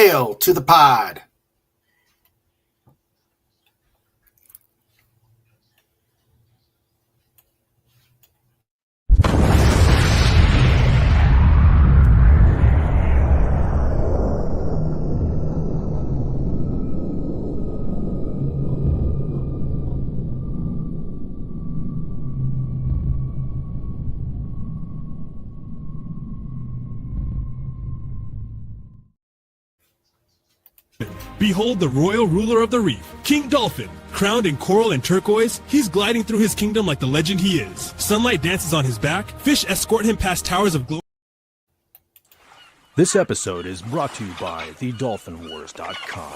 Hail to the pod. Behold the royal ruler of the reef, King Dolphin. Crowned in coral and turquoise, he's gliding through his kingdom like the legend he is. Sunlight dances on his back, fish escort him past towers of glory. This episode is brought to you by thedolphinwars.com.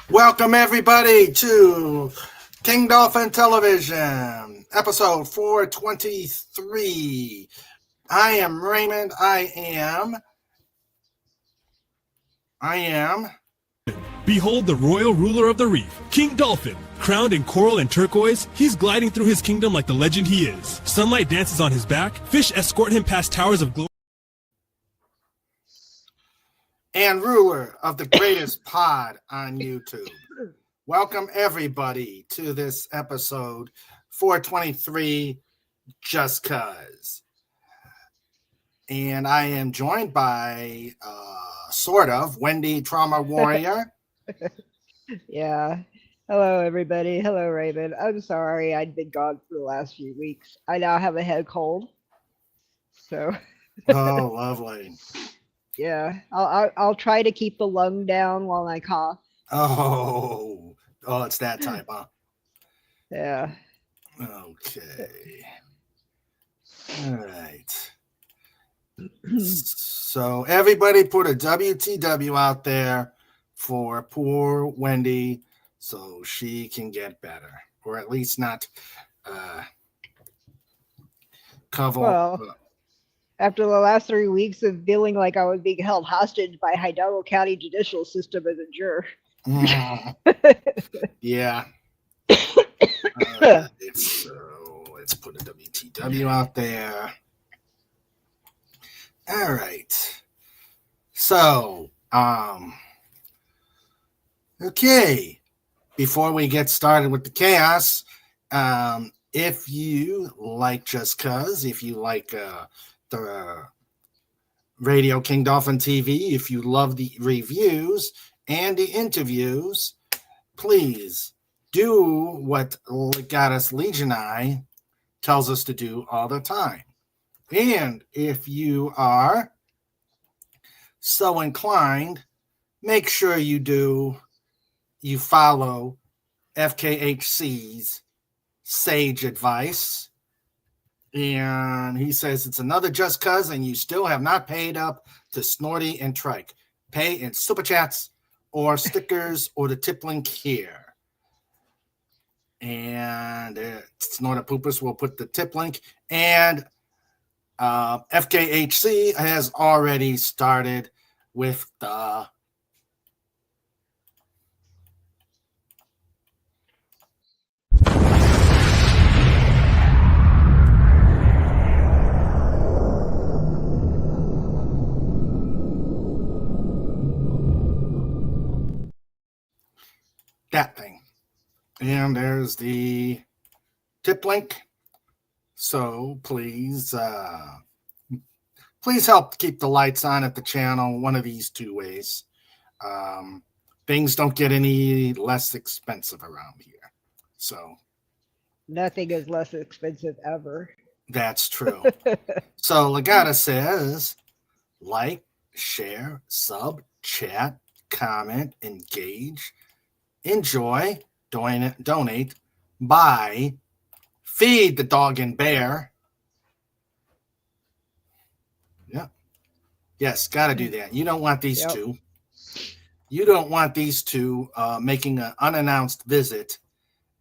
Welcome, everybody, to King Dolphin Television, episode 423. I am Raymond. I am. Behold the royal ruler of the reef, King Dolphin. Crowned in coral and turquoise, he's gliding through his kingdom like the legend he is. Sunlight dances on his back, fish escort him past towers of glory. And ruler of the greatest pod on YouTube. Welcome, everybody, to this episode 423, Just Cuz. And I am joined by, sort of, Wendy Trauma Warrior. Yeah. Hello, everybody. Hello, Raymond. I'm sorry I'd been gone for the last few weeks. I now have a head cold. So. Oh, lovely. Yeah, I'll try to keep the lung down while I cough. Oh, it's that time, huh? Yeah. Okay. All right. So everybody put a WTW out there for poor Wendy so she can get better, or at least not cover. Well, after the last 3 weeks of feeling like I was being held hostage by Hidalgo County judicial system as a juror. Yeah. Let's put a WTW out there. All right. So, okay. Before we get started with the chaos, if you like Just Cuz, if you like the Radio King Dolphin TV, if you love the reviews and the interviews, please do what Legatus Legionii tells us to do all the time. And if you are so inclined, make sure you follow FKHC's sage advice. And he says it's another Just Cuz, and you still have not paid up to Snorty and Trike. Pay in super chats or stickers or the tip link here. And Snorta Poopus will put the tip link. And FKHC has already started with the that thing. And there's the tip link. So please help keep the lights on at the channel one of these two ways. Things don't get any less expensive around here. So Nothing is less expensive ever. That's true. So Legata says, like, share, sub, chat, comment, engage, enjoy, donate, buy, feed the dog and bear. Yeah. Yes, got to do that. You don't want these two. You don't want these two making an unannounced visit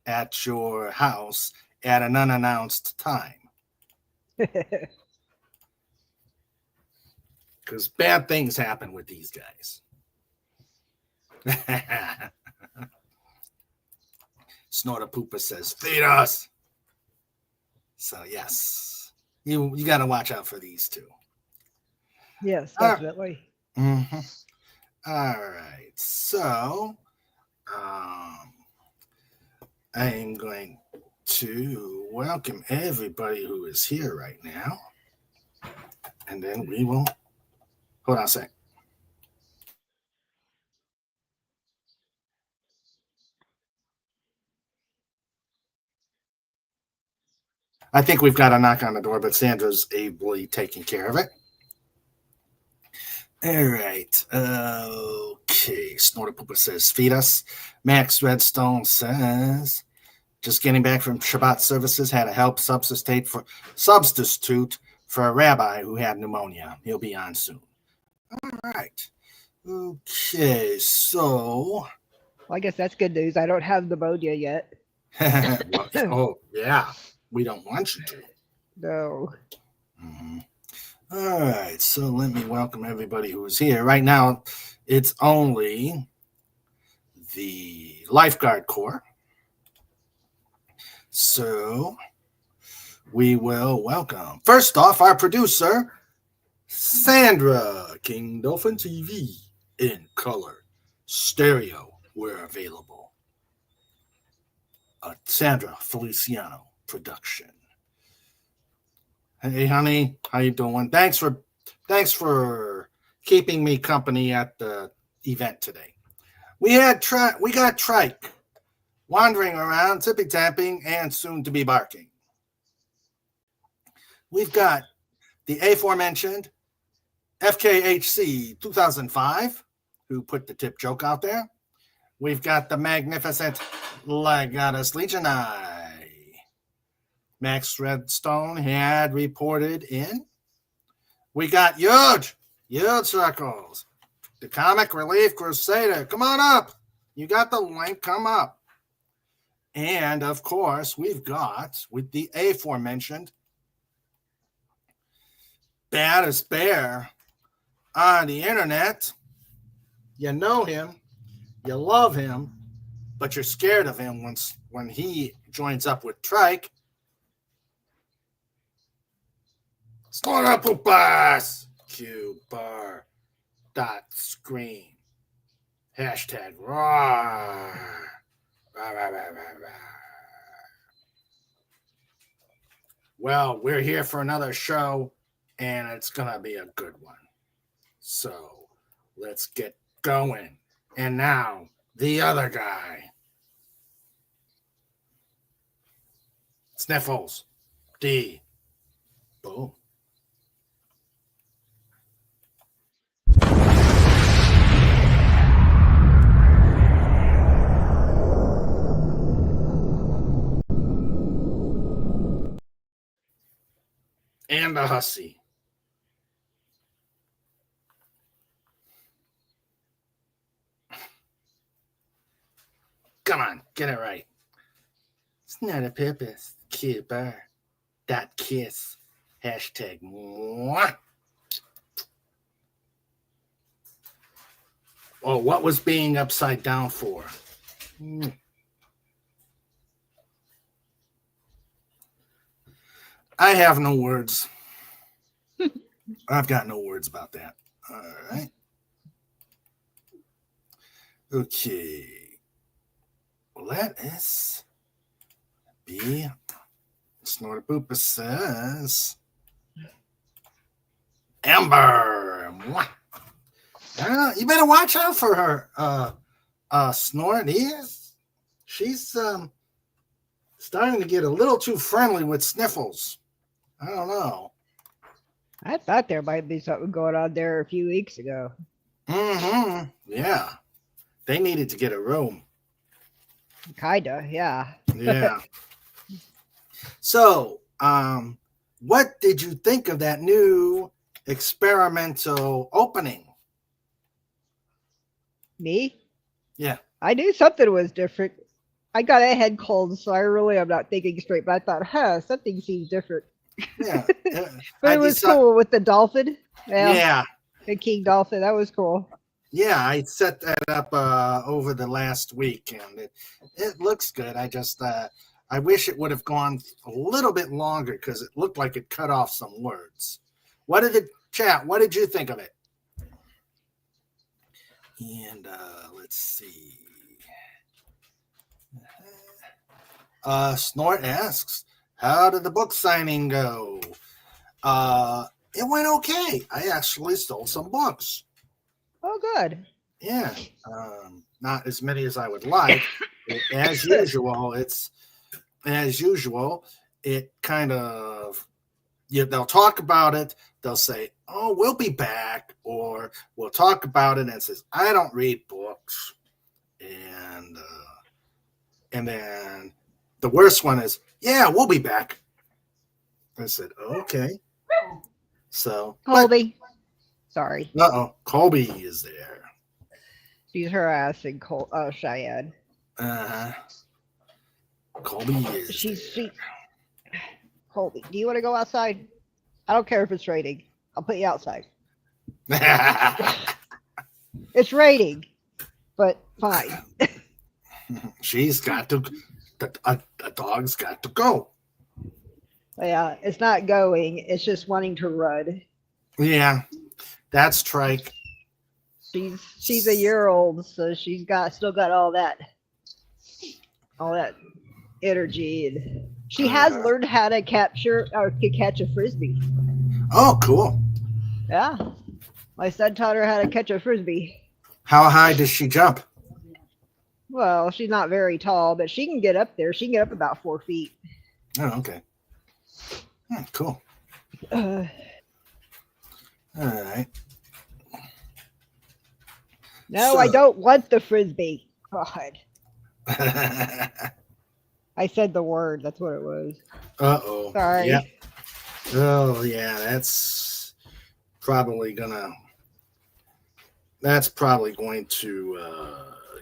at your house at an unannounced time. Because bad things happen with these guys. Snorter Pooper says, feed us. So, yes, you got to watch out for these two. Yes, definitely. Mm-hmm. All right. So, I am going to welcome everybody who is here right now. And then we will, hold on a sec. I think we've got a knock on the door, but Sandra's ably taking care of it. All right. Okay. Snorter Pooper says, feed us. Max Redstone says, just getting back from Shabbat services, had to help substitute for a rabbi who had pneumonia. He'll be on soon. All right. Okay. So. Well, I guess that's good news. I don't have pneumonia yet. Oh, yeah. We don't want you to. No. Mm-hmm. All right, so let me welcome everybody who is here. Right now, it's only the Lifeguard Corps. So we will welcome, first off, our producer, Sandra, King Dolphin TV, in color, stereo, where available. Sandra Feliciano production. Hey, honey, how you doing? Thanks for keeping me company at the event today. We got Trike wandering around, tippy tapping, and soon to be barking. We've got the aforementioned FKHC 2005, who put the tip joke out there. We've got the magnificent Legatus Legionii. Max Redstone had reported in. We got huge circles. The Comic Relief Crusader. Come on up. You got the link. Come up. And, of course, we've got, with the aforementioned baddest bear on the internet. You know him. You love him. But you're scared of him when he joins up with Trike. Snorter Poopas! Q-bar dot screen. Hashtag roar. Well, we're here for another show, and it's going to be a good one. So, let's get going. And now, the other guy. Sniffles. D. Boom. And a hussy. Come on, get it right. It's not a purpose. Cute bar. Dot kiss. Hashtag mwah. Oh, what was being upside down for? I have no words. I've got no words about that. All right. Okay. Let us be. Snorter Pooper says, Amber. You better watch out for her. Snort is. She's starting to get a little too friendly with Sniffles. I don't know. I thought there might be something going on there a few weeks ago. Mm-hmm. Yeah. They needed to get a room. Kinda, yeah. Yeah. So, what did you think of that new experimental opening? Me? Yeah. I knew something was different. I got a head cold, so I'm not thinking straight. But I thought, something seems different. Yeah. But it was cool with the dolphin. Yeah. The king dolphin. That was cool. Yeah, I set that up over the last week, and it looks good. I wish it would have gone a little bit longer because it looked like it cut off some words. What did you think of it? And let's see. Snort asks, how did the book signing go? It went okay. I actually sold some books. Oh, good. Yeah, not as many as I would like. As usual, it kind of, they'll talk about it. They'll say, oh, we'll be back, or we'll talk about it, and it says, I don't read books. And then the worst one is, yeah, we'll be back. I said, okay. So Colby. Sorry. Colby is there. She's harassing Cheyenne. Colby is She. Colby, do you want to go outside? I don't care if it's raining. I'll put you outside. It's raining, but fine. She's got to. The dog's got to go. Yeah, it's not going. It's just wanting to run. Yeah, that's Trike. She's a year old, so she's still got all that energy, and she has learned how to catch a frisbee. Oh, cool. Yeah, my son taught her how to catch a frisbee. How high does she jump? Well, she's not very tall, but she can get up there. She can get up about 4 feet. Oh, okay. Cool. All right. No, I don't want the frisbee. God. I said the word. That's what it was. Uh-oh. Sorry. Yep. Oh, yeah. That's probably going to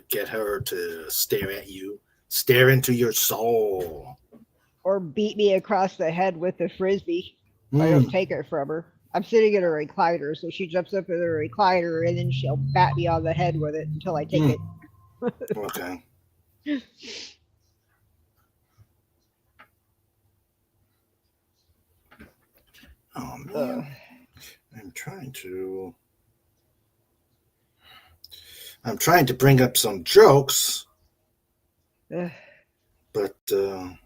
get her to stare at you, stare into your soul. Or beat me across the head with the frisbee. I don't take it from her. I'm sitting in a recliner, so she jumps up in the recliner and then she'll bat me on the head with it until I take it. Okay. Oh man, I'm trying to bring up some jokes, but I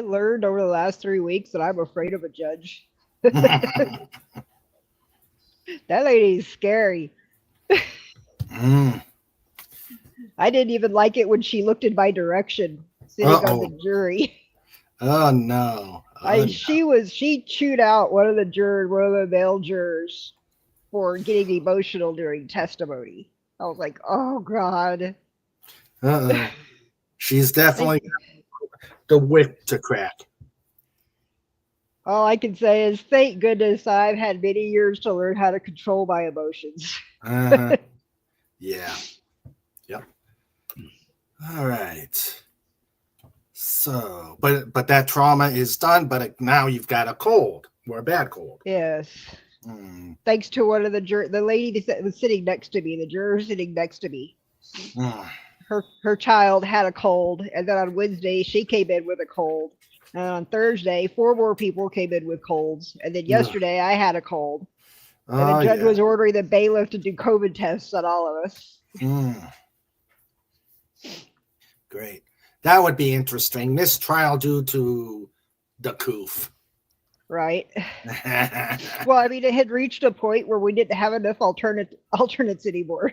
learned over the last 3 weeks that I'm afraid of a judge. That lady's scary. I didn't even like it when she looked in my direction sitting on the jury. Oh no. She chewed out one of the male jurors for getting emotional during testimony. I was like, oh God. She's definitely the whip to crack. All I can say is thank goodness I've had many years to learn how to control my emotions. Yeah. Yep. All right. So, but that trauma is done, but now you've got a cold or a bad cold. Yes. Thanks to one of the lady that was sitting next to me, the juror sitting next to me. Her child had a cold, and then on Wednesday she came in with a cold. And on Thursday, 4 more people came in with colds. And then yesterday I had a cold. And the judge was ordering the bailiff to do COVID tests on all of us. Great. That would be interesting. Mistrial due to the coof. Right. Well, I mean, it had reached a point where we didn't have enough alternates anymore.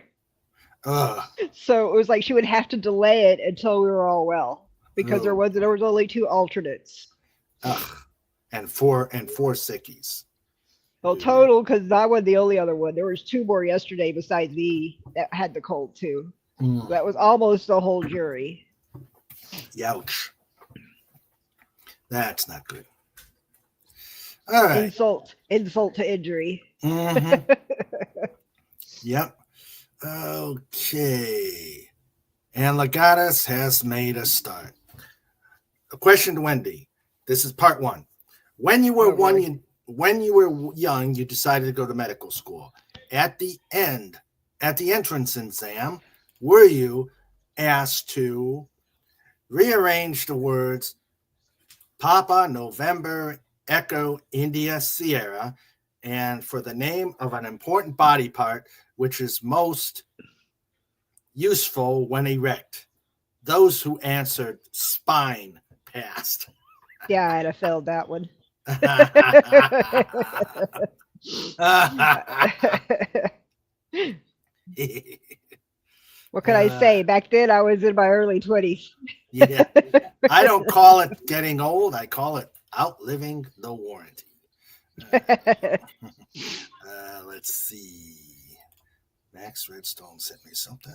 So it was like she would have to delay it until we were all well. Because there was only 2 alternates. And four sickies. Well, total, because I was the only other one. There was 2 more yesterday besides me that had the cold too. That was almost the whole jury. Youch. That's not good. All right. Insult to injury. Mm-hmm. Yep. Okay. And Legatus has made a start. A question to Wendy. This is part 1. When you were young, you decided to go to medical school. At the entrance exam, were you asked to rearrange the words Papa, November, Echo, India, Sierra, and for the name of an important body part which is most useful when erect? Those who answered spine passed. Yeah, I'd have failed that one. What can I say? Back then, I was in my early 20s. Yeah, I don't call it getting old. I call it outliving the warranty. Let's see. Max Redstone sent me something.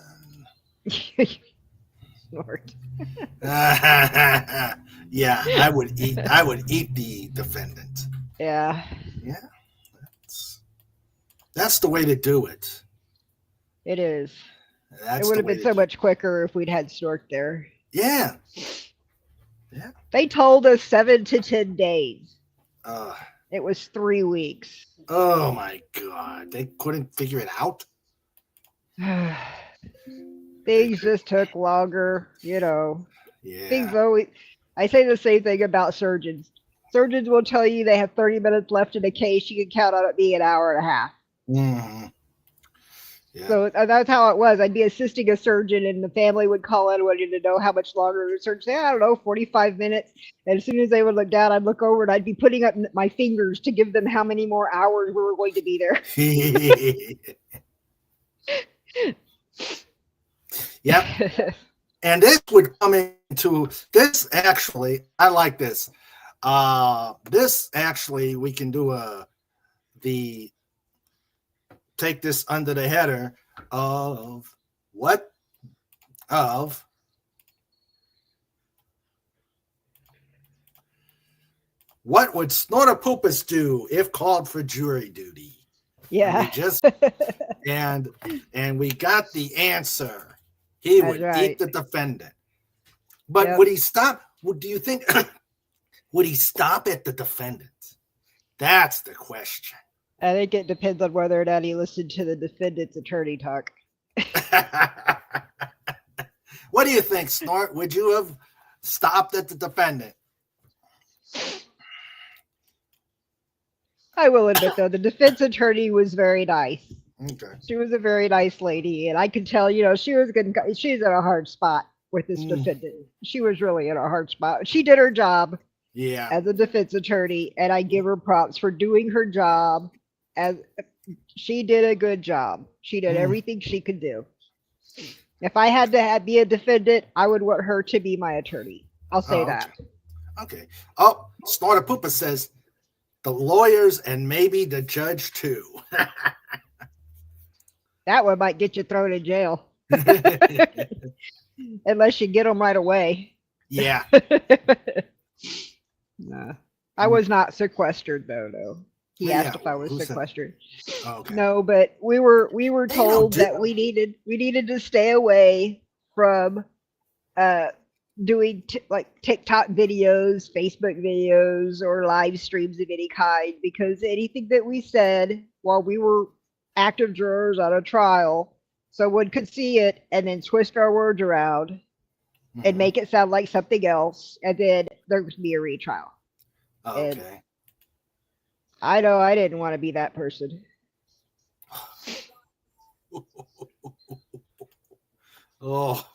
Lord. Yeah, I would eat the defendant. Yeah. Yeah. That's the way to do it. It is. It would have been so much quicker if we'd had Stork there. Yeah. Yeah. They told us 7 to 10 days. It was 3 weeks. Oh my God. They couldn't figure it out. Things just took longer, Yeah. Things always. I say the same thing about surgeons. Surgeons will tell you they have 30 minutes left in a case. You can count on it being an hour and a half. Mm-hmm. Yeah. So that's how it was. I'd be assisting a surgeon, and the family would call in wanting to know how much longer the surgeon. Say, I don't know, 45 minutes. And as soon as they would look down, I'd look over and I'd be putting up my fingers to give them how many more hours we were going to be there. Yep. And this would come into this. Actually, I like this. This actually, we can do take this under the header of what would Snortopoopas do if called for jury duty? Yeah. And we got the answer. He would eat the defendant. But would he stop? Do you think would he stop at the defendant? That's the question. I think it depends on whether or not he listened to the defendant's attorney talk. What do you think, Snort? Would you have stopped at the defendant? I will admit, though, the defense attorney was very nice. Okay. She was a very nice lady, and I could tell, she was she's in a hard spot with this defendant. She was really in a hard spot. She did her job as a defense attorney, and I give her props for doing her job. As she did a good job. She did everything she could do. If I had to be a defendant, I would want her to be my attorney. I'll say that. Okay. Oh, Snortopoopa says the lawyers and maybe the judge too. That one might get you thrown in jail. Unless you get them right away. Yeah. Nah. I was not sequestered though, no. He asked if I was sequestered. Oh, okay. No, but we were told that we needed to stay away from doing TikTok videos, Facebook videos, or live streams of any kind, because anything that we said while we were active jurors on a trial, someone could see it and then twist our words around and make it sound like something else, and then there would be a retrial. Okay. And I know I didn't want to be that person. Oh,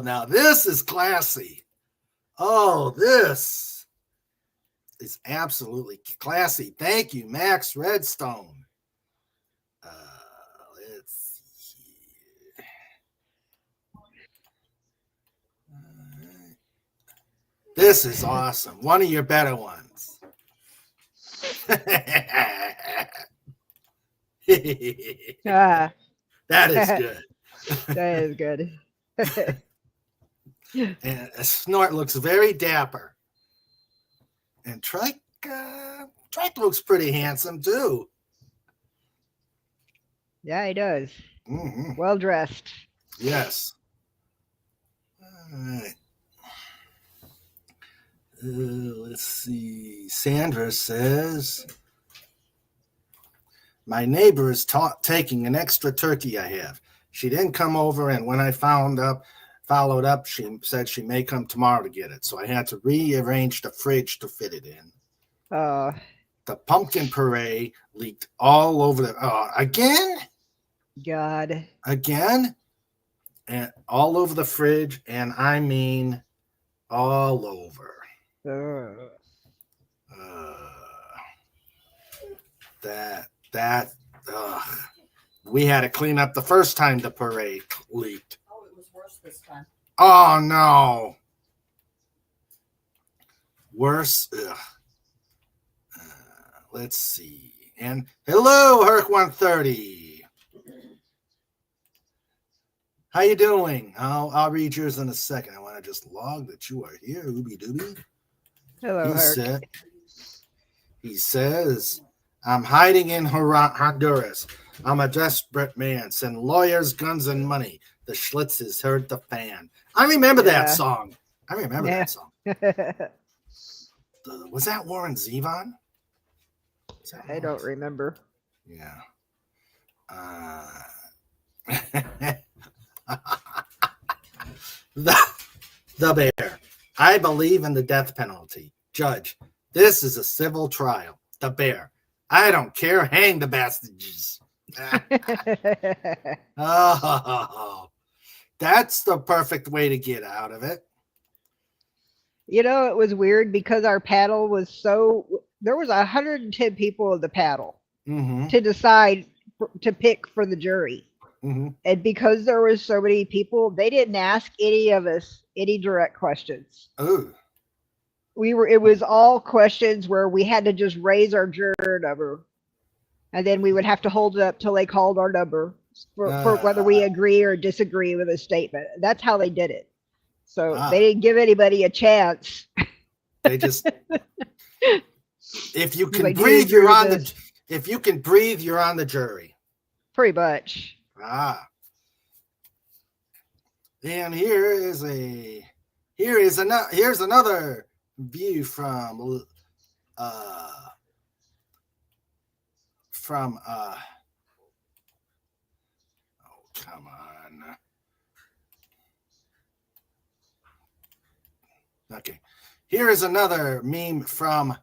now this is classy. Oh, this is absolutely classy. Thank you, Max Redstone. Let's see here. This is awesome. One of your better ones. Ah, That is good. that is good. And Snort looks very dapper. And Trike looks pretty handsome too. Yeah, he does. Mm-hmm. Well dressed. Yes. All right. Let's see. Sandra says, my neighbor is taking an extra turkey I have. She didn't come over, and when I followed up, she said she may come tomorrow to get it. So I had to rearrange the fridge to fit it in. The pumpkin puree leaked all over the again? Again? And all over the fridge, and I mean all over. We had to clean up the first time the puree leaked. Oh, it was worse this time. Oh no. Worse. Let's see. And hello, Herc 130. How you doing? I'll read yours in a second. I want to just log that you are here. Ooby dooby. Hello, Herc. He says, I'm hiding in Honduras. I'm a desperate man. Send lawyers, guns, and money. The Schlitzes heard the fan. I remember that song. That song. Was that Warren Zevon? I don't remember. Yeah. The Bear. I believe in the death penalty. Judge, this is a civil trial. The Bear. I don't care. Hang the bastards. Oh, that's the perfect way to get out of it. You know, it was weird because our paddle was there was 110 people in the paddle to decide to pick for the jury. And because there was so many people, they didn't ask any of us any direct questions. Oh. It was all questions where we had to just raise our juror number, and then we would have to hold it up till they called our number for whether we agree or disagree with a statement. That's how they did it. So they didn't give anybody a chance. They just, if you can breathe, you're on the. If you can breathe, you're on the jury. Pretty much. And here's another view from oh, come on. Okay. Here is another meme from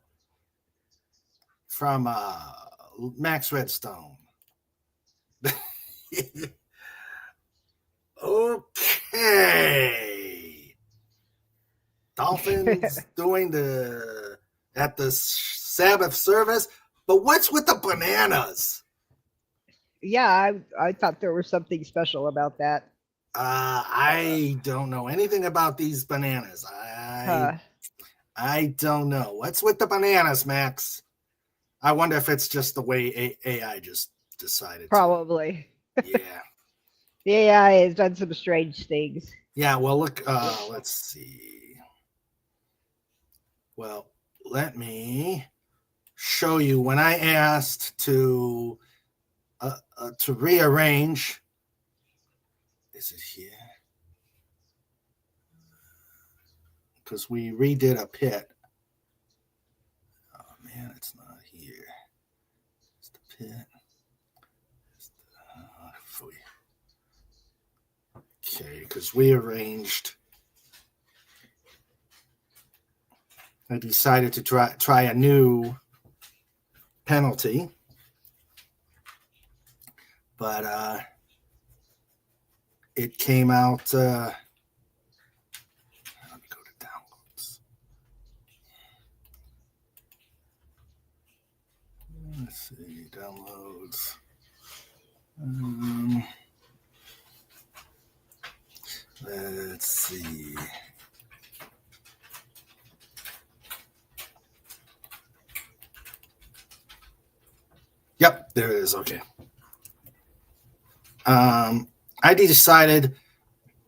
Max Redstone. Okay. Dolphins doing at the Sabbath service, but what's with the bananas? Yeah, I thought there was something special about that. I don't know anything about these bananas. I don't know. What's with the bananas, Max? I wonder if it's just the way AI just decided. Probably. Yeah. The AI has done some strange things. Yeah, well, look, let's see. Well, let me show you when I asked to rearrange. Is it here? Because we redid a pit. Oh, man, it's not here. It's the pit. Okay, because we arranged. I decided to try a new penalty, but it came out. Let me go to downloads. Let's see, downloads. Let's see. Yep, there it is. Okay. I decided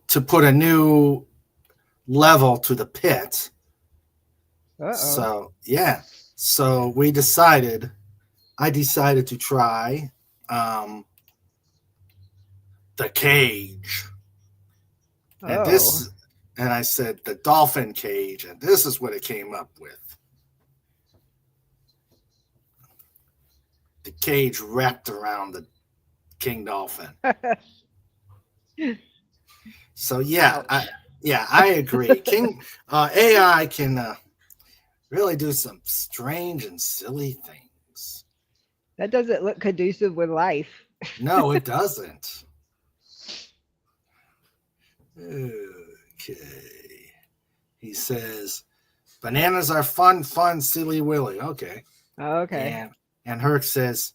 to put a new level to the pit. Uh-oh. So yeah, so I decided to try the cage, and I said the dolphin cage, and this is what it came up with. The cage wrapped around the king dolphin. So yeah, I agree. King AI can really do some strange and silly things. That doesn't look conducive with life. No, it doesn't. Okay. He says, bananas are fun, silly willy. Okay. Okay. And Herc says,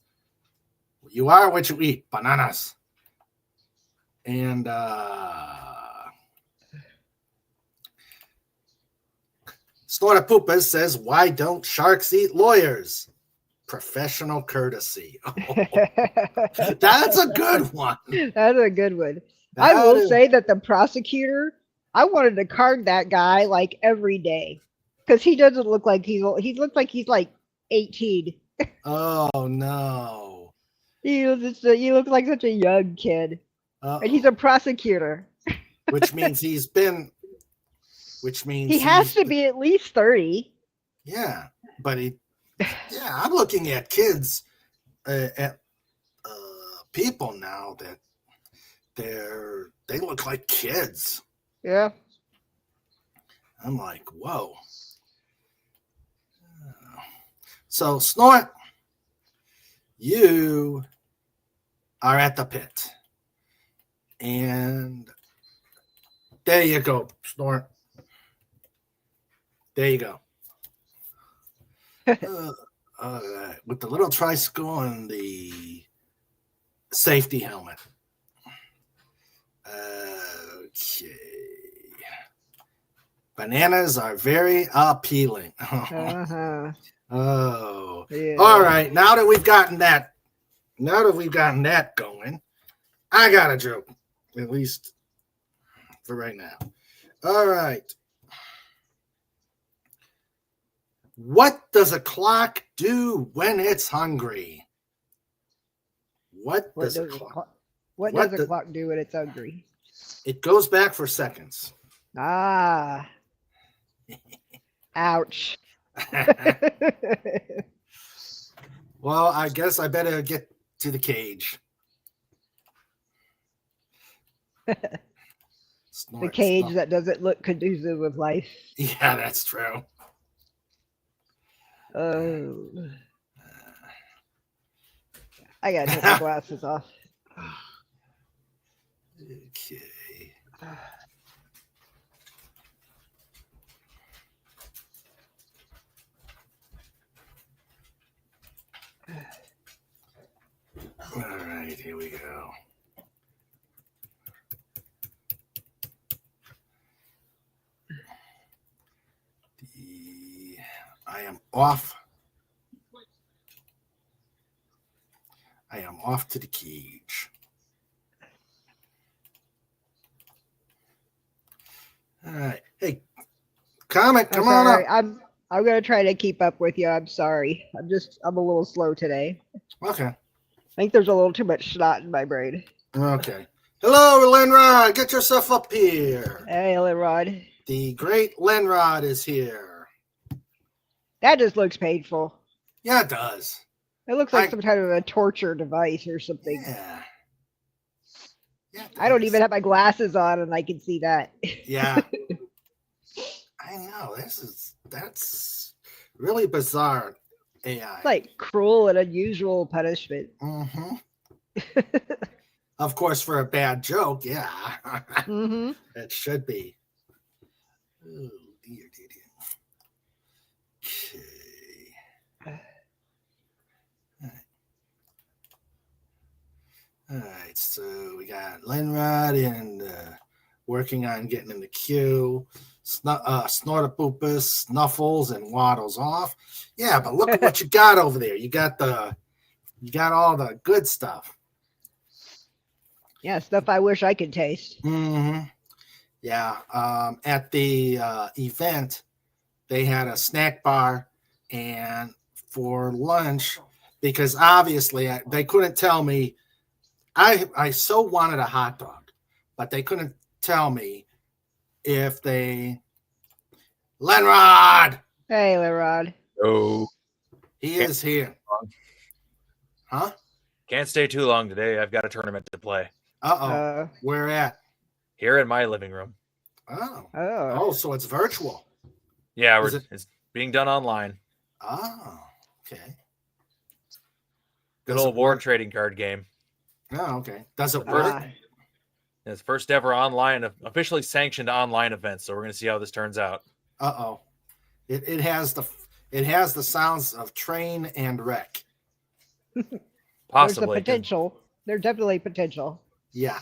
you are what you eat, bananas. And Snortapoopas says, why don't sharks eat lawyers? Professional courtesy. Oh, that's a good one. That's a good one. I will say that the prosecutor, I wanted to card that guy like every day because he doesn't look like he looks like he's like 18. Oh no. He looks like such a young kid. And he's a prosecutor. Which means he has to be at least 30. Yeah, but I'm looking at kids, at people now that they look like kids. Yeah. I'm like, whoa. So Snort, you are at the pit. And there you go, Snort. There you go. All right, with the little tricycle and the safety helmet. Okay. Bananas are very appealing. Uh-huh. Oh. Yeah. All right, now that we've gotten that going, I got a joke, at least for right now. All right. What does a clock do when it's hungry? What does a clock do when it's hungry? It goes back for seconds. Ah. Ouch. Well, I guess I better get to the cage. The cage that doesn't look conducive with life. Yeah, that's true. Oh. I gotta take my glasses off. Okay. All right, here we go. I am off. I am off to the cage. All right. Hey, Comet, come on up. I'm gonna try to keep up with you. I'm sorry. I'm a little slow today. Okay. I think there's a little too much snot in my brain. Okay. Hello, Lenrod. Get yourself up here. Hey, Lenrod. The great Lenrod is here. That just looks painful. Yeah, it does. It looks like some kind of a torture device or something. Yeah. I don't even have my glasses on and I can see that. Yeah. I know. That's really bizarre AI. It's like cruel and unusual punishment. Mm-hmm. Of course, for a bad joke, yeah. Mm-hmm. It should be. Oh, dear. Okay. All right, so we got Lenrod and working on getting in the queue. Snortapoopus, Snuffles, and Waddles off. Yeah, but look at what you got over there. You got all the good stuff. Yeah, stuff I wish I could taste. Mm-hmm. Yeah. At the event, they had a snack bar, and for lunch, because obviously they couldn't tell me. I so wanted a hot dog, but they couldn't tell me if they. Lenrod, Hey, Lerod. Oh, he is here. Huh? can't stay too long today. I've got a tournament to play Uh-oh. Where at? here in my living room. Oh, so it's virtual. Yeah, it's being done online. Oh, okay. Good Does old it war work? trading card game. Oh, okay. Does it work? It's first ever online, officially sanctioned online event. So we're going to see how this turns out. Uh-oh. It has the sounds of train and wreck. Possibly. There's the potential. There's definitely potential. Yeah.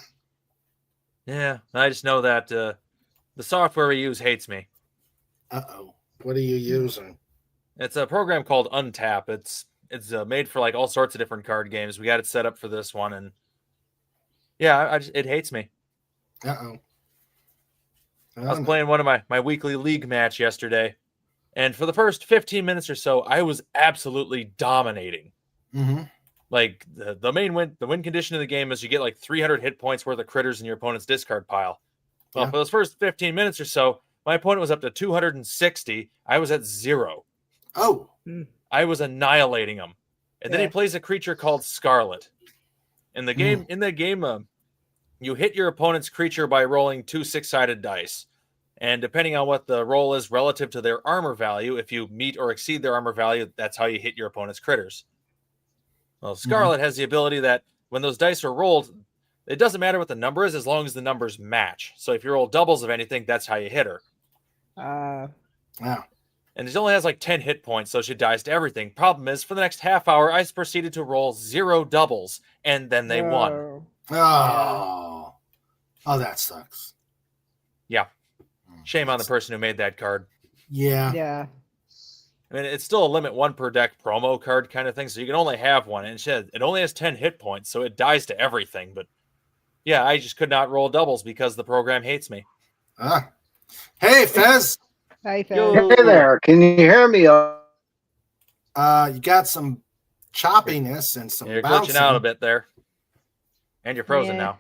Yeah, I just know that the software we use hates me. Uh-oh. What are you using? It's a program called Untap. It's made for like all sorts of different card games. We got it set up for this one, and yeah, it hates me. Uh-oh. I was playing one of my weekly league match yesterday, and for the first 15 minutes or so, I was absolutely dominating. Mm-hmm. Like the win condition of the game is you get like 300 hit points worth of critters in your opponent's discard pile. Well, for those first 15 minutes or so, my opponent was up to 260. I was at 0. Oh. I was annihilating him. And then he plays a creature called Scarlet. In the game, you hit your opponent's creature by rolling 2 6-sided dice. And depending on what the roll is relative to their armor value, if you meet or exceed their armor value, that's how you hit your opponent's critters. Well, Scarlet has the ability that when those dice are rolled, it doesn't matter what the number is as long as the numbers match. So if you roll doubles of anything, that's how you hit her. Wow. And it only has like 10 hit points, so she dies to everything. Problem is, for the next half hour, I proceeded to roll 0 doubles, and then they won. Oh, that sucks. Yeah. Shame on the person who made that card. Yeah. I mean, it's still a limit 1 per deck promo card kind of thing, so you can only have one. And it only has 10 hit points, so it dies to everything. But yeah, I just could not roll doubles because the program hates me. Hey, Fez. Hi, Fez. Hey there. Can you hear me? You got some choppiness and some You're bouncing. glitching out a bit there. And you're frozen now.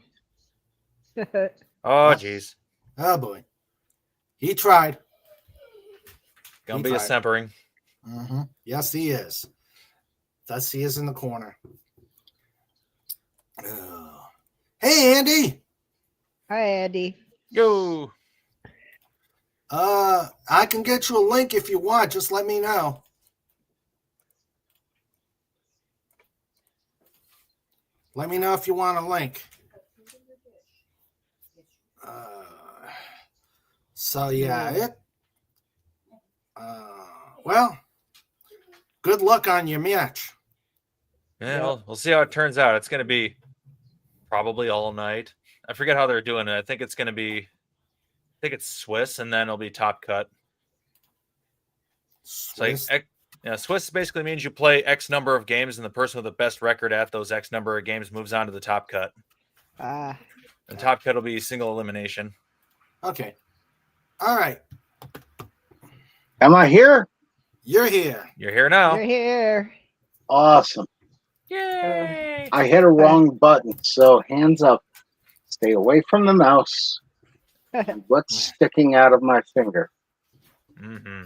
Oh, jeez. Oh, boy. He tried. Gonna be a simpering. Mm-hmm. Yes, he is. Thus, he is in the corner. Hey, Andy. Hi, Andy. Yo. I can get you a link if you want. Just let me know. Let me know if you want a link. So yeah, well, good luck on your match. Yeah, we'll see how it turns out. It's going to be probably all night. I forget how they're doing it. I think it's Swiss, and then it'll be top cut. Swiss? So Swiss basically means you play X number of games, and the person with the best record at those X number of games moves on to the top cut. And top cut will be single elimination. Okay. All right. Am I here? You're here. You're here now. You're here. Awesome. Yay! I hit a wrong button, so hands up. Stay away from the mouse. And what's sticking out of my finger? Mm-hmm.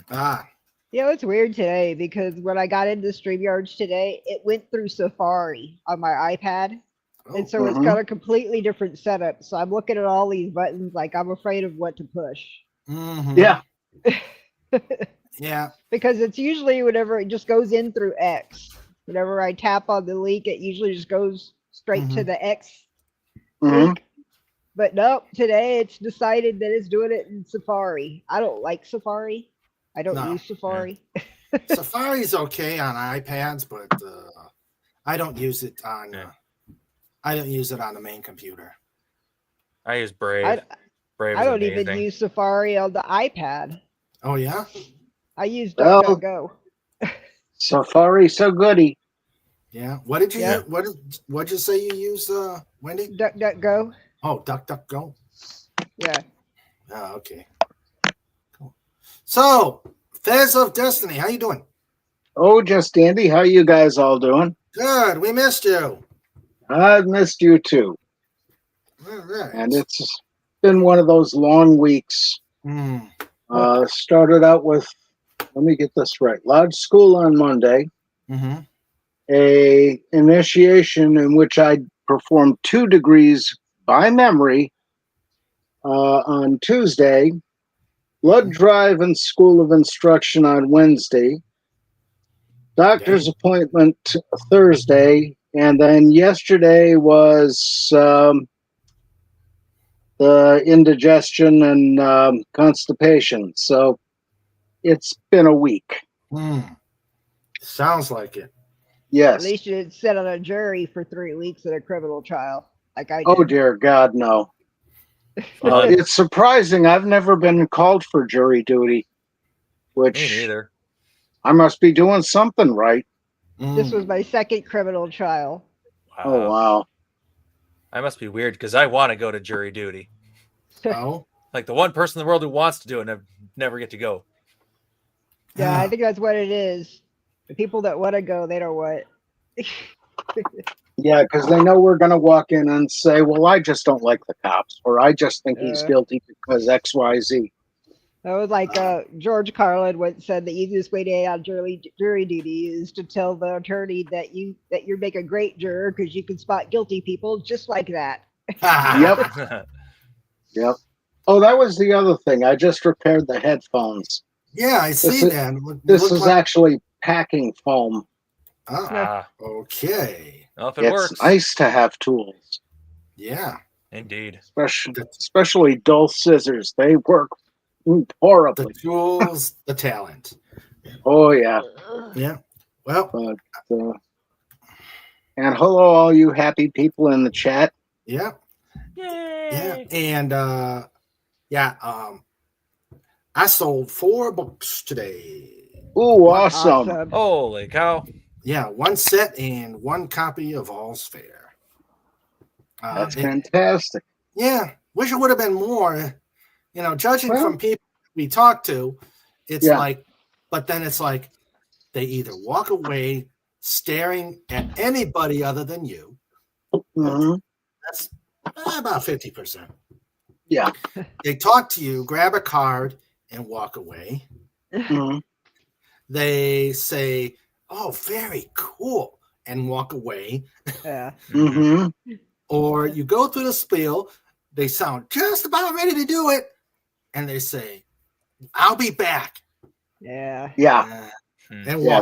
It's weird today because when I got into StreamYards today, it went through Safari on my iPad. And so it's got a completely different setup. So I'm looking at all these buttons like I'm afraid of what to push. Mm-hmm. Yeah. Yeah. Because it's usually whenever it just goes in through X. Whenever I tap on the link, it usually just goes straight to the X link. But nope, today it's decided that it's doing it in Safari. I don't like Safari. I don't use Safari. Safari's okay on iPads, but I don't use it on I don't use it on the main computer. I use Brave. Brave is I don't amazing. even use Safari on the iPad. Oh yeah? I use DuckDuckGo. Safari so goody. Yeah. What did you Yeah. what'd you say you used, Wendy? DuckDuckGo. Oh, DuckDuckGo. Yeah. Oh, okay. Cool. So, Fez of Destiny, how you doing? Oh, just Andy. How you guys all doing? Good. We missed you. I've missed you too. All right. And it's been one of those long weeks. Started out with, let me get this right, Lodge School on Monday, a initiation in which I performed 2 degrees by memory on Tuesday, blood drive and School of Instruction on Wednesday, doctor's appointment Thursday, and then yesterday was the indigestion and constipation. So it's been a week. Sounds like it. Yes. At least you didn't sit on a jury for 3 weeks in a criminal trial like I did. Oh, dear God, no. It's surprising. I've never been called for jury duty, which Me neither. I must be doing something right. This was my second criminal trial. Wow. Oh, wow. I must be weird because I want to go to jury duty. Oh? Like the one person in the world who wants to do it never get to go. Yeah, I think that's what it is. The people that want to go, they don't want it. Yeah, because they know we're going to walk in and say, well, I just don't like the cops, or I just think he's guilty because X, Y, Z. That was like George Carlin once said, the easiest way to get out of jury duty is to tell the attorney that you make a great juror because you can spot guilty people just like that. Yep. Yep. Oh, that was the other thing. I just repaired the headphones. Yeah, I see that. This is actually packing foam. Okay. Well, if it works. It's nice to have tools. Yeah. Indeed. Especially dull scissors. They work horribly. The tools, the talent. Oh, yeah. Yeah. Well. And hello, all you happy people in the chat. Yeah. Yay. Yeah. And I sold 4 books today. Ooh, awesome. Holy cow. Yeah, 1 set and 1 copy of All's Fair. That's fantastic. Yeah. Wish it would have been more. You know, judging from people we talk to, it's like, but then it's like they either walk away staring at anybody other than you. That's about 50%. Yeah. They talk to you, grab a card, and walk away. They say, "Oh, very cool," and walk away. Yeah. Or you go through the spiel, they sound just about ready to do it, and they say, "I'll be back." Yeah. Yeah. And yeah,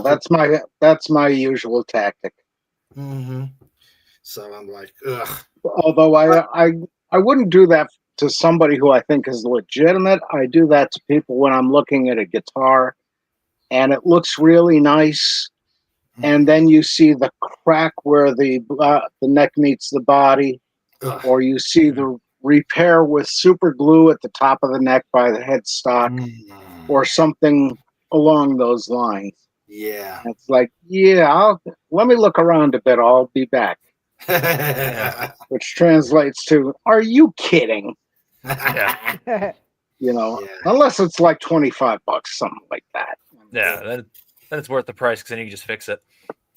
that's my usual tactic. So I'm like, ugh. Although I wouldn't do that to somebody who I think is legitimate. I do that to people when I'm looking at a guitar and it looks really nice, and then you see the crack where the neck meets the body, or you see the repair with super glue at the top of the neck by the headstock, or something along those lines. Yeah. It's like, let me look around a bit. I'll be back. Which translates to, are you kidding? You know, unless it's like $25, something like that. Yeah, then it's worth the price because then you can just fix it.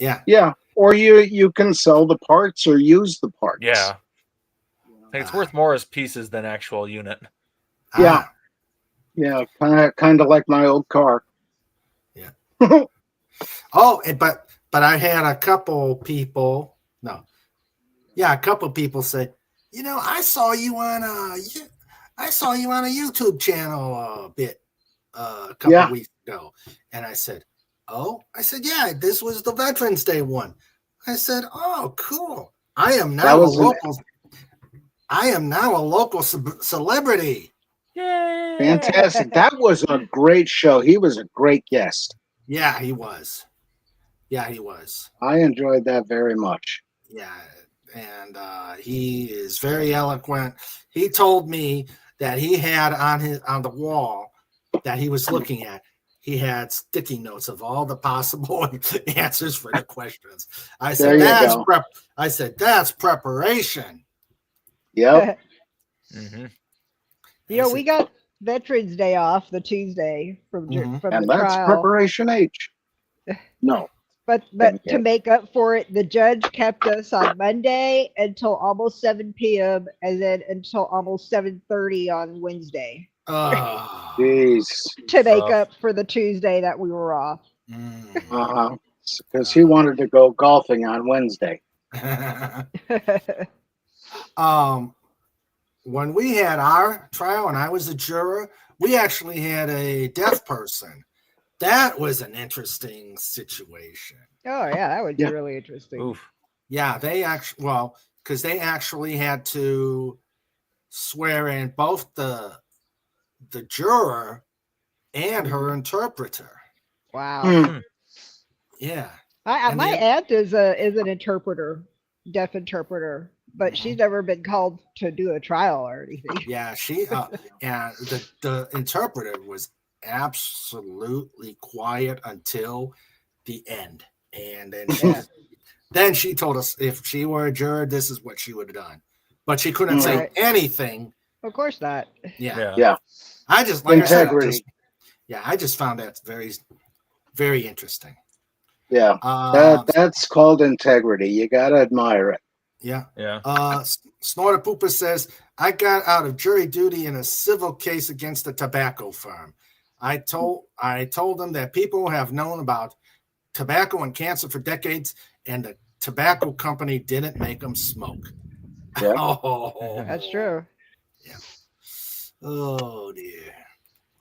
Yeah. Yeah. Or you can sell the parts or use the parts. Yeah. I think it's worth more as pieces than actual unit. Yeah. Yeah. Kind of like my old car. Yeah. Oh, but I had a couple people. A couple people say, you know, I saw you on a YouTube channel a couple weeks ago, and I said, yeah, this was the Veterans Day one. I said, oh, cool. I am now a local celebrity. Yay! Fantastic. That was a great show. He was a great guest. Yeah, he was. I enjoyed that very much. Yeah, and he is very eloquent. He told me that he had on the wall that he was looking at he had sticky notes of all the possible answers for the questions. I There said, you go. I said, that's preparation. Yep. Mm-hmm. We got Veterans Day off the Tuesday from Mhm. from And the that's trial. preparation H. No. But to make up for it, the judge kept us on Monday until almost 7 p.m. and then until almost 7:30 on Wednesday Oh. Jeez. to make Rough. up for the Tuesday that we were off. Uh-huh. Because he wanted to go golfing on Wednesday. When we had our trial and I was a juror, we actually had a deaf person. That was an interesting situation. Oh yeah, that would be really interesting. Oof. Yeah, because they actually had to swear in both the juror and her interpreter. Wow. Yeah. My aunt is an interpreter, deaf interpreter, but she's never been called to do a trial or anything. Yeah, she and the interpreter was absolutely quiet until the end, and then she told us if she were a juror, this is what she would have done, but she couldn't say anything. Of course not. Yeah. I just integrity. I just found that very, very interesting. Yeah, that's called integrity. You gotta admire it. Yeah. Yeah. Snorter Pooper says, I got out of jury duty in a civil case against a tobacco firm. I told them that people have known about tobacco and cancer for decades, and the tobacco company didn't make them smoke. Yeah. Oh, that's true. Yeah. Oh dear.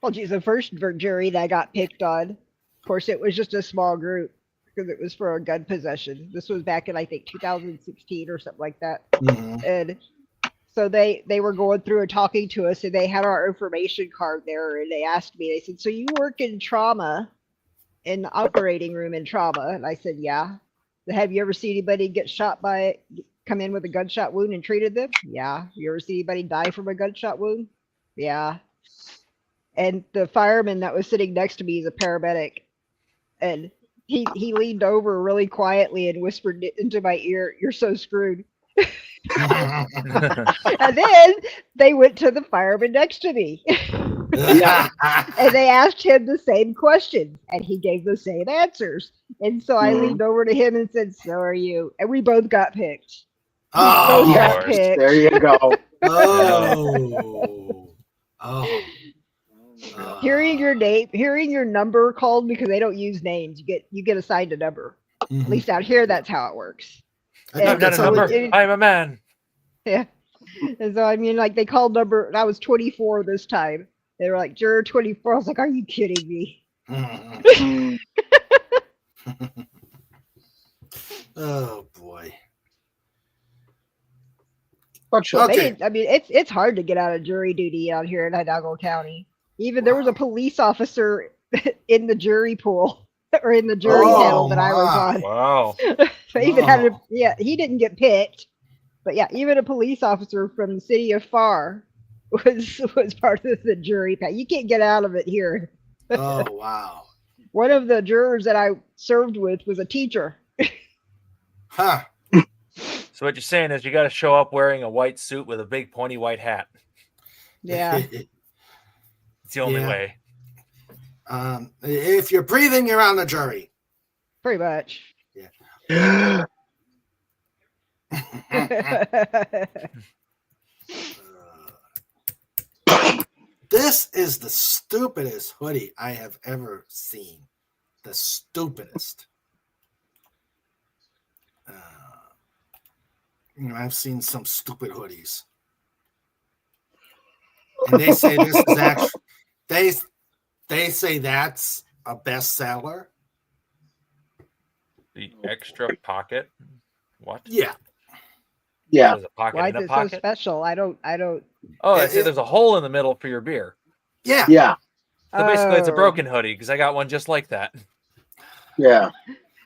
Well, geez, the first jury that got picked on, of course, it was just a small group because it was for a gun possession. This was back in I think 2016 or something like that. Mm-hmm. And so they were going through and talking to us, and they had our information card there, and they asked me, they said, so you work in trauma, in the operating room in trauma? And I said, yeah. Have you ever seen anybody come in with a gunshot wound and treated them? Yeah. You ever see anybody die from a gunshot wound? Yeah. And the fireman that was sitting next to me is a paramedic, and he leaned over really quietly and whispered into my ear, "You're so screwed." And then they went to the fireman next to me. And they asked him the same questions, and he gave the same answers. And so I leaned over to him and said, "So are you?" And we both got picked. Oh, got picked. There you go. Hearing your name, hearing your number called, because they don't use names. You get assigned a number. Mm-hmm. At least out here, that's how it works. I've got a number. I'm a man. Yeah. And so, I mean, like, they called number, I was 24 this time. They were like, juror 24. I was like, are you kidding me? Oh, boy. Okay. I mean, it's hard to get out of jury duty out here in Hidalgo County. Even there was a police officer in the jury pool or in the jury panel that I was on. Wow. So even had he didn't get picked, but yeah, even a police officer from the city of Far was part of the jury panel. You can't get out of it here. Oh, wow. One of the jurors that I served with was a teacher. Huh. So what you're saying is you got to show up wearing a white suit with a big pointy white hat. Yeah. It's the only way. If you're breathing, you're on the jury. Pretty much. Yeah. This is the stupidest hoodie I have ever seen. The stupidest. I've seen some stupid hoodies. And they say this is actually, they say that's a bestseller. The extra pocket? What? Yeah. Yeah. There's a pocket Why in is a it pocket? so special? I don't. Oh, I see. There's a hole in the middle for your beer. Yeah. Yeah. So basically, it's a broken hoodie because I got one just like that. Yeah.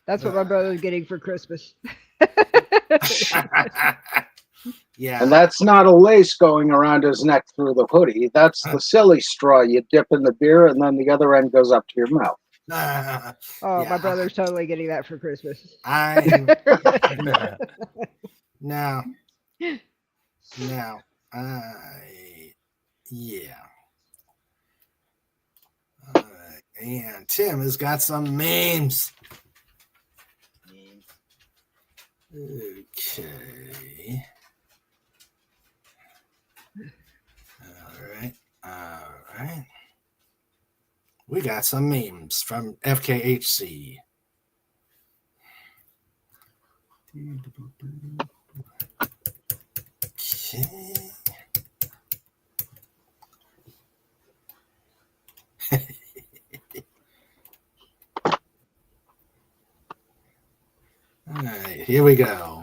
That's what my brother's getting for Christmas. Yeah. And that's not a lace going around his neck through the hoodie. That's the silly straw you dip in the beer, and then the other end goes up to your mouth. Oh, Yeah, my brother's totally getting that for Christmas. No. Yeah. All right. And Tim has got some memes. Okay. All right. We got some memes from FKHC. Okay. All right, here we go.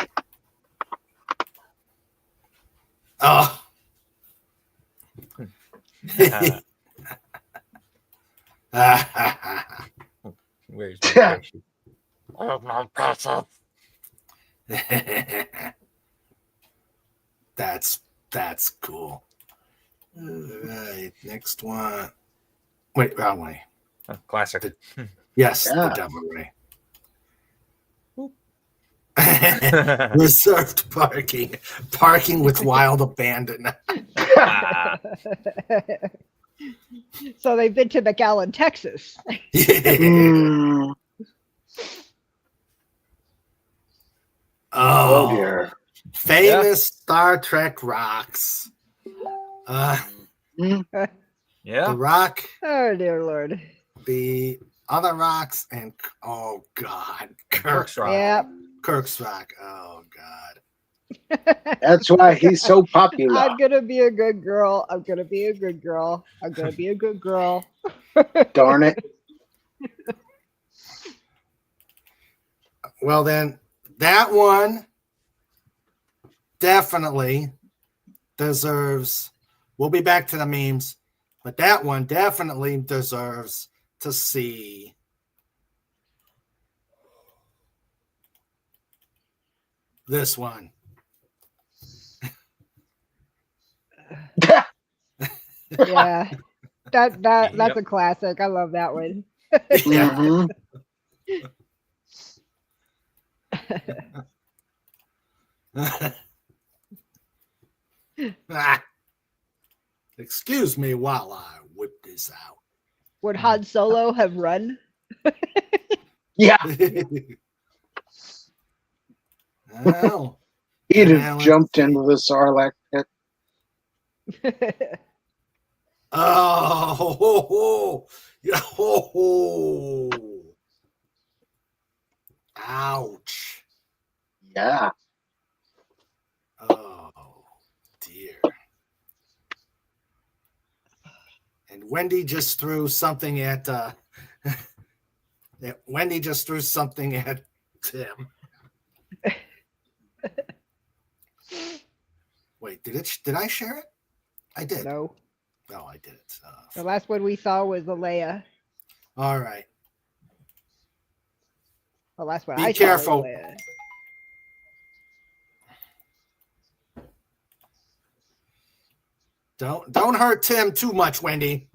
Oh. Where's my tissue? Oh, my pencil. That's cool. All right, next one. Wait, wrong way. Oh, classic. Yes, Yeah. the double way. Reserved parking with wild abandon. So they've been to McAllen, Texas. Mm. Oh Dear. Famous Star Trek rocks. Mm. Yeah. The rock, Oh dear Lord. the other rocks, and oh God, Kirk's rock. Yeah. Kirk's rock. Oh God. That's why he's so popular. I'm gonna be a good girl. I'm gonna be a good girl. I'm gonna be a good girl. Darn it. Well then, that one definitely deserves. We'll be back to the memes, but that one definitely deserves to see this one. Yeah. That's Yep. a classic. I love that one. Mhm. Excuse me while I whip this out. Would Han Solo have run? Yeah, Well, he'd Now have let's jumped see. into the Sarlacc pit. oh, ho, ho, ho. Yeah, ho, ho. Ouch. Yeah. Oh, dear. And Wendy just threw something at Wendy just threw something at Tim. Wait, did I share it? I did. No. No, I did it. The last one we saw was the Leia. All right. The last one Be I careful. saw was Leia. Don't hurt Tim too much, Wendy.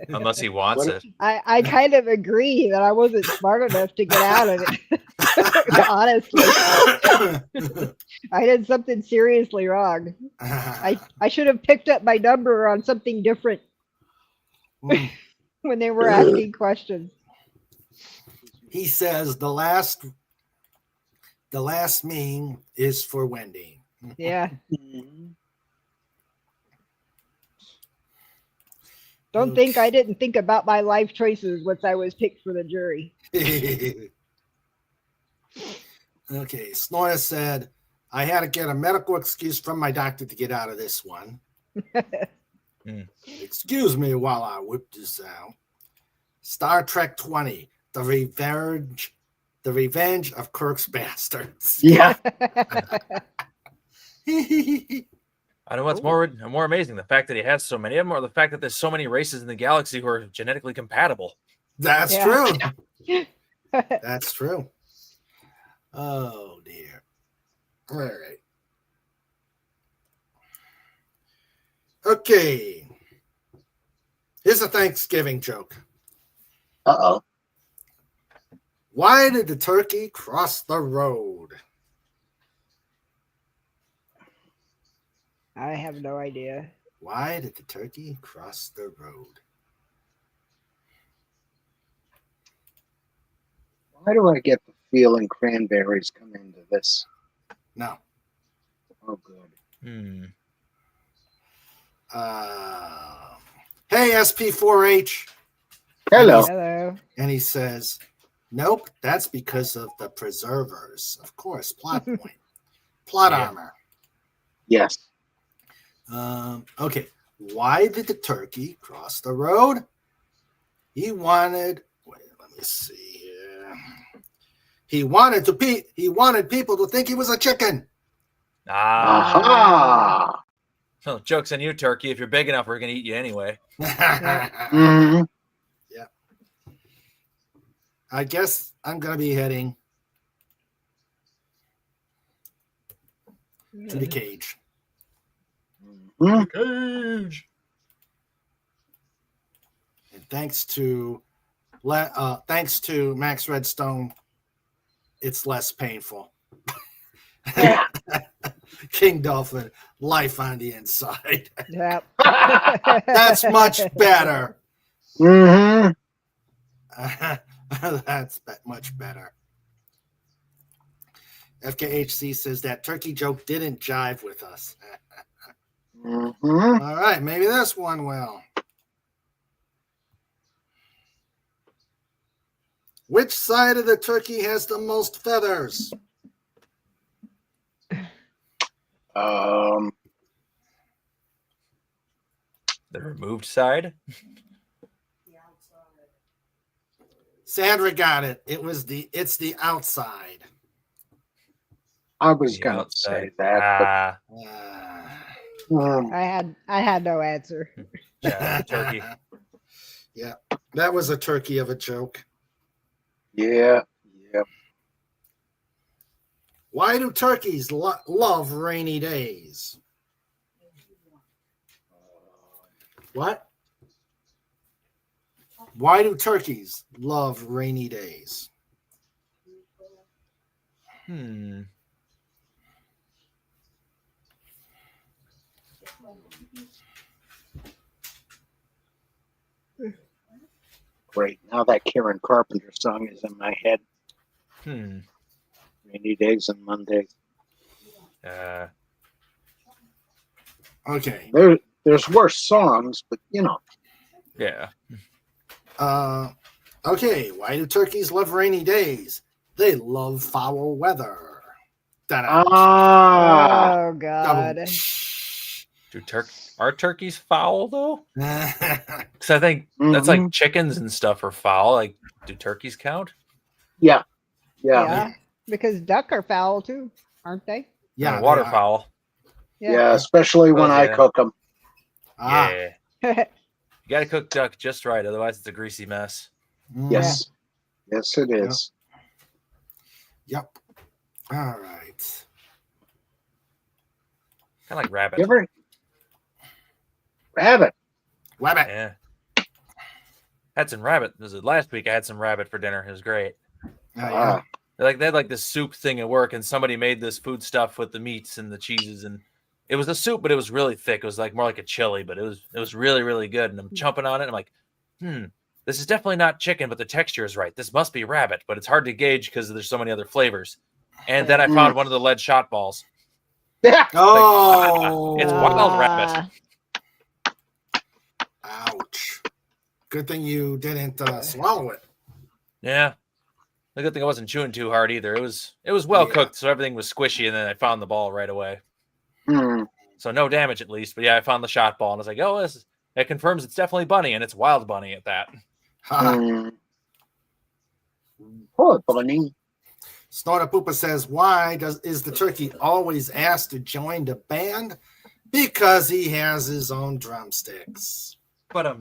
Unless he wants it. I kind of agree that I wasn't smart enough to get out of it. Honestly, I did something seriously wrong. I should have picked up my number on something different when they were asking questions. He says the last meme is for Wendy. Yeah. Don't think I didn't think about my life choices once I was picked for the jury. Okay, Snorri said, I had to get a medical excuse from my doctor to get out of this one. Excuse me while I whip this out. Star Trek 20, the revenge of Kirk's bastards. Yeah. I know what's more amazing, the fact that he has so many of them, or the fact that there's so many races in the galaxy who are genetically compatible. That's Yeah. true. That's true. Oh dear. All right. Okay. Here's a Thanksgiving joke. Uh-oh. Why did the turkey cross the road? I have no idea. Why did the turkey cross the road? Why do I get the feeling cranberries come into this? No. Oh, good. Hey, SP4H. Hello. Hello. And he says, nope, that's because of the preservers. Of course, plot point. Plot armor. Yes. Okay. Why did the turkey cross the road? He wanted, wait, let me see here. He wanted people to think he was a chicken. Aha. So joke's on you, turkey. If you're big enough, we're gonna eat you anyway. Mhm. Yeah. I guess I'm gonna be heading to the cage. Mhm. Cage. And thanks to Max Redstone, it's less painful. King Dolphin, life on the inside. Yep. That's much better. Mhm. That's much better. FKHC says that turkey joke didn't jive with us. Mhm. All right, maybe this one will. Which side of the turkey has the most feathers? The removed side. Sandra got it. It's the outside. I was The gonna outside. say that, but I had no answer. Yeah, turkey. Yeah, that was a turkey of a joke. yeah. Why do turkeys love rainy days? What? Why do turkeys love rainy days? Great. Now that Karen Carpenter song is in my head. Rainy days and Mondays. Okay. There's worse songs, but you know. Yeah. Okay. Why do turkeys love rainy days? They love foul weather. Oh God. Are turkeys foul though? Yeah. Because I think that's like chickens and stuff are foul. Like, do turkeys count? Yeah. Because duck are foul too, aren't they? Yeah. Waterfowl. Yeah, especially when I cook them. Yeah. You got to cook duck just right, otherwise it's a greasy mess. Yes. Yes, it is. Yep. All right. Kind of like rabbit. Rabbit. Yeah. Had some rabbit. Was it last week? I had some rabbit for dinner. It was great. Yeah. They had like this soup thing at work, and somebody made this food stuff with the meats and the cheeses, and it was a soup, but it was really thick. It was like more like a chili, but it was really, really good. And I'm chomping on it. And I'm like, this is definitely not chicken, but the texture is right. This must be rabbit, but it's hard to gauge because there's so many other flavors. And then I found one of the lead shot balls. Yeah. It's wild rabbit. Ouch. Good thing you didn't swallow it. Yeah. The good thing I wasn't chewing too hard either. It was well cooked, so everything was squishy, and then I found the ball right away. So no damage at least. But yeah, I found the shot ball, and I was like, oh, it confirms it's definitely bunny, and it's wild bunny at that. Poor bunny. Snorta Poopa says, why is the turkey always asked to join the band? Because he has his own drumsticks.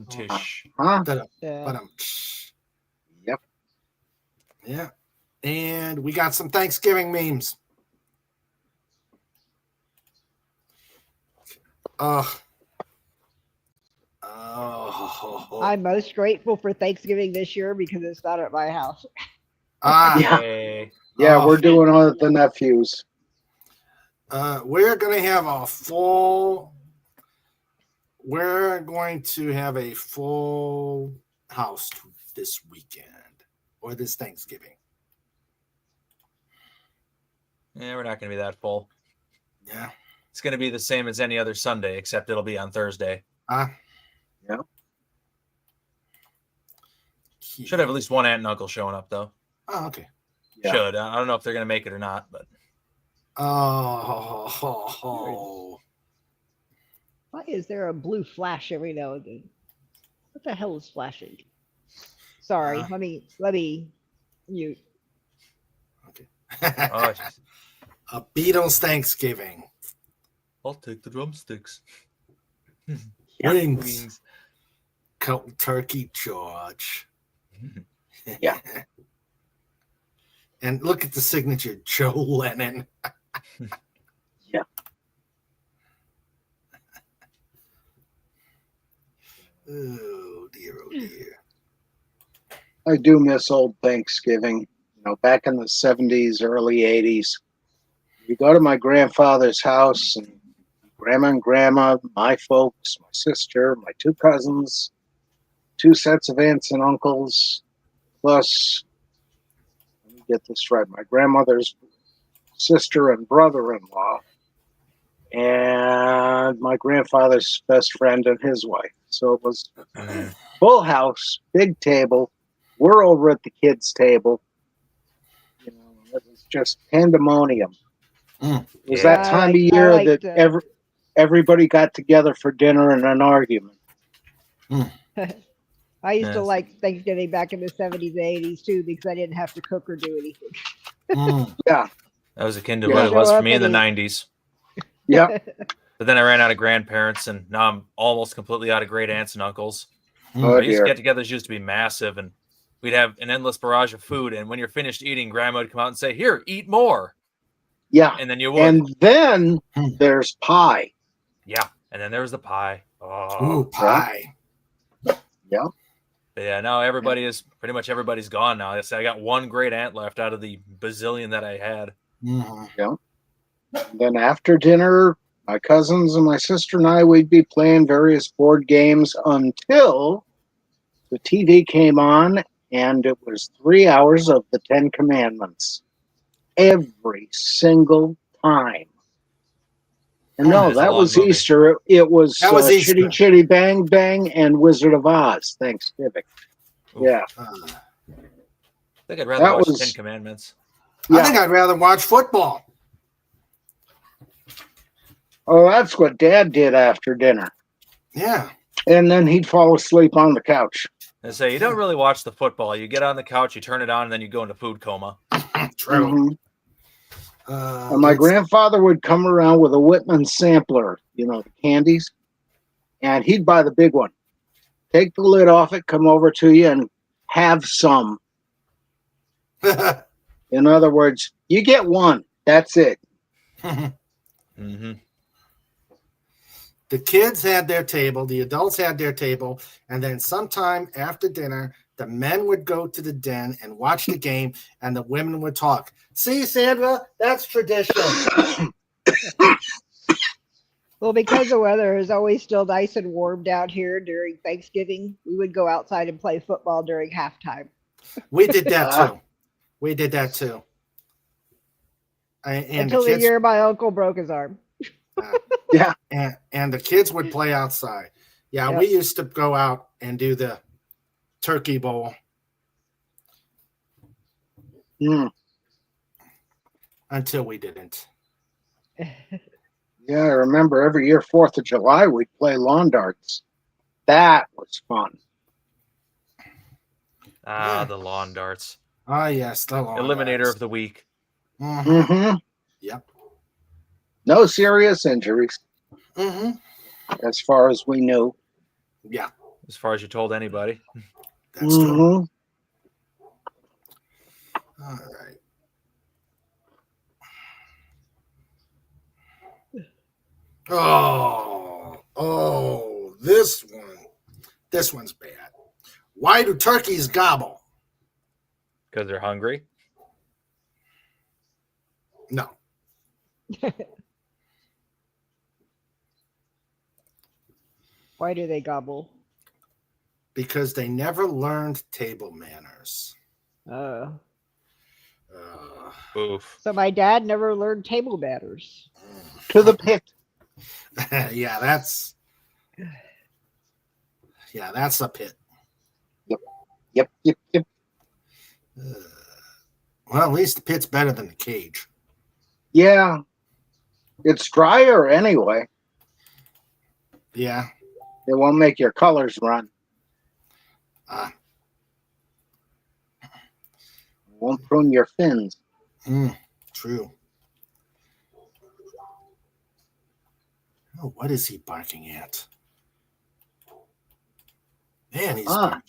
Tish. Yep. Yeah. And we got some Thanksgiving memes. Oh. I'm most grateful for Thanksgiving this year because it's not at my house. Yeah. Yay. Yeah, we're doing all the nephews. We're going to have a full house this weekend or this Thanksgiving. Yeah, we're not going to be that full. Yeah. It's going to be the same as any other Sunday, except it'll be on Thursday. Yeah. Should have at least one aunt and uncle showing up, though. Oh, okay. Yeah. Should. I don't know if they're going to make it or not, but. Oh. Why is there a blue flash every now and then? What the hell is flashing? Sorry, let me mute. Okay. Oh, a Beatles Thanksgiving. I'll take the drumsticks. Wings. Cold turkey, George. Yeah. And look at the signature, Joe Lennon. Yeah. Oh dear, oh dear. I do miss old Thanksgiving. You know, back in the 70s, early 80s. You go to my grandfather's house, and grandma and grandma, my folks, my sister, my two cousins, two sets of aunts and uncles, plus, let me get this right, my grandmother's sister and brother-in-law, and my grandfather's best friend and his wife. So it was full house, big table. We're over at the kids' table. You know, it was just pandemonium. It was that time of year that everybody got together for dinner and an argument. I used to like Thanksgiving back in the 70s and 80s too because I didn't have to cook or do anything. Yeah. That was akin to what it was for me in the 90s. Yeah. But then I ran out of grandparents, and now I'm almost completely out of great aunts and uncles. Oh, Our dear. get-togethers used to be massive, and we'd have an endless barrage of food. And when you're finished eating, Grandma would come out and say, "Here, eat more." Yeah. And then you would. And then there's pie. Yeah. And then there was the pie. Oh, ooh, pie. Yeah. But yeah, now pretty much everybody's gone now. I got one great aunt left out of the bazillion that I had. Mm-hmm. Yeah. And then after dinner, my cousins and my sister and I, we'd be playing various board games until the TV came on, and it was 3 hours of the 10 Commandments. Every single time. And no, that was movie. Easter. It was Easter. Chitty Chitty Bang Bang and Wizard of Oz, Thanksgiving. Ooh. Yeah. I think I'd rather watch 10 Commandments. I think I'd rather watch football. Oh, that's what Dad did after dinner. Yeah. And then he'd fall asleep on the couch. And say, you don't really watch the football. You get on the couch, you turn it on, and then you go into food coma. True. Mm-hmm. And my grandfather would come around with a Whitman sampler, you know, the candies, and he'd buy the big one. Take the lid off it, come over to you, and have some. In other words, you get one. That's it. Mm-hmm. The kids had their table, the adults had their table, and then sometime after dinner, the men would go to the den and watch the game, and the women would talk. See, Sandra, that's tradition. Well, because the weather is always still nice and warm down here during Thanksgiving, we would go outside and play football during halftime. We did that too. We did that too. And until the year my uncle broke his arm. Yeah. And the kids would play outside. Yeah, Yep. we used to go out and do the turkey bowl. Until we didn't. Yeah, I remember every year, 4th of July, we'd play lawn darts. That was fun. The lawn darts. Ah, yes, the lawn Eliminator darts. of the week. Mm-hmm. Mm-hmm. Yep. No serious injuries, Mm-hmm. as far as we knew. Yeah, As far as you told anybody. that's true. Mm-hmm. All right. Oh. Oh, this one. This one's bad. Why do turkeys gobble? Because they're hungry. No. Why do they gobble? Because they never learned table manners. Oof. So my dad never learned table manners. To the pit. Yeah, that's a pit. Yep. Well, at least the pit's better than the cage. Yeah. It's drier anyway. Yeah. It won't make your colors run. Won't prune your fins. True. Oh, what is he barking at? Man, he's barking.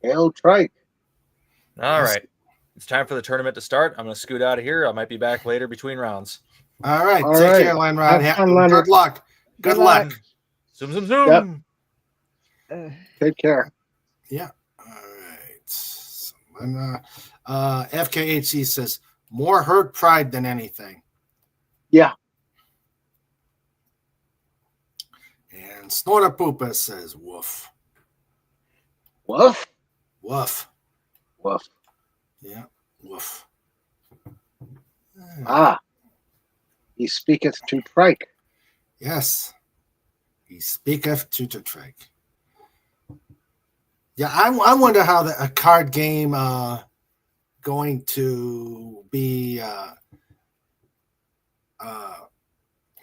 Hail trike. All right. It's time for the tournament to start. I'm going to scoot out of here. I might be back later between rounds. All right. All Take right. care, Lenrod. Have fun, Leonard. Good luck. Good luck. Zoom, zoom, zoom. Yep. Take care. Yeah. All right. So, FKHC says, more herd pride than anything. Yeah. And Snorter Poopa says, woof. Woof. Woof. Woof. Yeah. Woof. He speaketh to trike. Yes. He speaketh to the trike. Yeah, I wonder how a card game going to be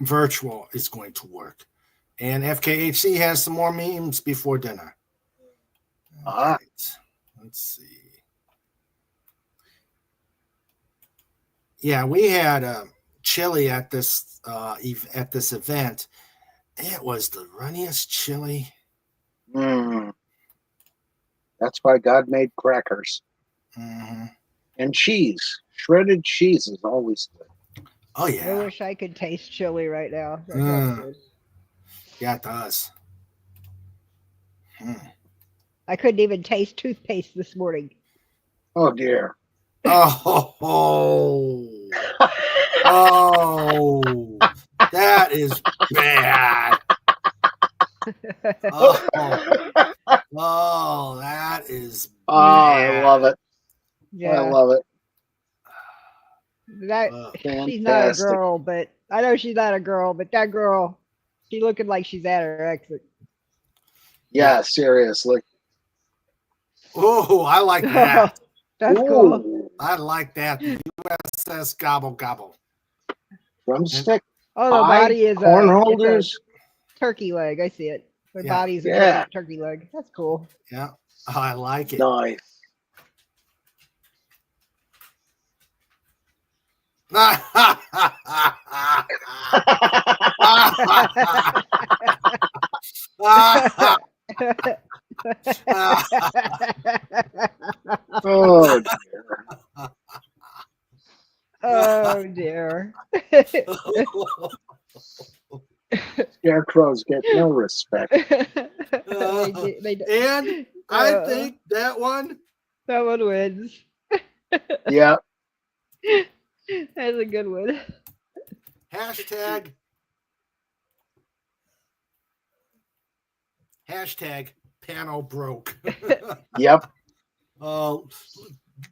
virtual is going to work. And FKHC has some more memes before dinner. All right. Let's see. Yeah, we had chili at this event. It was the runniest chili. That's why God made crackers. Mm-hmm. And cheese. Shredded cheese is always good. Oh, yeah. I wish I could taste chili right now. That sounds good. Yeah, it does. I couldn't even taste toothpaste this morning. Oh, dear. Oh, that is bad. Oh, that is bad. I love it. Yeah. I love it. She's not a girl, but I know she's not a girl, but that girl, she looking like she's at her exit. Yeah, seriously. Oh, I like that. That's cool. I like that. USS Gobble Gobble. Drumstick. Oh, the body is corn a holders. Turkey leg. I see it. The body's a turkey leg. That's cool. Yeah, I like it. Nice. Oh dear. Oh dear. Scarecrows get no respect. And I think that one wins. Yeah. That's a good one. Hashtag panel broke. Yep. Oh,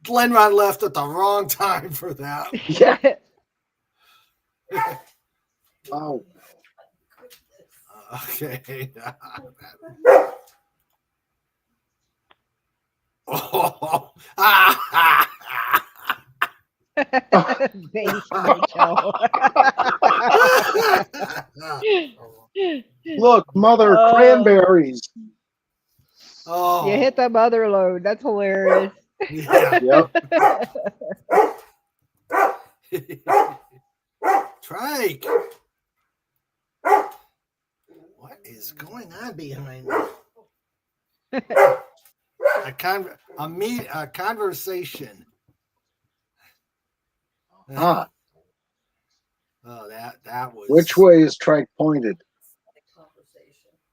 Glenrod left at the wrong time for that. Yeah. Oh. Okay. Oh. Look, mother cranberries. Oh. You hit the mother load. That's hilarious. Yeah. Yep. Trike. What is going on behind me? A conversation. Ah. Oh, that was. Which way is trike pointed?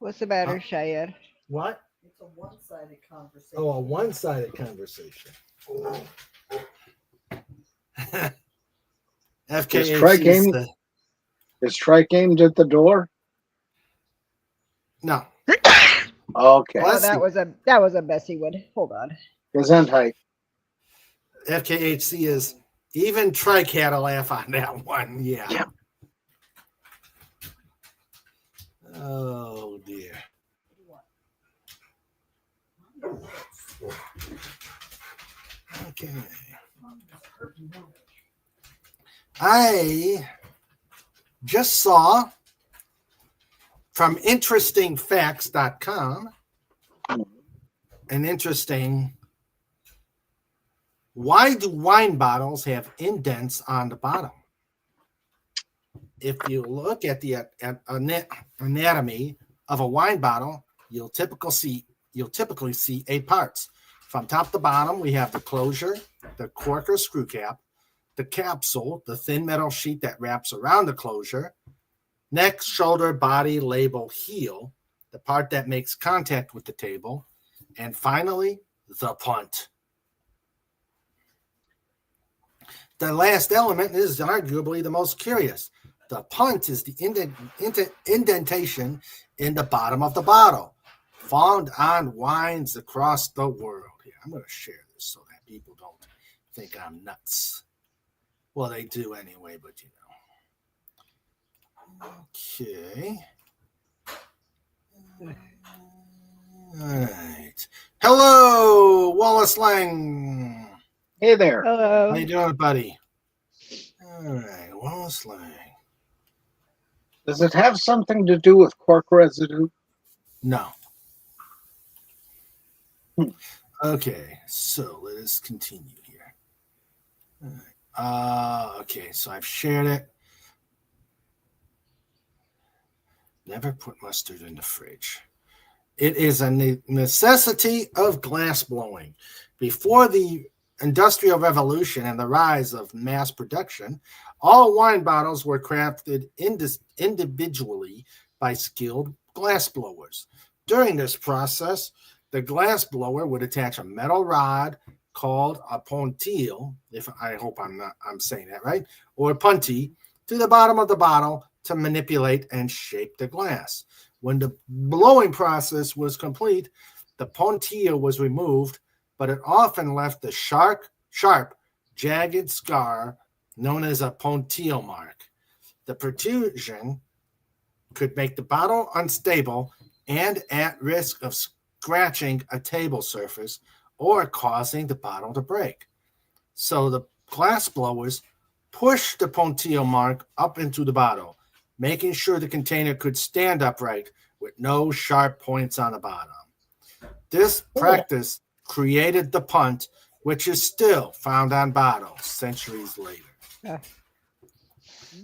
What's the matter, Cheyenne? What? It's a one-sided conversation. Oh, a one-sided conversation. FKHC Is Trike aimed at the door? No. Okay. Oh, that was a messy one. Hold on. Gesundheit. FKHC is even Trike had a laugh on that one. Yeah. Oh dear. Okay. I just saw from interestingfacts.com an interesting, why do wine bottles have indents on the bottom? If you look at the anatomy of a wine bottle, you'll typically see 8 parts. From top to bottom, we have the closure, the cork or screw cap, the capsule, the thin metal sheet that wraps around the closure, neck, shoulder, body, label, heel, the part that makes contact with the table, and finally, the punt. The last element is arguably the most curious. The punt is the indentation in the bottom of the bottle, found on wines across the world. Here, I'm going to share this so that people don't think I'm nuts. Well, they do anyway, but you know. Okay. All right. Hello, Wallace Lang. Hey there. Hello. How you doing, buddy? All right, Wallace Lang. Does it have something to do with cork residue? No. Okay, so let us continue here. All right. Okay, so I've shared it. Never put mustard in the fridge. It is a necessity of glass blowing. Before the Industrial Revolution and the rise of mass production, all wine bottles were crafted individually by skilled glass blowers. During this process, the glass blower would attach a metal rod called a pontil, I hope I'm saying that right, or punty, to the bottom of the bottle to manipulate and shape the glass. When the blowing process was complete, the pontil was removed, but it often left a sharp, jagged scar known as a pontil mark. The protrusion could make the bottle unstable and at risk of scratching a table surface or causing the bottle to break. So the glass blowers pushed the pontil mark up into the bottle, making sure the container could stand upright with no sharp points on the bottom. This practice created the punt, which is still found on bottles centuries later.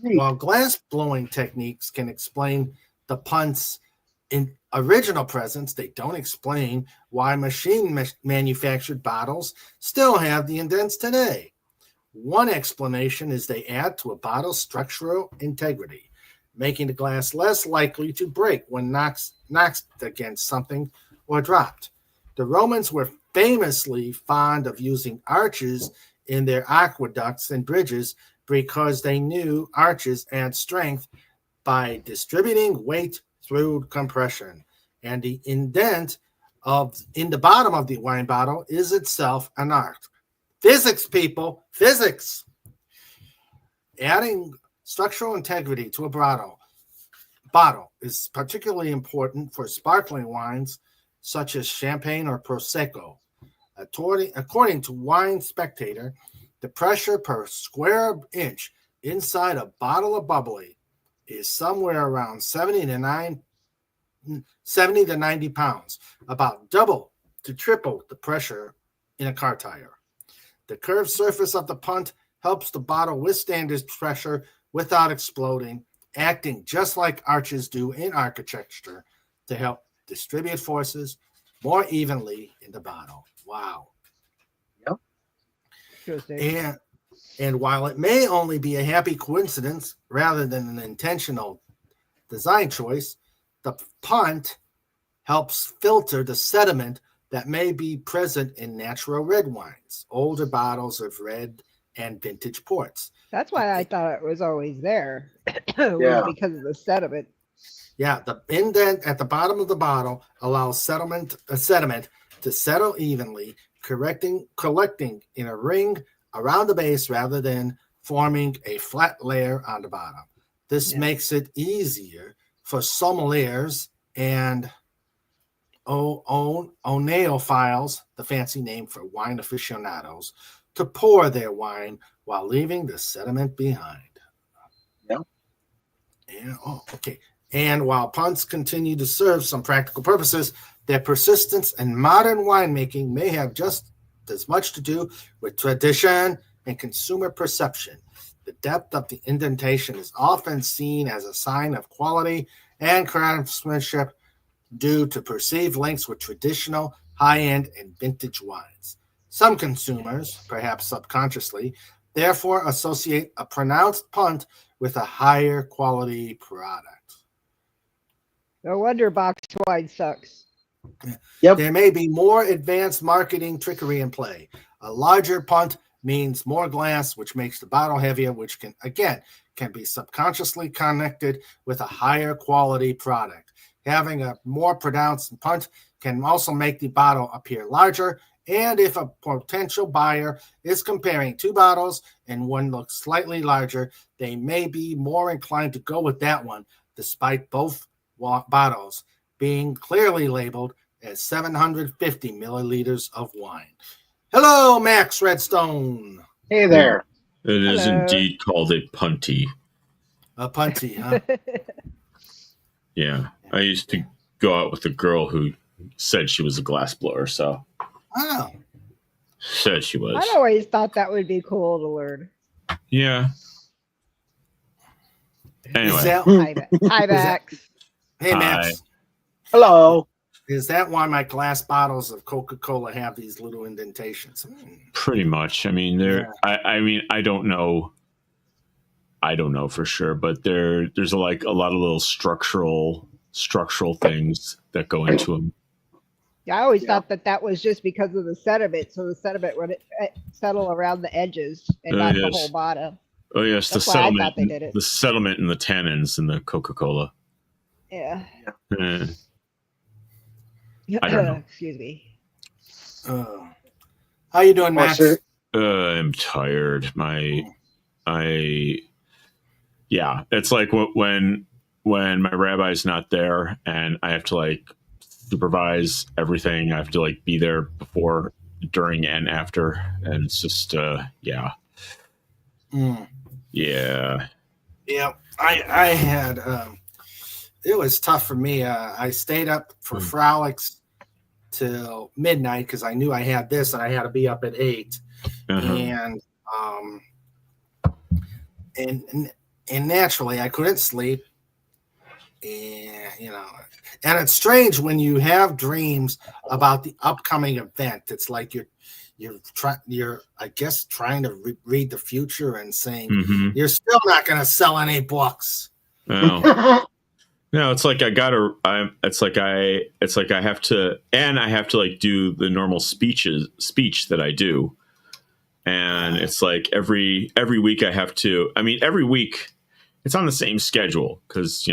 While glass blowing techniques can explain the punt's original presence, they don't explain why machine-manufactured bottles still have the indents today. One explanation is they add to a bottle's structural integrity, making the glass less likely to break when knocked against something or dropped. The Romans were famously fond of using arches in their aqueducts and bridges because they knew arches add strength by distributing weight through compression. And the indent in the bottom of the wine bottle is itself an art. Physics, people, physics. Adding structural integrity to a bottle is particularly important for sparkling wines such as champagne or prosecco. According to Wine Spectator, the pressure per square inch inside a bottle of bubbly is somewhere around 70 to 90 pounds, about double to triple the pressure in a car tire. The curved surface of the punt helps the bottle withstand this pressure without exploding, acting just like arches do in architecture to help distribute forces more evenly in the bottle. Wow. Yep. And while it may only be a happy coincidence rather than an intentional design choice, the punt helps filter the sediment that may be present in natural red wines, older bottles of red and vintage ports. That's why I thought it was always there. Was Yeah. because of the sediment. Yeah, the indent at the bottom of the bottle allows sediment to settle evenly, collecting in a ring around the base rather than forming a flat layer on the bottom. This makes it easier for sommeliers and oeophiles, the fancy name for wine aficionados, to pour their wine while leaving the sediment behind. Yeah. Yeah. Oh, okay. And while punts continue to serve some practical purposes, their persistence in modern winemaking may have just as much to do with tradition and consumer perception. The depth of the indentation is often seen as a sign of quality and craftsmanship due to perceived links with traditional, high-end, and vintage wines. Some consumers, perhaps subconsciously, therefore associate a pronounced punt with a higher quality product. No wonder boxed wine sucks. Yep. There may be more advanced marketing trickery in play. A larger punt means more glass, which makes the bottle heavier, which can be subconsciously connected with a higher quality product. Having a more pronounced punt can also make the bottle appear larger, and if a potential buyer is comparing two bottles and one looks slightly larger, they may be more inclined to go with that one, despite both bottles being clearly labeled as 750 milliliters of wine. Hello, Max Redstone. Hey there. It is Hello. indeed called a punty. A punty, huh? Yeah. I used to go out with a girl who said she was a glass blower, so Oh, said she was. I always thought that would be cool to learn. Yeah. Anyway. is that, Hi, Max. hey, Max. Hi. Hello. Is that why my glass bottles of Coca-Cola have these little indentations? Pretty much. I mean, I don't know. I don't know for sure, but there's a lot of little structural things that go into them. Yeah, I always thought that was just because of the sediment, so the sediment would settle around the edges and not the Yes. whole bottom. Oh yes, That's the why I settlement, thought they did it. the settlement and the tannins in the Coca-Cola. Yeah. Eh, I don't know. Excuse me. How you doing, Max? What's it? I'm tired. It's like when my rabbi's not there and I have to like supervise everything. I have to like be there before, during, and after, and it's just yeah. Yeah, I had it was tough for me. I stayed up for frolics till midnight because I knew I had this and I had to be up at 8. And naturally I couldn't sleep. And and it's strange when you have dreams about the upcoming event. It's like you're I guess trying to read the future and saying you're still not going to sell any books. No. No, it's like I have to like do the normal speech that I do. And it's like every week I have to, every week it's on the same schedule because,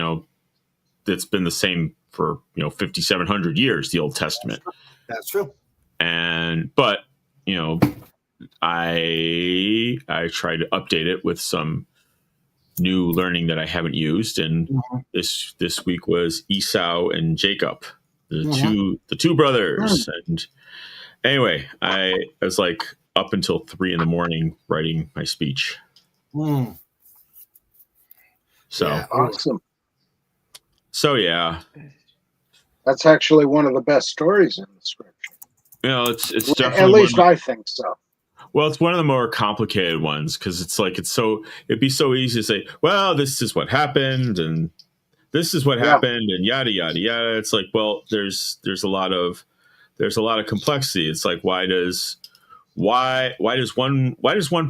it's been the same for, 5,700 years, the Old Testament. That's true. But I try to update it with some new learning that I haven't used. And this week was Esau and Jacob, the two brothers. And anyway, I was like up until 3 a.m. writing my speech. So Awesome. So yeah, That's actually one of the best stories in the scripture. it's definitely At least I think so. Well, it's one of the more complicated ones because it'd be so easy to say, well, this is what happened and this is what happened and yada yada yada. It's like, well, there's a lot of complexity. It's like why does one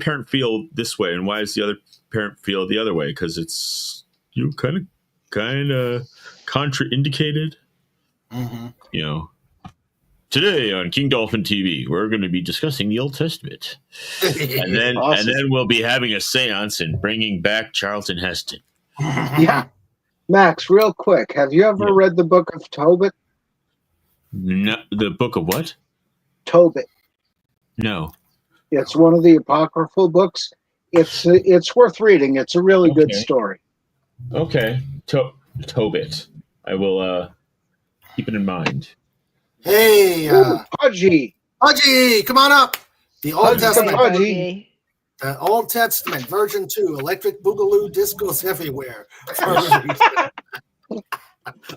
parent feel this way and why does the other parent feel the other way? Because it's kind of contraindicated. You know, today on King Dolphin TV, we're going to be discussing the Old Testament, and then we'll be having a séance and bringing back Charlton Heston. Yeah, Max, real quick, have you ever read the book of Tobit? No, the book of what? Tobit. No. It's one of the apocryphal books. It's worth reading. It's a really good story. Okay, Tobit. I will keep it in mind. Hey, Pudgy, come on up. The Old Testament. Pudgy. The Old Testament, Version 2, Electric Boogaloo Discos Everywhere.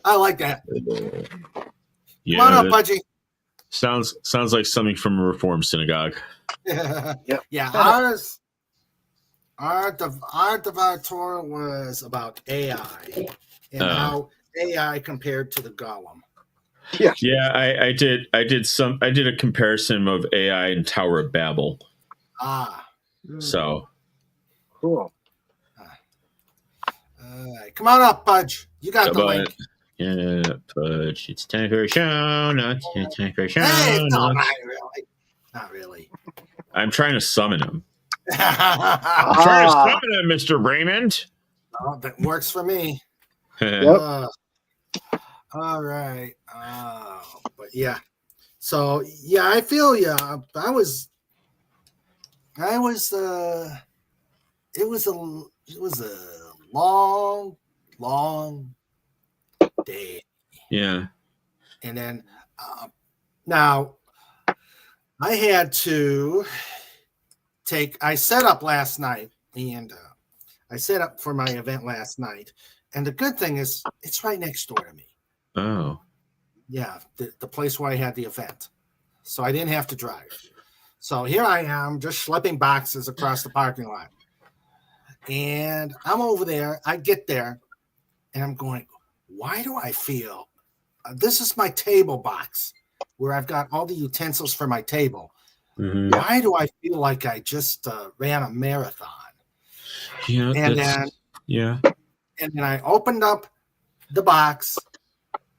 I like that. Yeah, Come on up, Pudgy. Sounds like something from a Reformed synagogue. Yep. Yeah, our of our Torah was about AI and how AI compared to the Golem. Yeah, I did a comparison of AI and Tower of Babel. So cool. Come on up, Pudge. You got the link. Yeah, Pudge. It's time for a show. It's time for a show. Hey, no, not really. I'm trying to summon him. I'm trying to summon him, Mr. Raymond. Oh, that works for me. Yep. All right. But yeah. So yeah, I feel you. It was a long day. Yeah. And then now I had to I set up last night, and I set up for my event last night. And the good thing is it's right next door to me. Oh. Yeah, the place where I had the event. So I didn't have to drive. So here I am just schlepping boxes across the parking lot. And I'm over there. I get there and I'm going, why do I feel this is my table box where I've got all the utensils for my table. Mm-hmm. Why do I feel like I just ran a marathon? Yeah. And then I opened up the box,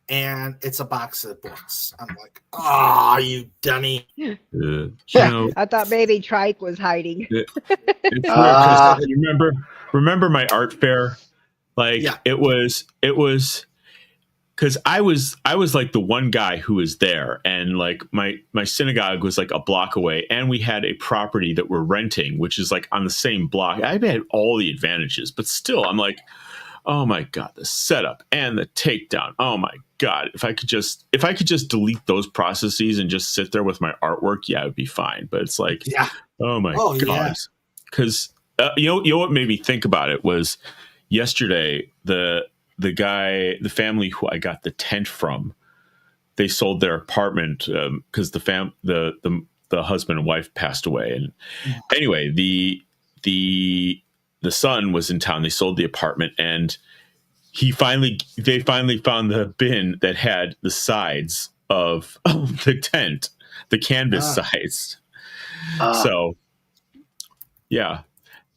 and it's a box of books. I'm like, oh, you dummy. I thought maybe Trike was hiding. It's weird because remember my art fair? Like it was because I was like the one guy who was there, and like my synagogue was like a block away, and we had a property that we're renting, which is like on the same block. I had all the advantages, but still, I'm like, oh my God, the setup and the takedown. Oh my God, if I could just delete those processes and just sit there with my artwork, it would be fine. But it's like, oh my God, because you know what made me think about it was yesterday the family who I got the tent from, they sold their apartment because the husband and wife passed away, and anyway, the son was in town. They sold the apartment, and they finally found the bin that had the sides of the tent, the canvas sides. So, yeah,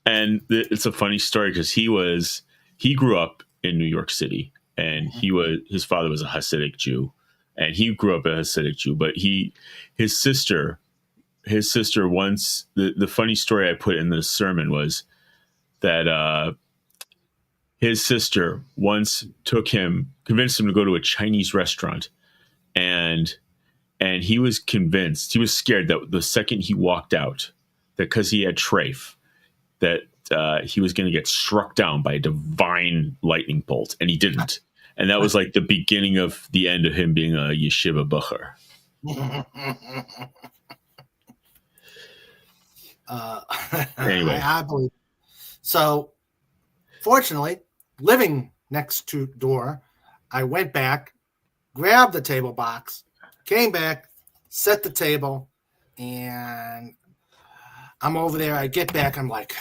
and it's a funny story because he grew up in New York City, and his father was a Hasidic Jew, and he grew up a Hasidic Jew. But his sister once, the funny story I put in the sermon was that his sister once convinced him to go to a Chinese restaurant, and he was scared that the second he walked out, that because he had treif, that he was going to get struck down by a divine lightning bolt, and he didn't. And that was like the beginning of the end of him being a yeshiva bucher. Anyway, I believe. So, fortunately, living next to door, I went back, grabbed the table box, came back, set the table, and I'm over there. I get back. I'm like,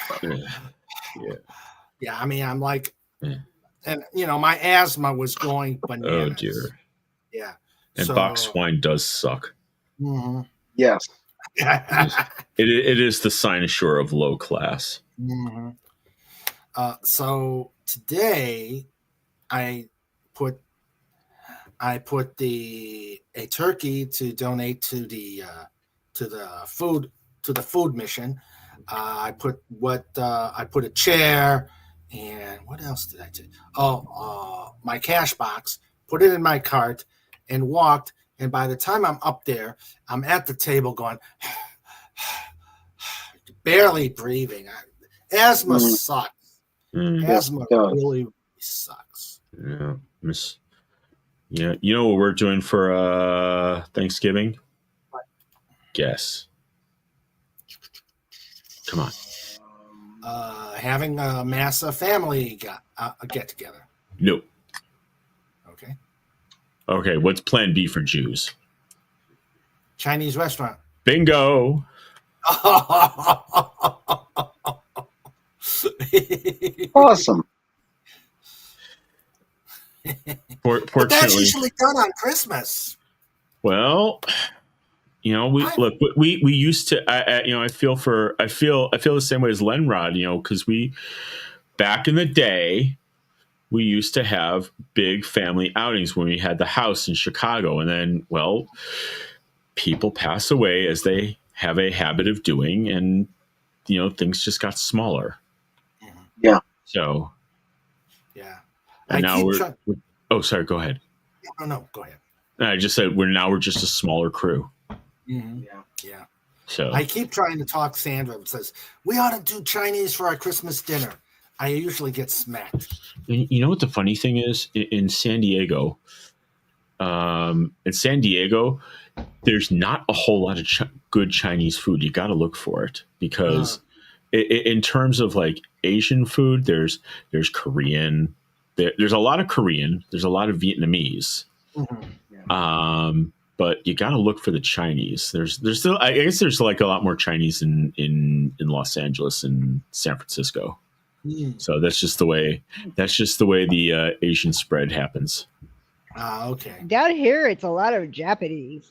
yeah. I mean, I'm like, and my asthma was going bananas. Oh dear. Yeah. And box wine does suck. Mm-hmm. Yes. It is the cynosure of low class. Mm-hmm. So today I put I put a turkey to donate to the food mission. I put a chair, and what else did I do? My cash box. Put it in my cart and walked. And by the time I'm up there, I'm at the table going, barely breathing. Asthma sucks. Asthma really sucks. Yeah. Yeah. You know what we're doing for Thanksgiving? What? Guess. Come on. Having a massive family get together. Nope. Okay. Okay. What's Plan B for Jews? Chinese restaurant. Bingo. Awesome. But that's usually done on Christmas. Well, you know, we used to. I feel the same way as Lenrod. You know, because back in the day, we used to have big family outings when we had the house in Chicago, and then, well, people pass away as they have a habit of doing, and you know, things just got smaller. Yeah. So. Yeah. And now we're. Oh, sorry. Go ahead. No, go ahead. I just said we're just a smaller crew. Mm-hmm. Yeah. Yeah. So I keep trying to talk Sandra and says, we ought to do Chinese for our Christmas dinner. I usually get smacked. You know what the funny thing is? In San Diego, there's not a whole lot of good Chinese food. You got to look for it because in terms of like Asian food, there's Korean. There's a lot of Korean. There's a lot of Vietnamese. Mm-hmm. Yeah. But you got to look for the Chinese. There's still, I guess there's like a lot more Chinese in Los Angeles and San Francisco. Mm. So that's just the way the Asian spread happens. Okay. Down here, it's a lot of Japanese.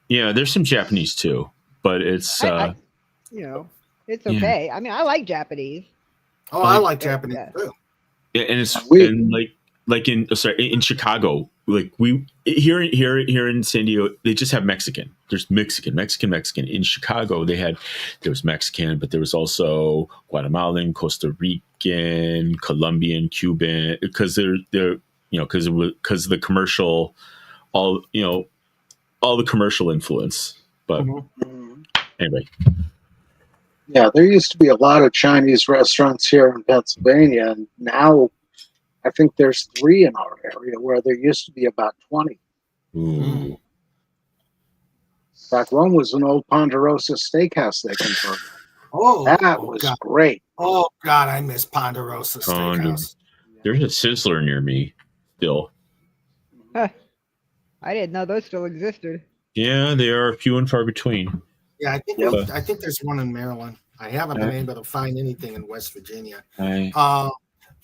Yeah, there's some Japanese too, but it's it's okay. Yeah. I mean, I like Japanese. Oh, I like Japanese too. And it's in in Chicago, like we here in San Diego, they just have Mexican. There's Mexican. In Chicago, there was Mexican, but there was also Guatemalan, Costa Rican, Colombian, Cuban, because because of the commercial, all the commercial influence. But anyway. Yeah, there used to be a lot of Chinese restaurants here in Pennsylvania, and now I think there's 3 in our area where there used to be about 20. Ooh. In fact, one was an old Ponderosa steakhouse they converted. That was great. Oh, God, I miss Ponderosa Steakhouse. There's a Sizzler near me still. I didn't know those still existed. Yeah, they are few and far between. Yeah, I think there's one in Maryland. I haven't been able to find anything in West Virginia.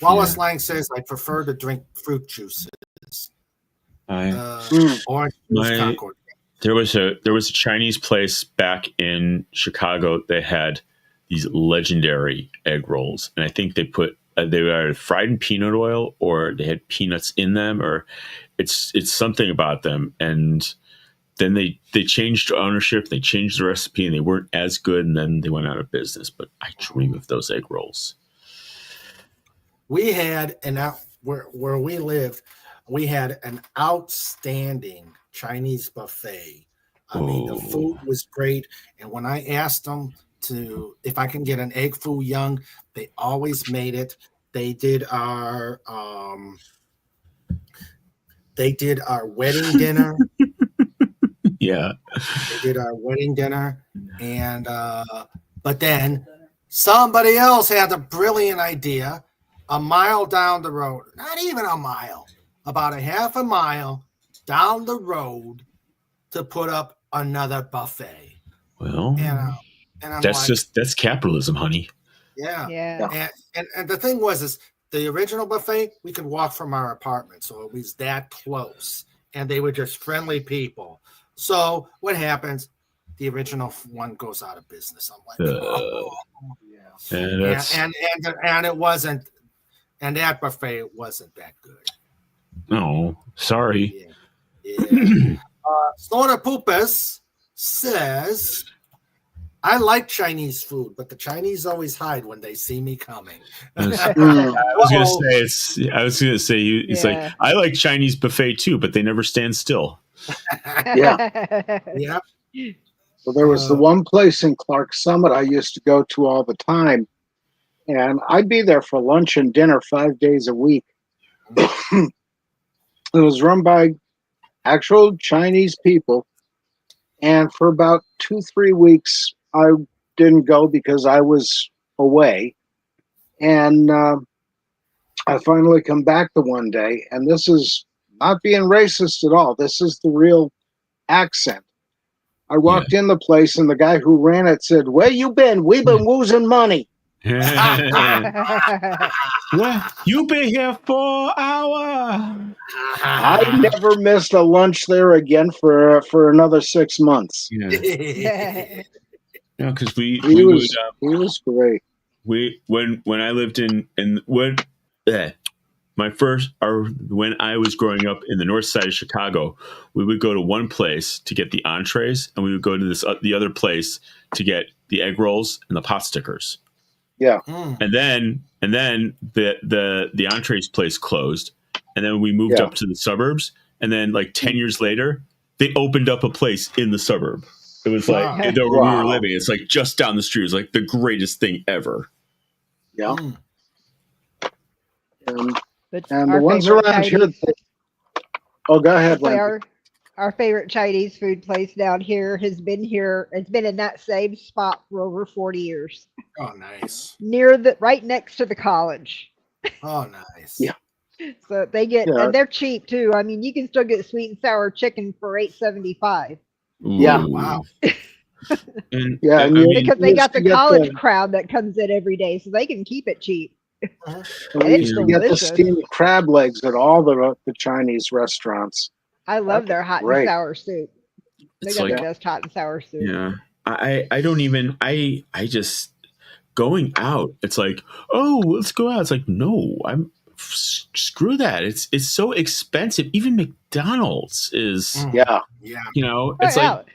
Wallace Lang says, I prefer to drink fruit juices. Orange juice, Concord. There was a Chinese place back in Chicago that had these legendary egg rolls, and I think they were either fried in peanut oil or they had peanuts in them, or it's something about them. And then they changed ownership, they changed the recipe, and they weren't as good, and then they went out of business. But I dream of those egg rolls. We had where we lived, we had an outstanding Chinese buffet. I mean, the food was great, and when I asked them if I can get an egg foo young, they always made it. They did our wedding dinner. Yeah. They did our wedding dinner, and but then somebody else had the brilliant idea a mile down the road, not even a mile, about a half a mile down the road to put up another buffet. Well, and I'm that's capitalism, honey. Yeah. And the thing was the original buffet, we could walk from our apartment, so it was that close, and they were just friendly people. So what happens? The original one goes out of business. I'm like, and it wasn't, and that buffet wasn't that good. No, sorry. Yeah. Slaughter Poopus says, I like Chinese food, but the Chinese always hide when they see me coming. I was gonna say it's like I like Chinese buffet too, but they never stand still. Yeah. Well, there was the one place in Clark Summit I used to go to all the time, and I'd be there for lunch and dinner 5 days a week. It was run by actual Chinese people, and for about 2-3 weeks, I didn't go because I was away. And I finally come back the one day, and this is not being racist at all. This is the real accent. I walked in the place, and the guy who ran it said, "Where you been? We've been losing money." You been here for an hour. I never missed a lunch there again for another 6 months. Because he was great. When I lived when I was growing up in the north side of Chicago, we would go to one place to get the entrees, and we would go to the other place to get the egg rolls and the pot stickers. Yeah. And then the entrees place closed, and then we moved up to the suburbs, and then like 10 years later, they opened up a place in the suburb. It was like where we were living. It's like just down the street. It was like the greatest thing ever. Yeah. And the ones around here. Oh, go ahead, Wendy. Our favorite Chinese food place down here has been here. It's been in that same spot for over 40 years. Oh, nice. Right next to the college. Oh, nice. Yeah. So they get, and they're cheap too. I mean, you can still get sweet and sour chicken for $8.75. Yeah. Wow. Because they got the college crowd that comes in every day, so they can keep it cheap. We used to get the steamed crab legs at all the Chinese restaurants. I love their hot and sour soup. They got the best hot and sour soup. Yeah. I don't even, I just, going out, it's like, oh, let's go out. It's like, no, screw that. It's so expensive. Even McDonald's is, it's like,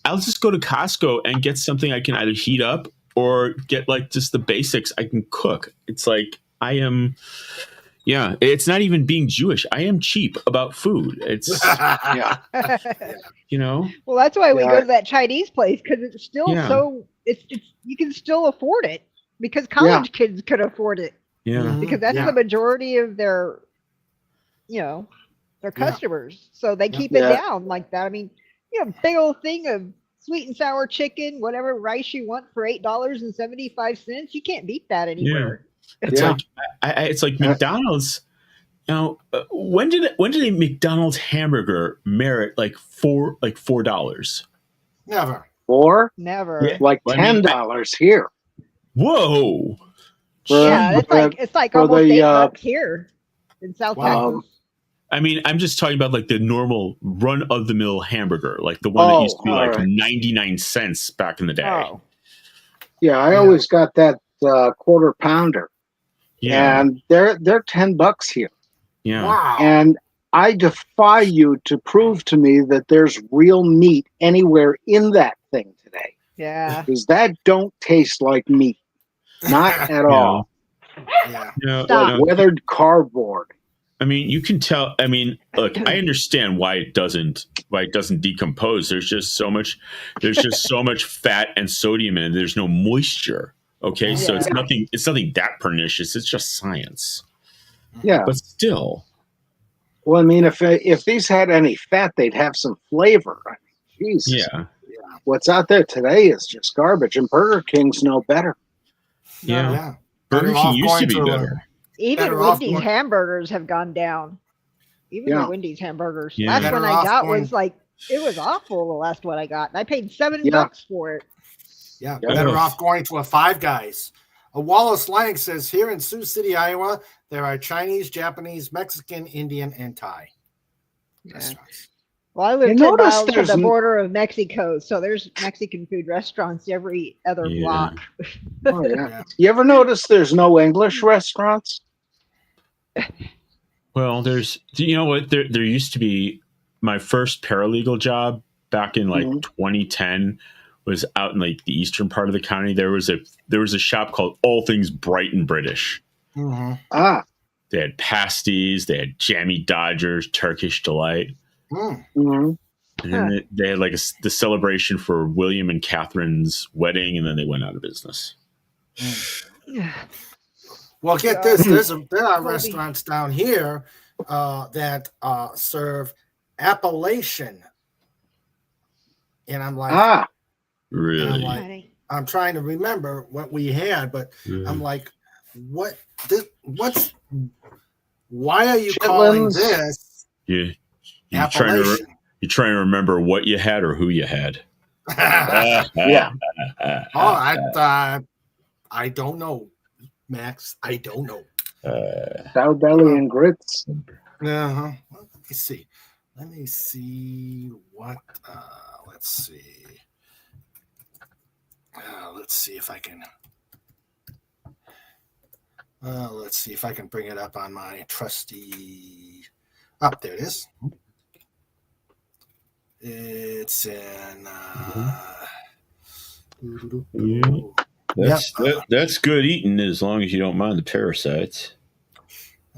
I'll just go to Costco and get something I can either heat up or get like just the basics I can cook. It's like, it's not even being Jewish. I am cheap about food. It's, Well, that's why we go to that Chinese place, because it's still it's you can still afford it because college kids could afford it. Yeah. Because that's the majority of their, their customers. So they keep it down like that. I mean, big old thing of sweet and sour chicken, whatever rice you want for $8.75. You can't beat that anywhere. Yeah. It's like McDonald's. When did a McDonald's hamburger merit like $4? Never. $4? Never. Yeah. Like $10 here. Whoa. It's like almost $8 here in South Texas. I mean, I'm just talking about like the normal run-of-the-mill hamburger, like the one that used to be like 99 cents back in the day. Oh. Yeah, I always got that quarter pounder. Yeah. And they're $10 here. Yeah. Wow. And I defy you to prove to me that there's real meat anywhere in that thing today. Yeah. Because that don't taste like meat. Not at all. Yeah. Weathered cardboard. I mean, you can tell. I mean, look, I understand why it doesn't decompose. There's just so much fat and sodium in it. There's no moisture. Okay, so it's nothing that pernicious. It's just science. Yeah, but still. Well, I mean, if these had any fat, they'd have some flavor. I mean, Jesus. Yeah. What's out there today is just garbage, and Burger King's no better. Yeah. Burger King used to be better. Even Wendy's hamburgers have gone down. Even the Wendy's hamburgers. Yeah. Last one I got was like, it was awful, the last one I got. And I paid $7 for it. Yeah, better off going to a Five Guys. A Wallace Lang says, here in Sioux City, Iowa, there are Chinese, Japanese, Mexican, Indian, and Thai restaurants. Well, I live 10 miles from the border of Mexico, so there's Mexican food restaurants every other block. Oh, yeah. You ever notice there's no English restaurants? Well, you know what? There used to be my first paralegal job back in like 2010 was out in like the eastern part of the county. There was a shop called All Things Bright and British. Mm-hmm. They had pasties, they had jammy Dodgers, Turkish Delight. Mm-hmm. And then they had like the celebration for William and Catherine's wedding, and then they went out of business. Well, get this. There are restaurants down here that serve Appalachian. And I'm like, really? I'm trying to remember what we had, but I'm like, why are you calling this Appalachian? You're trying to remember what you had or who you had. Yeah. I don't know, Max. I don't know. Sour belly and grits. Uh-huh. Well, let me see what. Let's see. Let's see if I can. Let's see if I can bring it up on my there it is. It's in. That's good eating as long as you don't mind the parasites.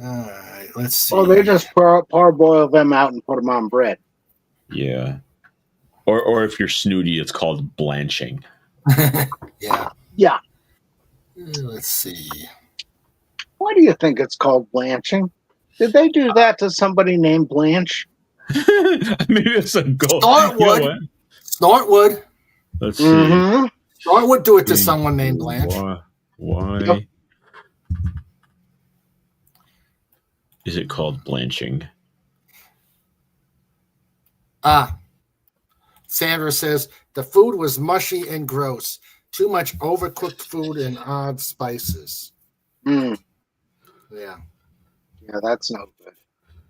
All right, let's see. Oh, they just parboil them out and put them on bread. Yeah. Or if you're snooty, it's called blanching. Yeah. Yeah. Let's see. Why do you think it's called blanching? Did they do that to somebody named Blanche? Maybe it's a goal. Snortwood. Let's see. Snortwood would do it to someone named Blanche. Why Yep. is it called blanching? Sandra says the food was mushy and gross. Too much overcooked food and odd spices. Mm. Yeah. Yeah, that's no good.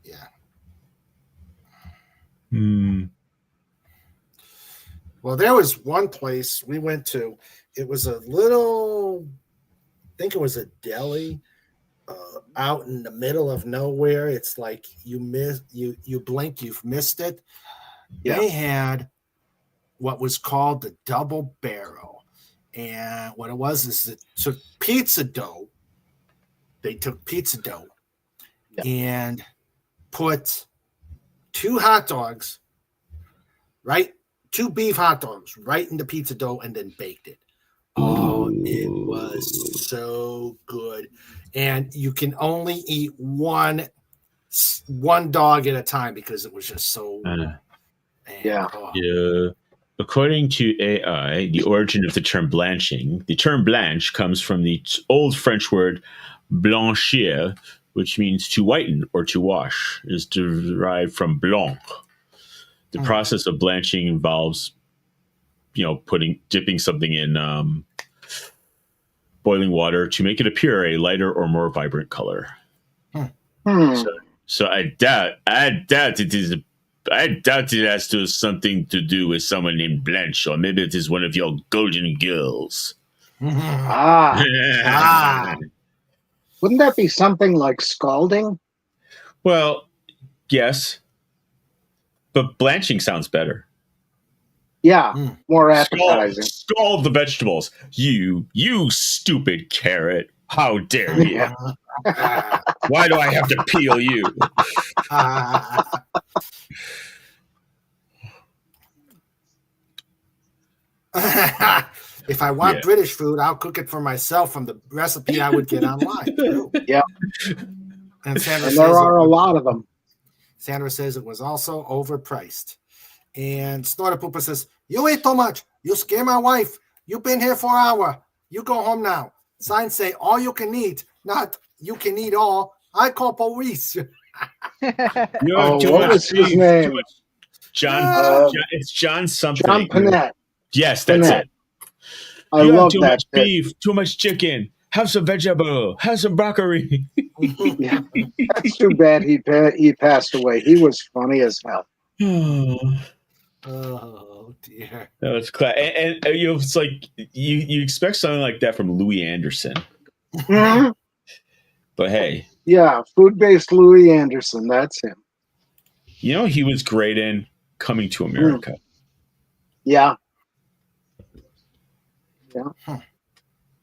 Yeah. Well, there was one place we went to. It was a little, I think it was a deli out in the middle of nowhere. It's like you blink, you've missed it. Yeah. They had what was called the double barrel. And what it was is it took pizza dough. They took pizza dough and put 2 hot dogs, right? 2 beef hot dogs right in the pizza dough and then baked it. Oh, it was so good. And you can only eat one dog at a time because it was just so. Yeah. According to AI, the origin of the term blanching, the term blanche comes from the old French word blanchir, which means to whiten or to wash. It is derived from blanc. The process of blanching involves, dipping something in boiling water to make it appear a lighter or more vibrant color. So I doubt it has to something to do with someone named Blanche, or maybe it is one of your golden girls. Wouldn't that be something like scalding? Well, yes. But blanching sounds better. Yeah, more appetizing. Scald the vegetables. You stupid carrot. How dare you? Why do I have to peel you? If I want British food, I'll cook it for myself from the recipe I would get online. Too. Yeah. And there are a lot of them. Sandra says it was also overpriced. And Snorter Pooper says, you eat too much. You scare my wife. You've been here for an hour. You go home now. Signs say all you can eat, not you can eat all. I call police. What was his name? John. It's John something. John Panette. Yes, that's it. I love too that. Much beef, too much chicken. Have some vegetable. Have some broccoli. Yeah. That's too bad he passed away. He was funny as hell. Oh dear. That's class. And it's like you expect something like that from Louis Anderson. Mm-hmm. But hey. Yeah, food-based Louis Anderson. That's him. he was great in Coming to America. Yeah. Huh.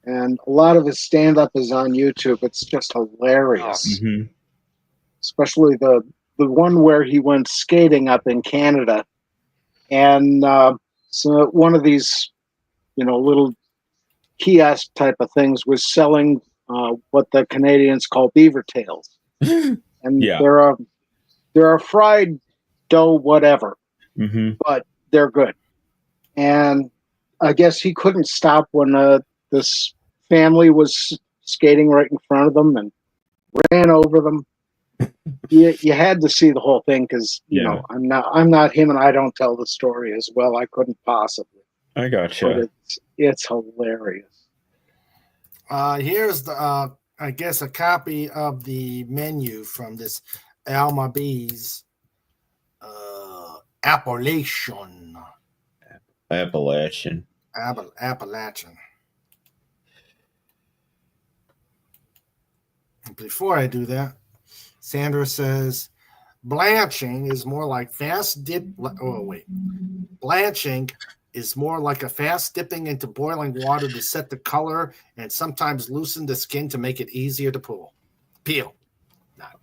And a lot of his stand-up is on YouTube. It's just hilarious. Mhm. Especially the one where he went skating up in Canada. And so one of these, little kiosk type of things was selling what the Canadians call beaver tails. And Yeah. they're a fried dough whatever, Mm-hmm. but they're good. And I guess he couldn't stop when this family was skating right in front of them and ran over them. You had to see the whole thing because I'm not him, and I don't tell the story as well. I couldn't possibly. I gotcha. But it's hilarious. Here's the I guess a copy of the menu from this Alma B's Appalachian. Appalachian. Before I do that, Sandra says, blanching is more like fast dip. Oh, wait. Blanching is more like a fast dipping into boiling water to set the color and sometimes loosen the skin to make it easier to peel.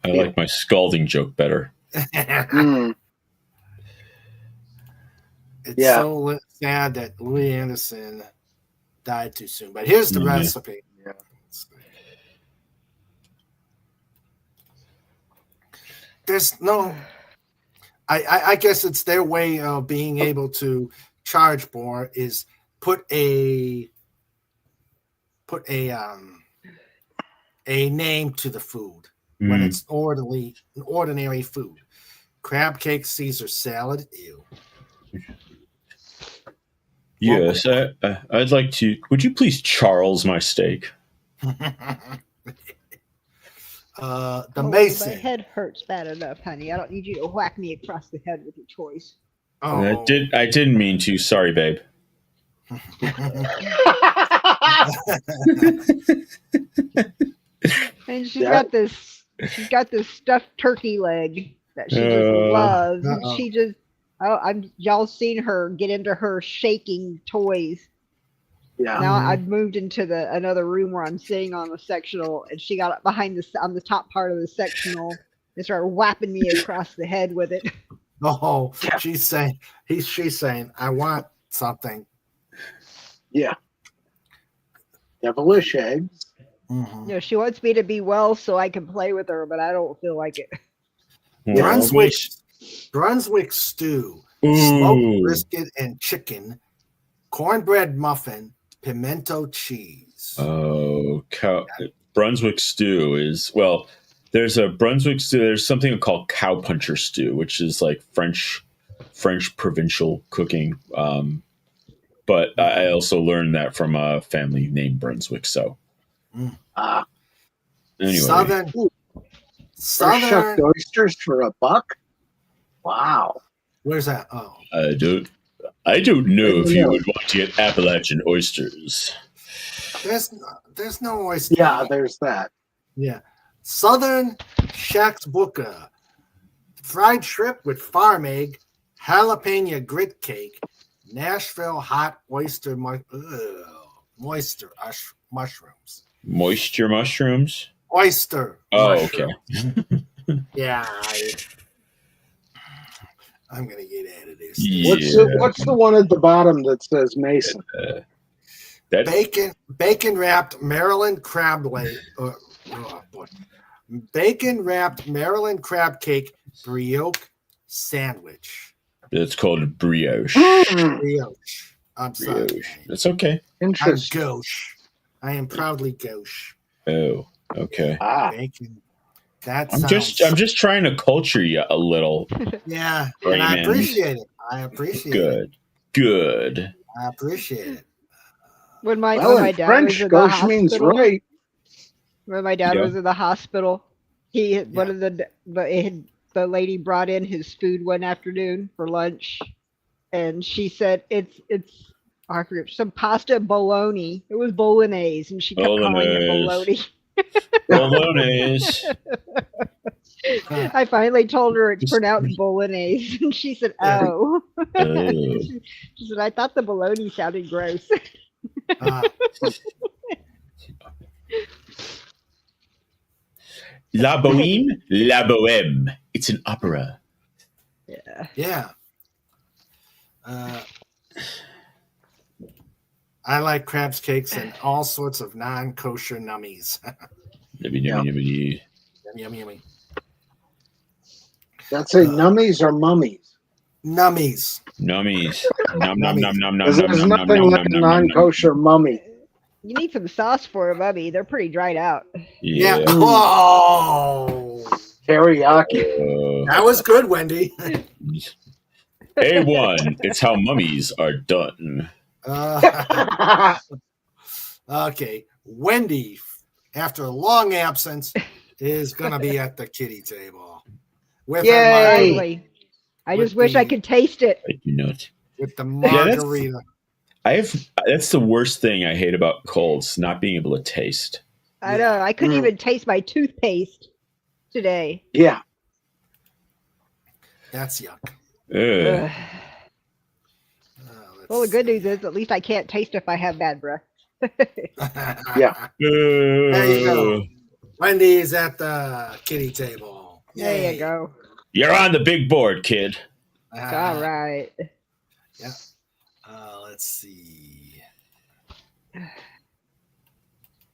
I like my scalding joke better. It's so sad that Louis Anderson died too soon. But here's the recipe. Yeah. There's no, I guess it's their way of being able to charge more is put a name to the food when it's ordinary food. Crab cake, Caesar salad, ew. Yes, I'd like to. Would you please Charles my steak? The Mason. My head hurts bad enough, honey. I don't need you to whack me across the head with your toys. Oh. I didn't mean to. Sorry, babe. And she's got this stuffed turkey leg that she just loves. And she just y'all seen her get into her shaking toys. Yeah. Now I've moved into another room where I'm sitting on the sectional, and she got up behind on the top part of the sectional and started whapping me across the head with it. Oh, she's saying, I want something. Yeah. Devilish eggs. Mm-hmm. She wants me to be well so I can play with her, but I don't feel like it. Brunswick stew, smoked brisket and chicken, cornbread muffin, pimento cheese. Oh, Brunswick stew is, there's a Brunswick stew. There's something called cowpuncher stew, which is like French provincial cooking. But I also learned that from a family named Brunswick. So, anyway, Southern shucked oysters for $1. Wow, where's that? Oh, I don't know if you would want to get Appalachian oysters. There's no oyster. Yeah, there's that. Yeah. Southern Shack's Booker. Fried shrimp with farm egg, jalapeno grit cake, Nashville hot oyster mushrooms. Moisture mushrooms? Oyster. Oh, mushrooms. Okay. Yeah. I'm going to get out of this. Yeah. What's the one at the bottom that says Mason? Bacon wrapped Maryland crab leg. Bacon wrapped Maryland crab cake brioche sandwich. It's called brioche. Brioche. I'm sorry. Brioche. That's okay. Interesting. I'm gauche. I am proudly gauche. Oh, okay. Bacon. That I'm just trying to culture you a little. Yeah, Right, and I man. appreciate it. I appreciate it. Good. I appreciate it. When my dad French, was in the gauche means hospital, right. when my dad was in the hospital, one of the lady brought in his food one afternoon for lunch, and she said it's I forget, some pasta bologna. It was bolognese, and she kept calling it bologna. Bolognese. I finally told her it's pronounced bolognese, and she said, "Oh." She said, "I thought the bologna sounded gross." La Boheme, La Boheme. It's an opera. Yeah. I like crabs cakes and all sorts of non-kosher nummies. Yummy. Yummy. That's a nummies or mummies? Nummies. Nom. There's nothing like a non-kosher mummy. You need some sauce for a mummy. They're pretty dried out. Yeah. Oh. Teriyaki. That was good, Wendy. A1. It's how mummies are done. Okay. Wendy, after a long absence, is going to be at the kitty table. With Yay! I just wish I could taste it. I do not. With the margarita. That's the worst thing I hate about colds, not being able to taste. I know. I couldn't even taste my toothpaste today. Yeah. That's yuck. Well, the good news is at least I can't taste if I have bad breath. Yeah. There you go. Wendy's at the kitty table. There you go. You're on the big board, kid. All right. Yeah. Let's see.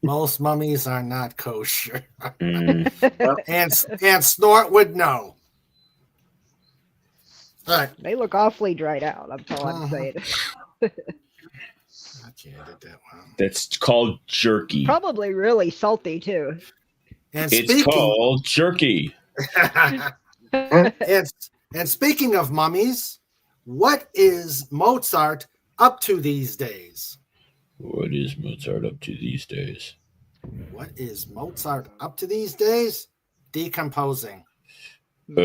Most mummies are not kosher. And Snort would know. All right. They look awfully dried out. That's all I'm saying. That's called jerky. Probably really salty too. And it's called jerky. and speaking of mummies, what is Mozart up to these days? What is Mozart up to these days? What is Mozart up to these days? Decomposing. Yeah.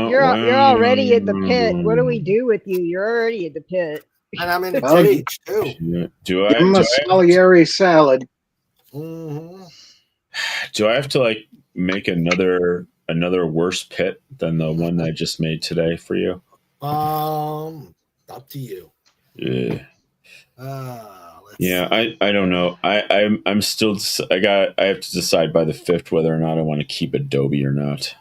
You're already in the pit. What do we do with you? You're already in the pit. And I'm in the cage too. Do I? Give him a Salieri salad. Mm-hmm. Do I have to make another worse pit than the one I just made today for you? Up to you. Yeah. I don't know. I'm still. I have to decide by the 5th whether or not I want to keep Adobe or not.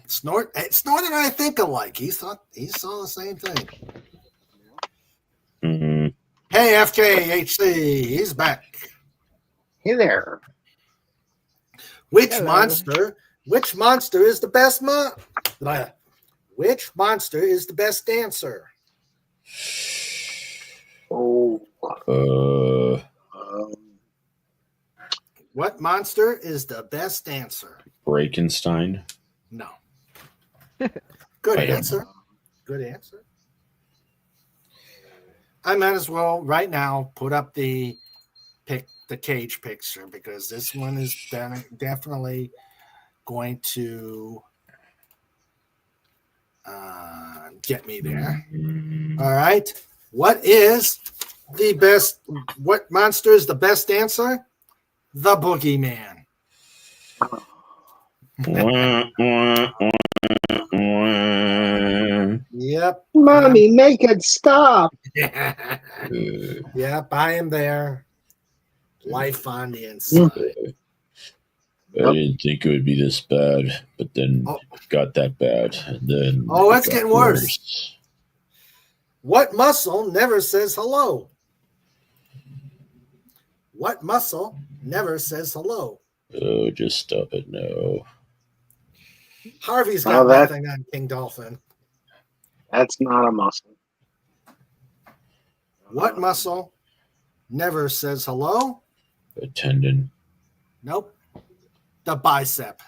Snort and I think alike. He saw the same thing. Mm-hmm. Hey, FKHC, he's back. Hey there. Which monster is the best Which monster is the best dancer? What monster is the best dancer? Frankenstein. No. Good answer. Good answer. I might as well right now put up the cage picture because this one is definitely going to get me there. All right. What monster is the best dancer? The boogeyman. Yep. Mommy, make it stop. Yep, I am there. Life on the inside. I didn't think it would be this bad, but then it got that bad. And then it's getting worse. What muscle never says hello? What muscle never says hello? Oh, just stop it now. Harvey's got nothing on King Dolphin. That's not a muscle. What muscle never says hello? A tendon. Nope. The bicep.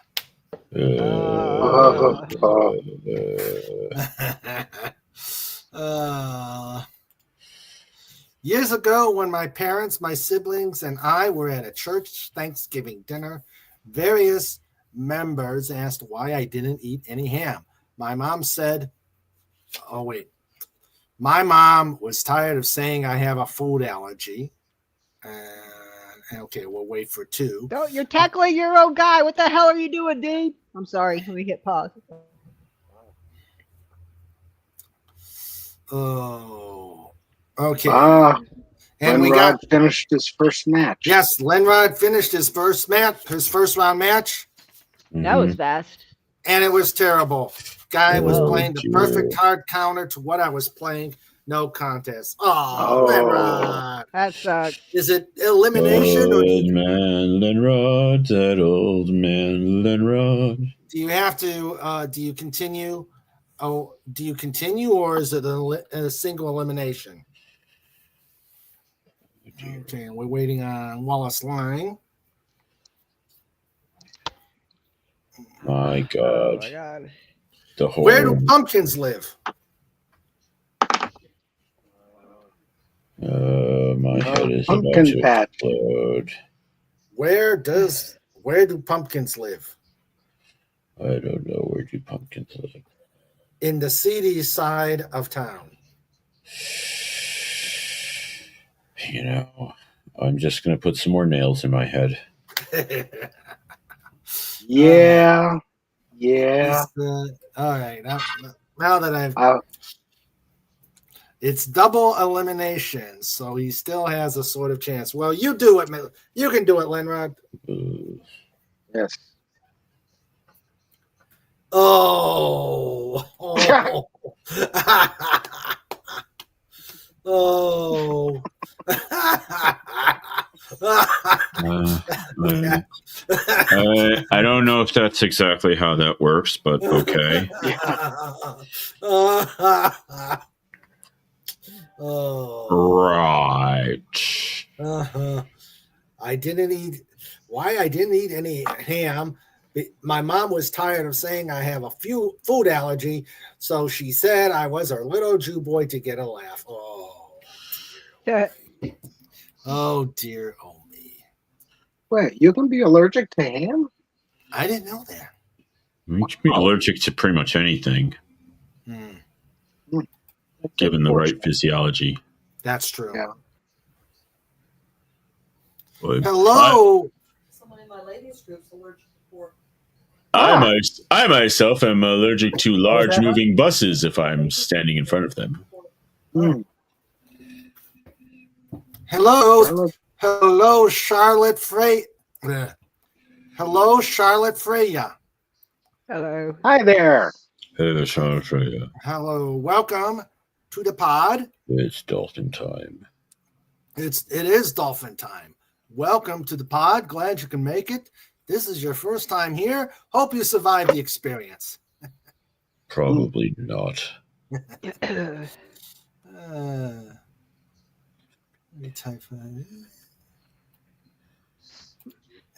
Years ago, when my parents, my siblings, and I were at a church Thanksgiving dinner, various members asked why I didn't eat any ham. My mom said, My mom was tired of saying I have a food allergy. Okay, we'll wait for 2. Don't, you're tackling your own guy. What the hell are you doing, dude? I'm sorry. Let me hit pause. Oh, okay. And Lenrod finished his first match. Yes, Lenrod finished his first round match. That was fast. And it was terrible. Guy was playing the perfect hard counter to what I was playing. No contest. Oh, Lenrod. That sucks. Is it elimination? Old man Lenrod, that old man Lenrod. Do you have to, do you continue? Oh, do you continue, or is it a single elimination? Okay, we're waiting on Wallace Line. My God. Oh my God. Where do pumpkins live? My head is pumpkin about to patch. explode. Where do pumpkins live? I don't know. Where do pumpkins live? In the seedy side of town. You know, I'm just going to put some more nails in my head. Yeah. All right. Now that I've... it's double elimination, so he still has a sort of chance. Well, you do it. You can do it, Lenrod. Yes. Oh. Oh. I don't know if that's exactly how that works, but okay. Oh. Right. I didn't eat any ham. My mom was tired of saying I have a food allergy, so she said I was her little Jew boy to get a laugh. Oh dear, oh me. Wait, you can be allergic to ham? I didn't know that. You can be allergic to pretty much anything, given the right physiology. That's true. Yeah. But hello. Someone in my ladies group's allergic to pork. I myself am allergic to large moving buses if I'm standing in front of them. Hello, Charlotte Frey. Hello, Charlotte Freya. Hello. Hi there. Hey, Charlotte Freya. Hello, welcome to the pod. It's dolphin time. It is dolphin time. Welcome to the pod. Glad you can make it. This is your first time here. Hope you survive the experience. Probably not. Let me type that.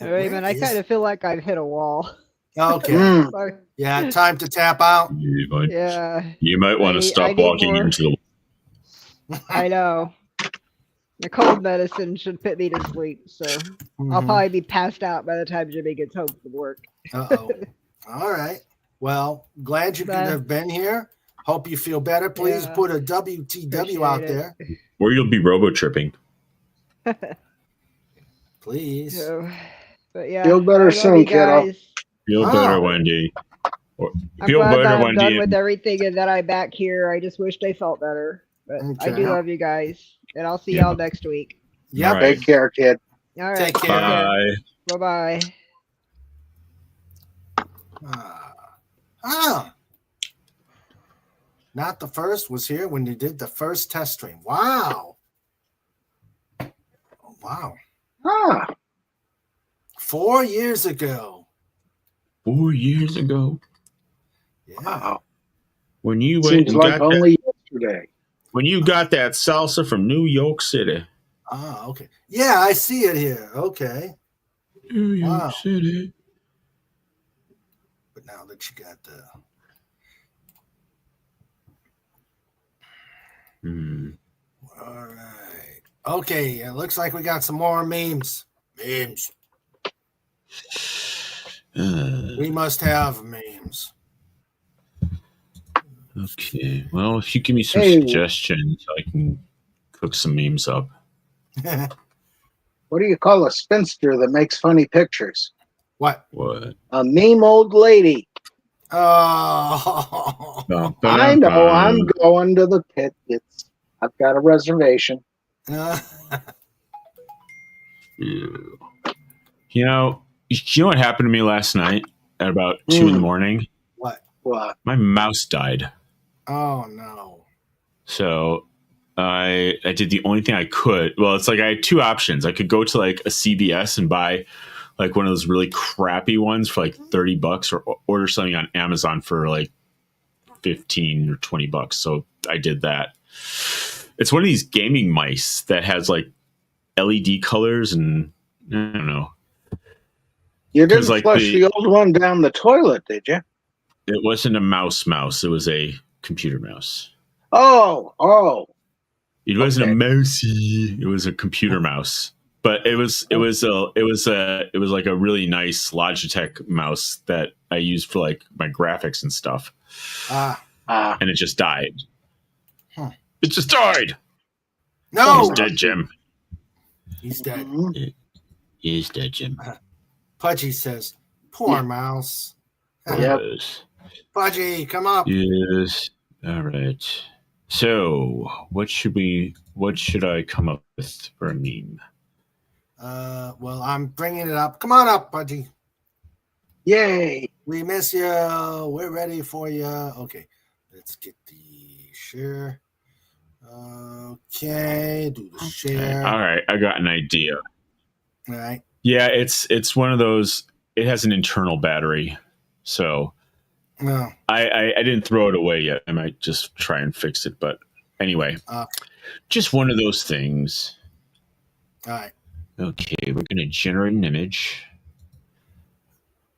Raymond, I kind of feel like I've hit a wall. Okay. Yeah, time to tap out. You You might want to stop walking into the. I know. The cold medicine should put me to sleep, so I'll probably be passed out by the time Jimmy gets home from work. Uh-oh. All right. Well, glad you could have been here. Hope you feel better. Please put a WTW out there. Or you'll be robo-tripping. Please. So, but yeah, feel better soon, kiddo. Feel better, Wendy. I'm glad that I'm done with everything and that I'm back here. I just wish they felt better. But I do love you guys. And I'll see y'all next week. Yeah. Take care, kid. All right. Take care. Bye. Bye-bye. Not the first was here when you did the first test stream. Wow. Oh, wow. 4 years ago. 4 years ago. Yeah. Wow. When you went Seems like only yesterday. When you got that salsa from New York City. Okay. Yeah, I see it here. Okay. New York City. But now that you got the... All right. Okay, it looks like we got some more memes. We must have memes. Okay. Well, if you give me some Hey. suggestions, I can cook some memes up. What do you call a spinster that makes funny pictures? What? What? A meme old lady. Oh. I know. I'm going to the pit. I've got a reservation. You know what happened to me last night at about 2 in the morning? What? My mouse died. Oh no. So I did the only thing I could. Well, it's like I had two options. I could go to like a CVS and buy like one of those really crappy ones for like $30, or order something on Amazon for like 15 or $20. So I did that. It's one of these gaming mice that has like LED colors, and I don't know. You didn't like flush the old one down the toilet, did you? It wasn't a mouse. It was a computer mouse. Oh. It wasn't a mousey. It was a computer mouse. But it was like a really nice Logitech mouse that I used for like my graphics and stuff. And it just died. Huh. It just died. No, he's dead, Jim. He's dead. He's dead, Jim. Pudgy says, "Poor mouse." Yes. Pudgy, come up. Yes. All right. So, what should I come up with for a meme? Well, I'm bringing it up. Come on up, Pudgy. Yay. We miss you. We're ready for you. Okay. Let's get the share. Okay. Do the share. All right. I got an idea. All right. Yeah, it's one of those. It has an internal battery. So I didn't throw it away yet. I might just try and fix it. But anyway, just one of those things. All right. Okay, we're going to generate an image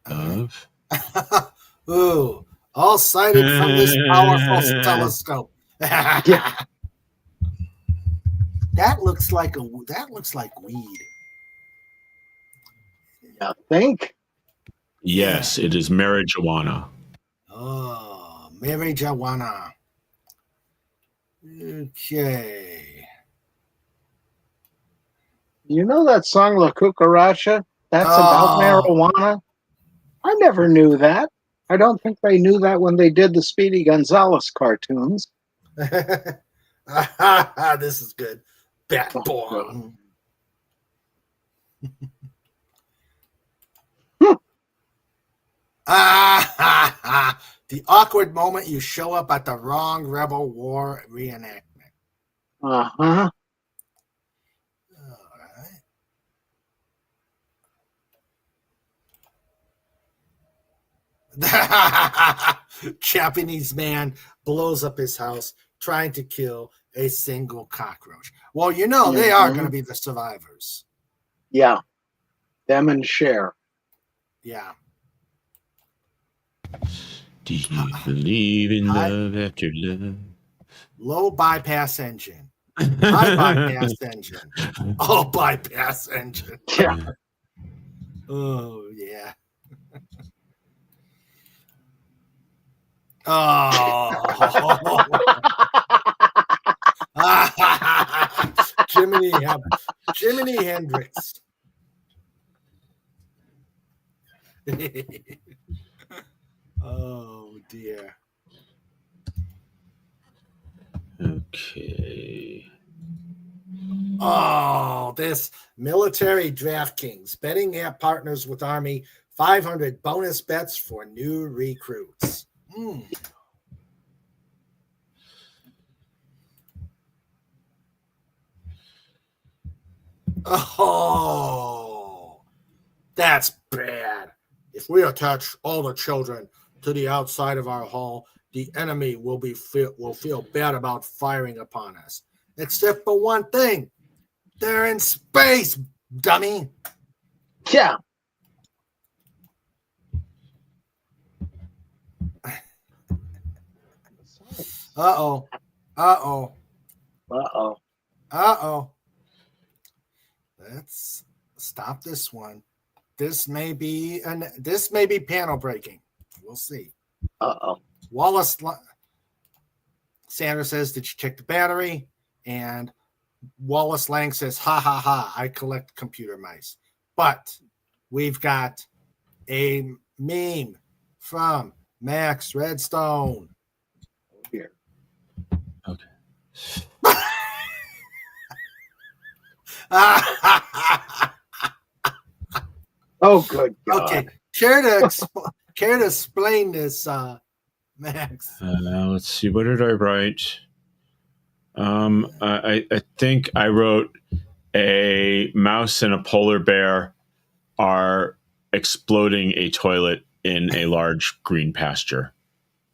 of... Ooh, all sighted from this powerful telescope. Yeah. That looks like weed. You think? Yes, it is marijuana. Oh, marijuana. Okay. You know that song La Cucaracha? That's about marijuana? I never knew that. I don't think they knew that when they did the Speedy Gonzales cartoons. This is good. Bat boy. The awkward moment you show up at the wrong Rebel War reenactment. Uh-huh. Japanese man blows up his house trying to kill a single cockroach. Well, you know, they are going to be the survivors. Yeah. Them and Cher. Yeah. Do you believe in love after love? Low bypass engine. High bypass engine. Oh, bypass engine. Yeah. Oh, yeah. Oh. Jiminy Hendrix. Oh dear. Okay. Oh, this military DraftKings betting app partners with Army 500 bonus bets for new recruits. Oh, that's bad. If we attach all the children to the outside of our hall, the enemy will feel bad about firing upon us. Except for one thing. They're in space, dummy. Yeah. Uh-oh. Let's stop this one. This may be panel breaking. We'll see. Uh-oh. Wallace Sandra says, "Did you check the battery?" And Wallace Lang says, "Ha ha ha! I collect computer mice." But we've got a meme from Max Redstone. Here. Okay. Oh, good God. Okay, care to explain this, Max? Let's see. What did I write? I think I wrote a mouse and a polar bear are exploding a toilet in a large green pasture.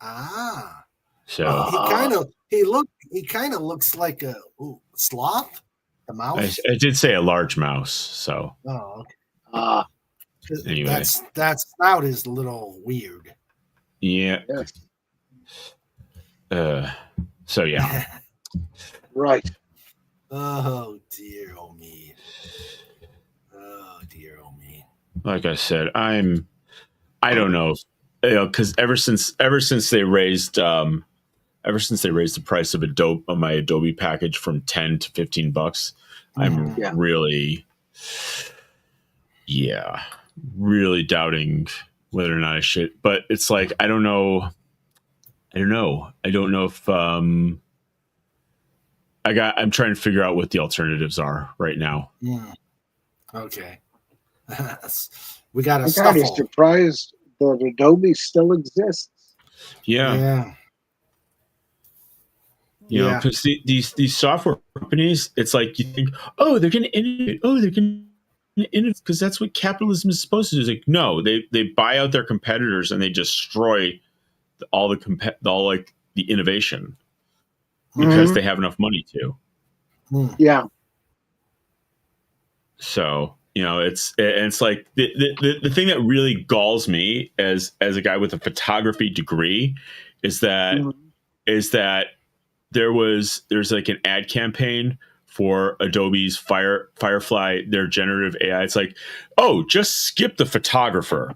Ah, So he kind of looks like a sloth, the mouse. I did say a large mouse. So Oh, okay. Anyway. that snout is a little weird. Yeah. Yes. So yeah. Right. Oh dear, oh me. Oh dear, oh me. Like I said, I don't know, because ever since they raised the price of my Adobe package from $10 to $15, I'm really doubting whether or not I should. But it's like I don't know if I'm trying to figure out what the alternatives are right now. Okay. We got a I'm kind of scuffle. surprised that Adobe still exists. Yeah. You know, because these software companies, it's like you think, oh, they're going to innovate. Oh, they're going to innovate because that's what capitalism is supposed to do. It's like, no, they buy out their competitors and they destroy all the innovation because they have enough money to. Yeah. So, you know, it's like the thing that really galls me as a guy with a photography degree is that there's like an ad campaign for Adobe's Firefly, their generative AI. It's like, oh, just skip the photographer.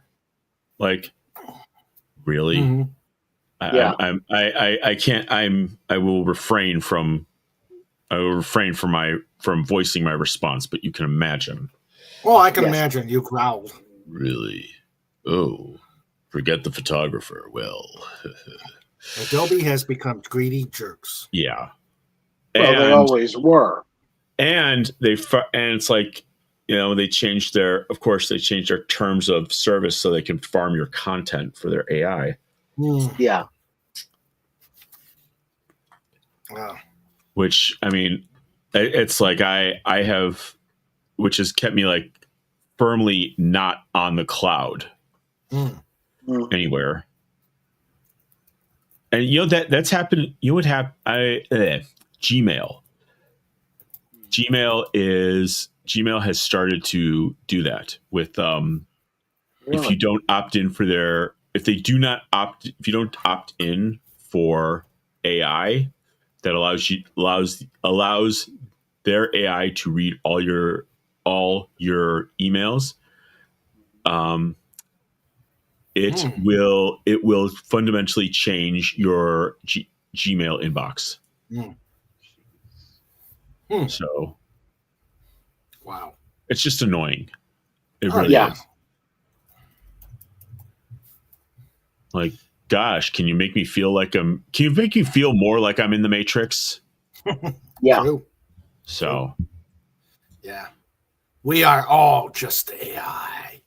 Like, really? I will refrain from voicing my response, but you can imagine. Well, I can imagine you growled. Really? Oh, forget the photographer. Well, Adobe has become greedy jerks. Yeah. Well, they always were. And it's like, you know, they changed their terms of service so they can farm your content for their AI. Yeah. Wow. Which, I mean, it's like I have, which has kept me like firmly not on the cloud anywhere. And you know that's happened. You know what happened? Gmail has started to do that with if you don't opt in for if you don't opt in for AI that allows their AI to read all your emails. It will fundamentally change your Gmail inbox. So, wow, it's just annoying. It really is. Like, gosh, can you make me feel like can you make me feel more like I'm in the Matrix? Yeah. True. So, yeah, we are all just AI.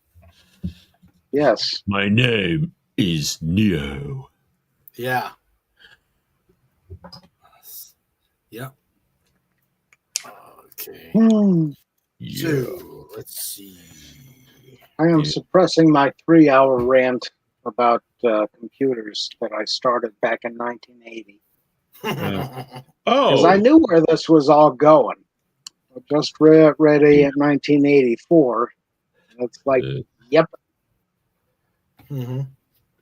Yes. My name is Neo. Yeah. Yep. Okay. So let's see. I am suppressing my 3-hour rant about computers that I started back in 1980. Because I knew where this was all going. I just ready in 1984. It's like, yep.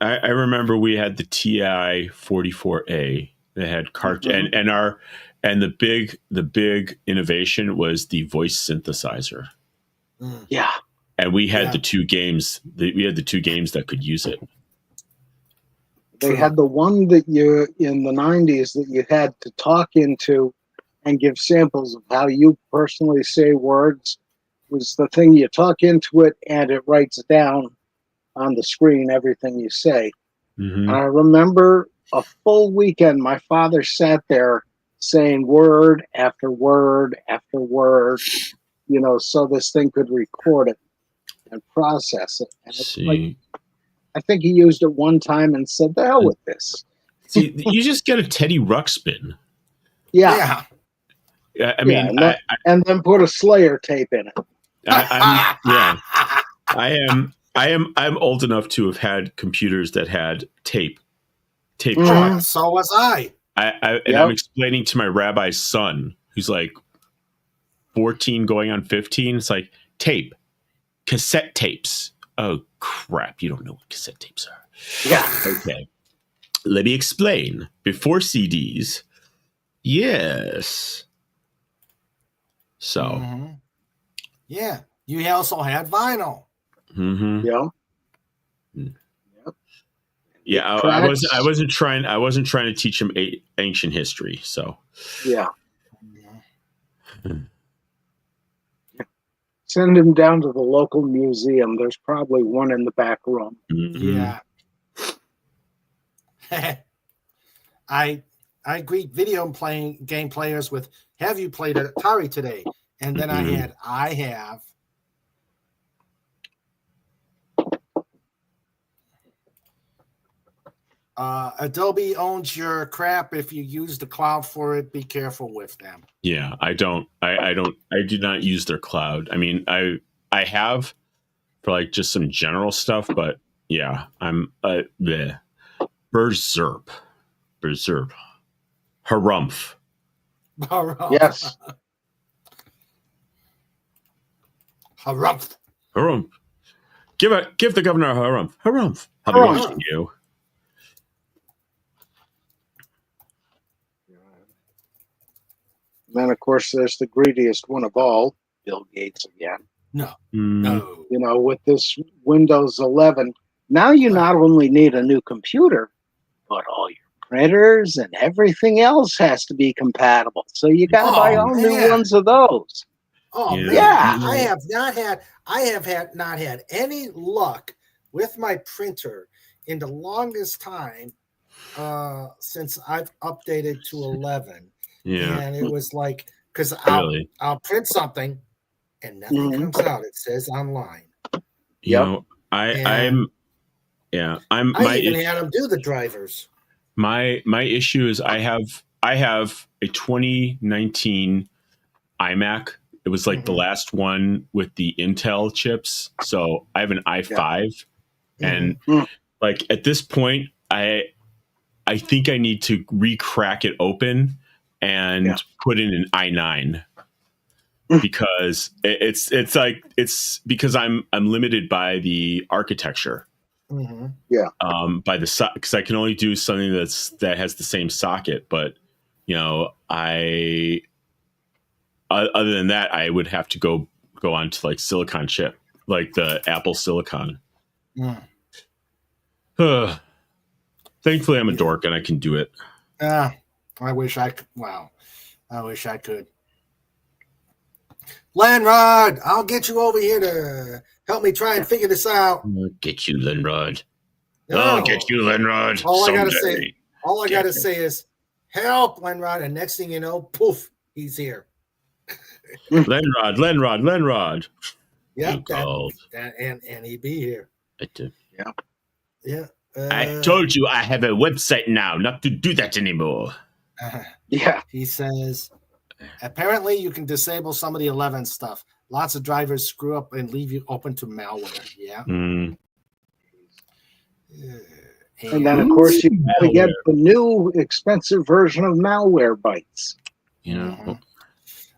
I remember we had the TI 44A that had and the big innovation was the voice synthesizer. Yeah. And we had the two games. We had the two games that could use it. They had the one that you, in the 90s, that you had to talk into and give samples of how you personally say words. Was the thing you talk into it and it writes down on the screen everything you say. Mm-hmm. I remember a full weekend, my father sat there saying word after word after word, so this thing could record it and process it. And it's like, I think he used it one time and said, "The hell with this." See, you just get a Teddy Ruxpin. Yeah. I mean, and then put a Slayer tape in it. I'm old enough to have had computers that had tape. Mm-hmm. So was I. I'm explaining to my rabbi's son, who's like 14 going on 15. It's like cassette tapes. Oh crap! You don't know what cassette tapes are. Yeah. Okay. Let me explain. Before CDs, yes. So. Mm-hmm. Yeah, you also had vinyl. Mm-hmm. Yeah. Yep. Yeah, I wasn't trying to teach him ancient history. So. Yeah. Send him down to the local museum. There's probably one in the back room. Mm-hmm. Yeah. I greet video game players with, "Have you played Atari today?" And then I have. Adobe owns your crap. If you use the cloud for it, be careful with them. Yeah, I do not use their cloud. I mean, I have for like just some general stuff, but yeah, I'm Berserp. Harumph. Yes. Harumph. Give the governor a harumph. Harumph. I'll be watching you. Then, of course, there's the greediest one of all, Bill Gates again. No. With this Windows 11, now you not only need a new computer, but all your printers and everything else has to be compatible. So you got to buy all new ones of those. Oh yeah. Man, I have not had any luck with my printer in the longest time since I've updated to 11. Yeah. And it was like, because I'll print something and nothing comes out. It says online. I even had them do the drivers. My issue is I have a 2019 iMac. It was like the last one with the Intel chips. So I have an i5, and like at this point, I think I need to re-crack it open and put in an i9 because it's because I'm limited by the architecture. By the because I can only do something that has the same socket, but other than that, I would have to go on to like silicon chip, like the Apple Silicon. Thankfully, I'm a dork and I can do it. I wish I could. Wow. I wish I could. Landrod, I'll get you over here to help me try and figure this out. I'll get you, Landrod. No. I'll get you, Landrod. All I gotta say is help, Landrod, and next thing you know, poof, he's here. Landrod. Yeah, and he'd be here. I did. Yeah. I told you I have a website now, not to do that anymore. He says, apparently you can disable some of the 11 stuff. Lots of drivers screw up and leave you open to malware. Yeah. And then, of course, you got to get the new expensive version of Malwarebytes.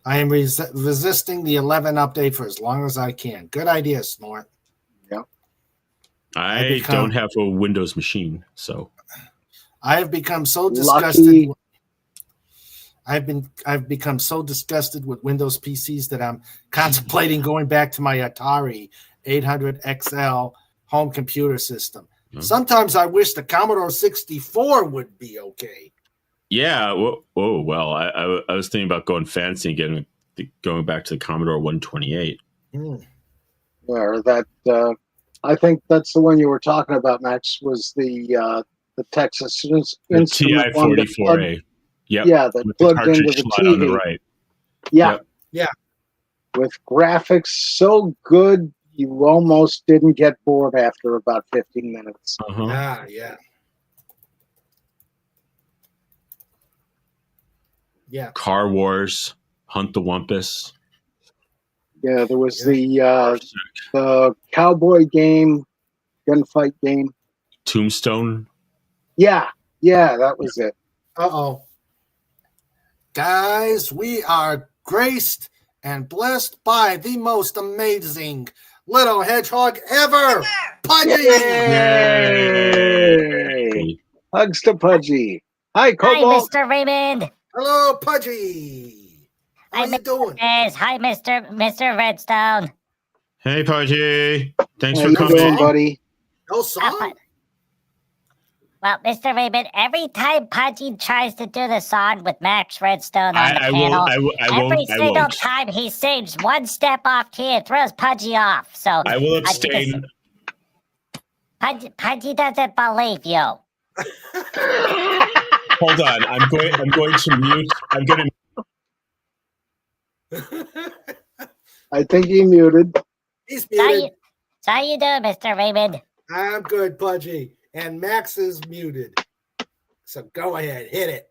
I am resisting the 11 update for as long as I can. Good idea, Snort. Yep. I don't have a Windows machine, so I have become so disgusted. I've become so disgusted with Windows PCs that I'm contemplating going back to my Atari 800 XL home computer system. Sometimes I wish the Commodore 64 would be okay. Yeah. Well, I was thinking about going fancy and going back to the Commodore 128. Or that I think that's the one you were talking about, Max, was the Texas Instrument one that TI-44A. Yep. Yeah, that with plugged the into the slot TV. on the right. Yeah. Yep. Yeah. With graphics so good, you almost didn't get bored after about 15 minutes. Ah, yeah. Yeah. Car Wars, Hunt the Wumpus. Yeah, there was the cowboy game, gunfight game. Tombstone. Yeah, that was it. Uh-oh. Guys, we are graced and blessed by the most amazing little hedgehog ever, Pudgy! Yay! Hugs to Pudgy. Hi, Cobalt. Hi, Mr. Raymond. Hello, Pudgy. How are you doing? Hi, Mr. Redstone. Hey, Pudgy. Thanks How for you coming. doing, buddy? No song? Well, Mr. Raymond, every time Pudgy tries to do the song with Max Redstone on the panel, every single time he sings one step off key, it throws Pudgy off. So I will abstain. Pudgy doesn't believe you. Hold on, I'm going to mute. I'm going to. I think he muted. He's muted. So how you doing, Mr. Raymond? I'm good, Pudgy. And Max is muted. So go ahead, hit it.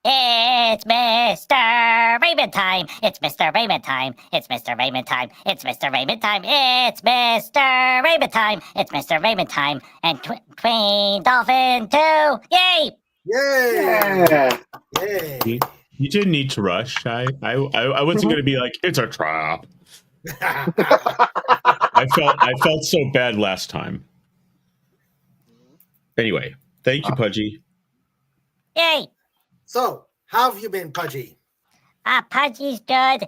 It's Mr. Raymond time. It's Mr. Raymond time. It's Mr. Raymond time. It's Mr. Raymond time. It's Mr. Raymond time. It's Mr. Raymond time. And Queen Dolphin 2. Yay! Yay! Yeah. Yay! You didn't need to rush. I wasn't going to be like, it's a trap. I felt so bad last time. Anyway, thank you, Pudgy. Yay! So, how have you been, Pudgy? Pudgy's good.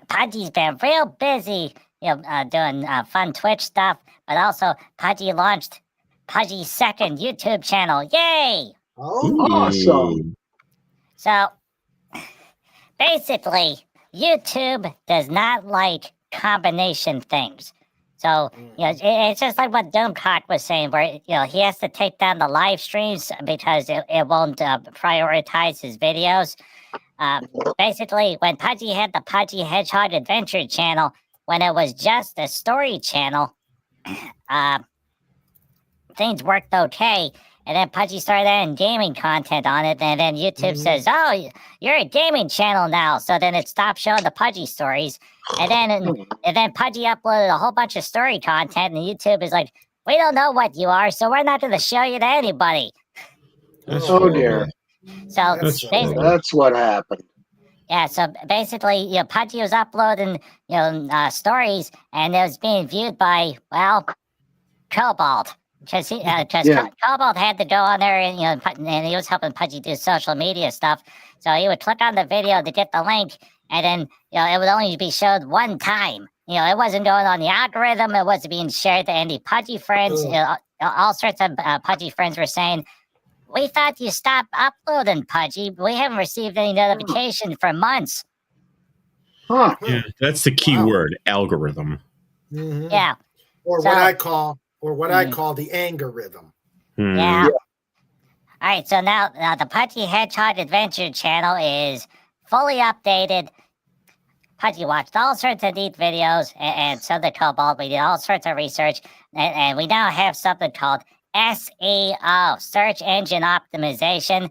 Pudgy's been real busy, doing fun Twitch stuff, but also Pudgy launched Pudgy's second YouTube channel. Yay! Oh, awesome. So, basically, YouTube does not like combination things. So, it's just like what Doomcock was saying, where, he has to take down the live streams because it won't prioritize his videos. Basically, when Pudgy had the Pudgy Hedgehog Adventure channel, when it was just a story channel, things worked okay. And then Pudgy started adding gaming content on it, and then YouTube says, "Oh, you're a gaming channel now." So then it stopped showing the Pudgy stories, and then Pudgy uploaded a whole bunch of story content, and YouTube is like, "We don't know what you are, so we're not going to show you to anybody." Oh dear. So that's what happened. Yeah, so basically, Pudgy was uploading, stories, and it was being viewed by, Cobalt. Because Cobalt had to go on there and he was helping Pudgy do social media stuff. So he would click on the video to get the link, and then it would only be showed one time. It wasn't going on the algorithm. It wasn't being shared to any Pudgy friends. All sorts of Pudgy friends were saying, "We thought you stopped uploading, Pudgy. We haven't received any notification for months." Huh. Yeah, that's the key word, algorithm. Mm-hmm. Yeah. Or what I call the anger rhythm. Yeah. All right, so now the Pudgy Hedgehog Adventure channel is fully updated. Pudgy watched all sorts of neat videos, and so did Cobalt. We did all sorts of research, and we now have something called SEO, Search Engine Optimization,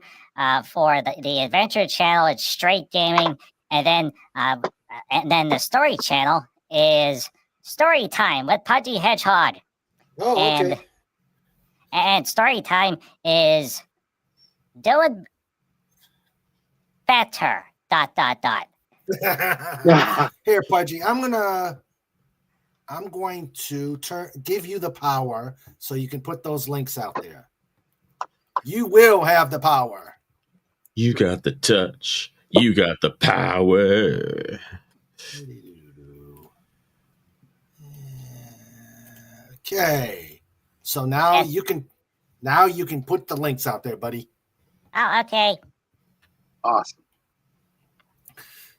for the Adventure channel. It's straight gaming, and then the Story channel is Story Time with Pudgy Hedgehog. Oh, okay. And Story Time is doing better. ... Here, Pudgy, I'm going to give you the power so you can put those links out there. You will have the power. You got the touch. You got the power. Okay. So now Yes. you can put the links out there, buddy. Oh, okay. Awesome.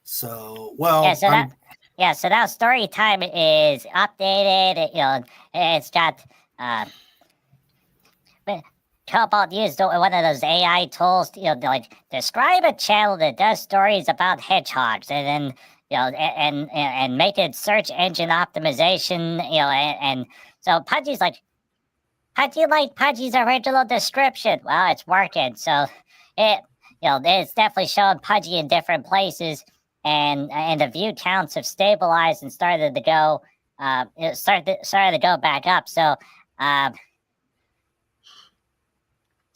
So well, So now story time is updated. It's got Cobalt used one of those AI tools, like describe a channel that does stories about hedgehogs, and then and make it search engine optimization, and so Pudgy's like, how do you like Pudgy's original description? Well, it's working, so it's definitely showing Pudgy in different places, and the view counts have stabilized and started to go back up. So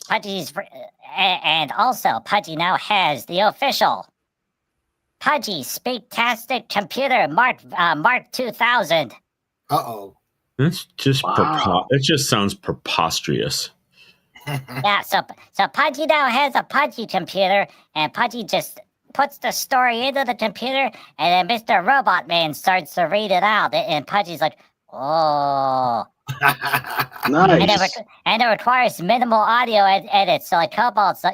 Pudgy's and also Pudgy now has the official Pudgy Speaktastic Computer Mark 2000. That's just it just sounds preposterous. Yeah, so Pudgy now has a Pudgy computer, and Pudgy just puts the story into the computer, and then Mr. Robot Man starts to read it out, and Pudgy's like, oh. Nice. And it requires minimal audio edits. So like Cobalt's,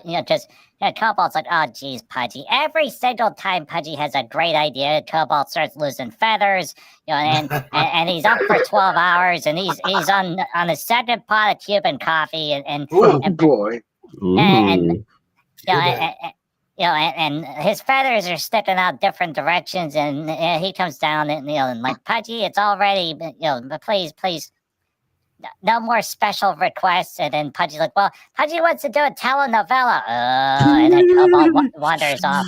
Cobalt's like, oh geez, Pudgy. Every single time Pudgy has a great idea, Cobalt starts losing feathers, and he's up for 12 hours, and he's on the second pot of Cuban coffee, and boy. And his feathers are sticking out different directions, and he comes down and like, Pudgy, it's all ready, but please, no more special requests. And then Pudgy's like, well, Pudgy wants to do a telenovela, and then Cobalt wanders off.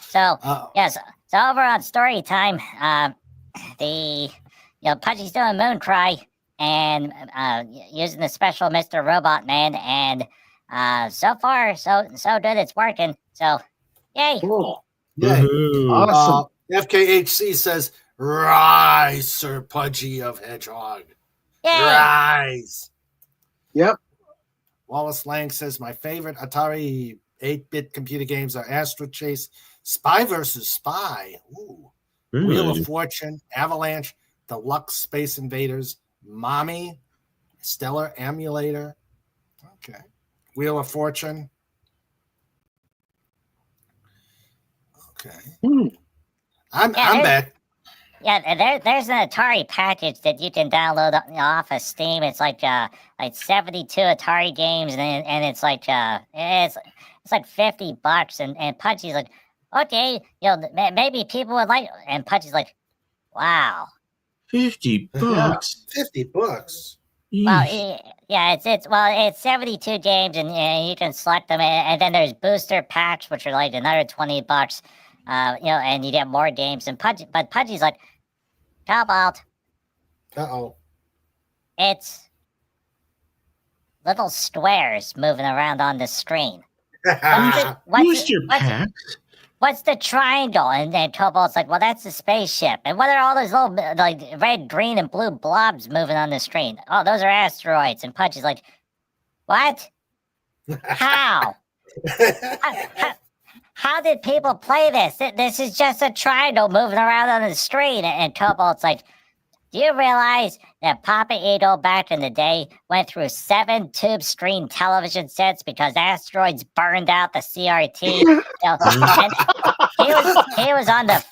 So over on story time, Pudgy's doing Mooncry and using the special Mr. Robot Man, and so far so good, it's working. So yay. Cool. Yay. Awesome. FKHC says, rise, Sir Pudgy of Hedgehog. Yay. Rise. Yep. Wallace Lang says, my favorite Atari 8-bit computer games are Astro Chase, Spy vs. Spy, Wheel of Fortune, Avalanche, Deluxe Space Invaders, Mommy, Stellar Emulator. Okay. Wheel of Fortune. Okay. I'm back. Yeah, there's an Atari package that you can download off of Steam. It's like 72 Atari games, and it's like it's like $50, and Pudgy's like, okay, maybe people would like, and Pudgy's like, wow, $50. $50. Well, it's 72 games, and you can select them, and then there's booster packs, which are like another $20. And you get more games. And Pudgy's like, Cobalt. It's little squares moving around on the screen. Booster packs? What's the triangle? And then Cobalt's like, well, that's the spaceship. And what are all those little like red, green, and blue blobs moving on the screen? Oh, those are asteroids. And Pudgy's like, what? How? How did people play this? This is just a triangle moving around on the screen. And Cobalt's like, do you realize that Papa Eagle back in the day went through 7 tube screen television sets because asteroids burned out the CRT? And he was on the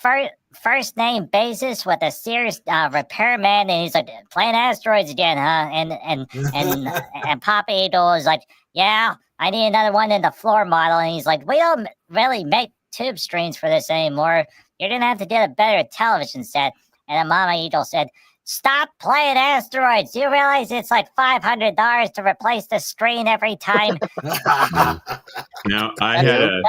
first name basis with a Sears repairman, and he's like, playing asteroids again, huh? And Papa Eagle was like, yeah, I need another one in the floor model. And he's like, we don't really make tube screens for this anymore. You're going to have to get a better television set. And then Mama Eagle said, stop playing asteroids. Do you realize it's like $500 to replace the screen every time? Now,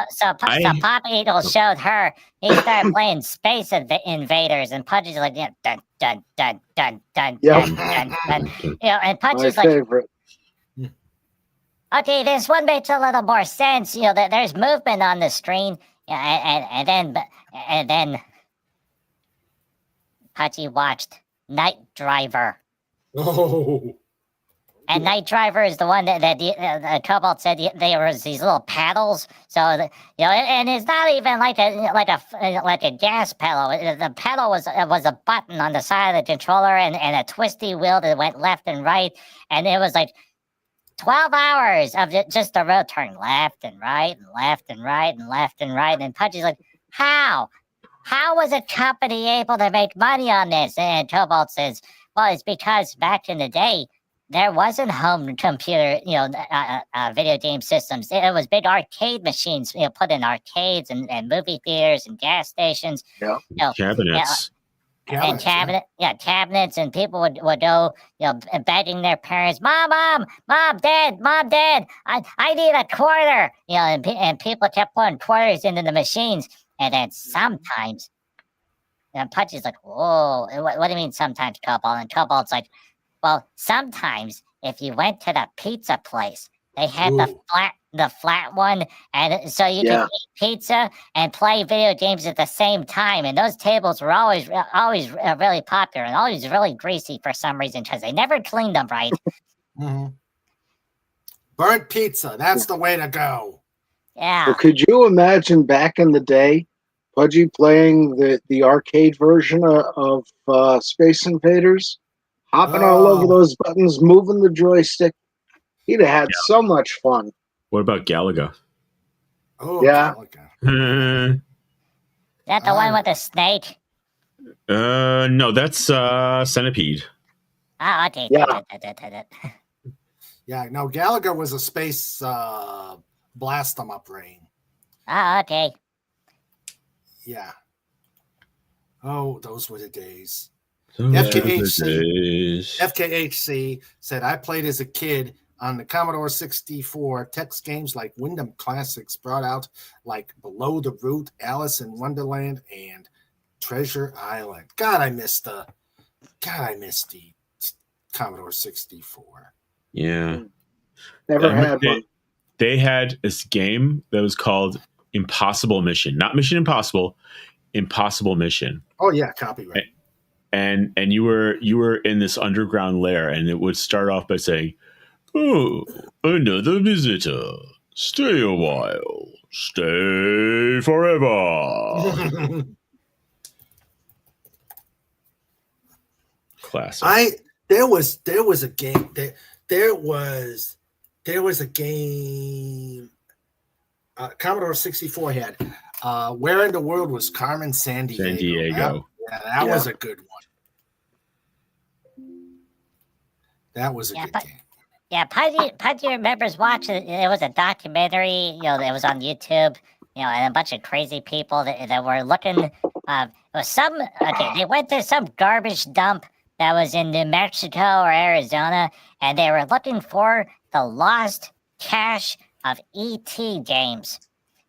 So Papa Eagle showed her. He started playing Space Invaders, and Pudgy's like, yeah, dun, dun, dun, dun, dun, dun, dun, dun. And Pudgy's like, favorite. Okay, this one makes a little more sense. That there's movement on the screen, and then Pudgy watched Night Driver. Oh. And Night Driver is the one that Cobalt said there was these little paddles. So and it's not even like a gas pedal. The pedal was a button on the side of the controller and a twisty wheel that went left and right, and it was like 12 hours of just the road turning left and right and left and right and left and right. And Pudgy's like, how was a company able to make money on this? And Cobalt says, well, it's because back in the day, there wasn't home computer, video game systems. It was big arcade machines, put in arcades and movie theaters and gas stations. Yeah. Cabinets. Cabinets, and people would go, begging their parents, mom, dad, I need a quarter, and people kept putting quarters into the machines, and then sometimes, Pudgy's like, whoa, what do you mean sometimes, Cobalt? And Cobalt's like, well, sometimes if you went to the pizza place, they had the flat one, and so you could eat pizza and play video games at the same time. And those tables were always really popular and always really greasy for some reason because they never cleaned them right. Mm-hmm. Burnt pizza, that's the way to go. Yeah. Well, could you imagine back in the day, Pudgy playing the arcade version of Space Invaders? Hopping all over those buttons, moving the joystick. He'd have had so much fun. What about Galaga? Oh, yeah. Is that the one with the snake? No, that's Centipede. Oh, okay. Yeah. Yeah, no, Galaga was a space blast 'em up brain. Oh, okay. Yeah. Oh, those were the days. FKHC said, I played as a kid on the Commodore 64. Text games like Wyndham Classics brought out like Below the Root, Alice in Wonderland, and Treasure Island. God, I missed the Commodore 64. Yeah. Never had one. They had this game that was called Impossible Mission. Not Mission Impossible, Impossible Mission. Oh, yeah, copyright. And you were in this underground lair, and it would start off by saying, "Oh, another visitor. Stay a while. Stay forever." Classic. There was a game. There was a game. Commodore 64 had. Where in the world was Carmen Sandiego? San Diego. That was a good one. That was a good game. Yeah, Pudgy remembers watching. It was a documentary. It was on YouTube. And a bunch of crazy people that were looking. It was they went to some garbage dump that was in New Mexico or Arizona, and they were looking for the lost cache of E.T. games.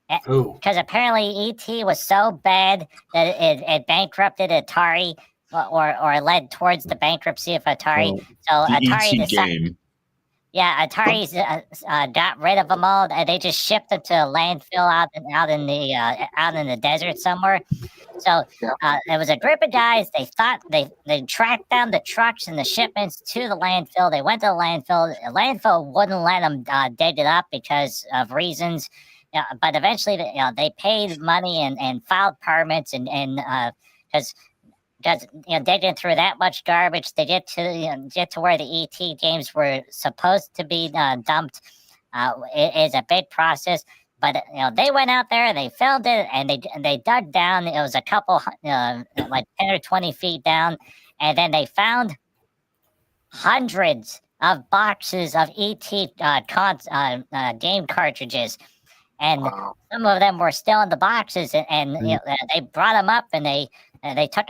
Because apparently E.T. was so bad that it bankrupted Atari, or led towards the bankruptcy of Atari. So Atari decided, Atari got rid of them all. They just shipped them to a landfill out in the desert somewhere. So there was a group of guys. They thought they tracked down the trucks and the shipments to the landfill. They went to the landfill. The landfill wouldn't let them dig it up because of reasons. But eventually, they paid money and filed permits and because digging through that much garbage to get to where the ET games were supposed to be dumped is a big process. But they went out there and they filmed it and they dug down. It was a couple like 10 or 20 feet down, and then they found hundreds of boxes of ET game cartridges. And some of them were still in the boxes, and they brought them up, and they took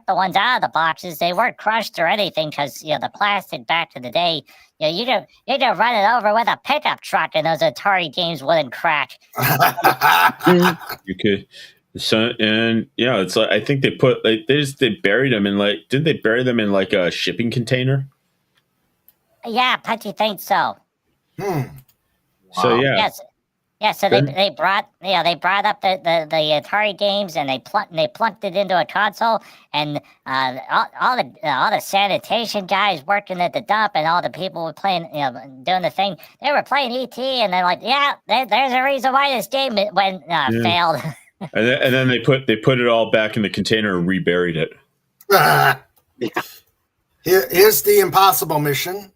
the ones out of the boxes. They weren't crushed or anything because the plastic back in the day, you could run it over with a pickup truck, and those Atari games wouldn't crack. You could. So it's like I think they put they buried them in didn't they bury them in a shipping container? Yeah, Pudgy thinks so. So Yes. Yeah, so they brought up the Atari games and they plunked it into a console, and all the sanitation guys working at the dump and all the people were playing, doing the thing. They were playing ET, and they're like, there's a reason why this game failed. And then they put it all back in the container and reburied it. Here's the impossible mission.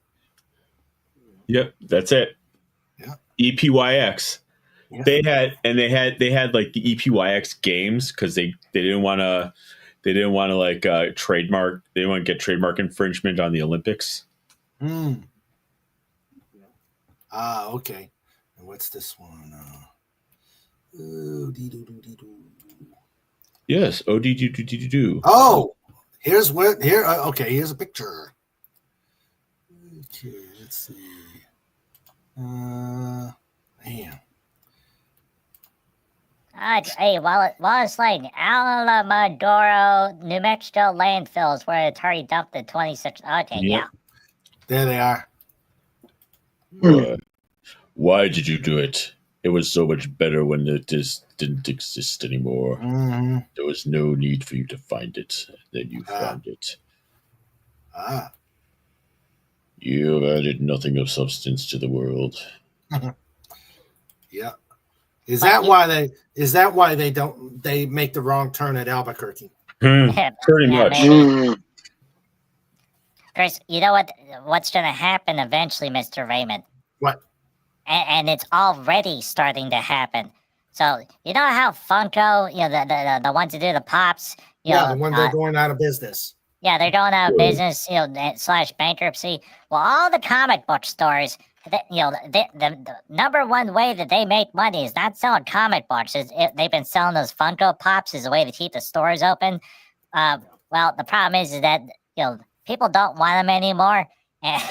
Yep, that's it. Yeah. EPYX. Yeah. They had like the EPYX games because they didn't want to like trademark. They didn't want to get trademark infringement on the Olympics. Okay. And what's this one? Yes. O-D-do-do-do-do-do. Oh, here's a picture. Okay, let's see. Man. Hey, Wallace Lane, Alamodoro, New Mexico landfills where Atari dumped the 26. Okay, yeah. There they are. Why did you do it? It was so much better when it just didn't exist anymore. Mm-hmm. There was no need for you to find it. Then you found it. You have added nothing of substance to the world. Yeah. Is that why they make the wrong turn at Albuquerque? Pretty much. Chris, you know what's going to happen eventually, Mr. Raymond? What? And it's already starting to happen. So you know how Funko, the ones that do the pops, the one they're going out of business. Yeah, they're going out of business, / bankruptcy. Well, all the comic book stores, the number one way that they make money is not selling comic books. They've been selling those Funko Pops as a way to keep the stores open. Well, the problem is that people don't want them anymore, and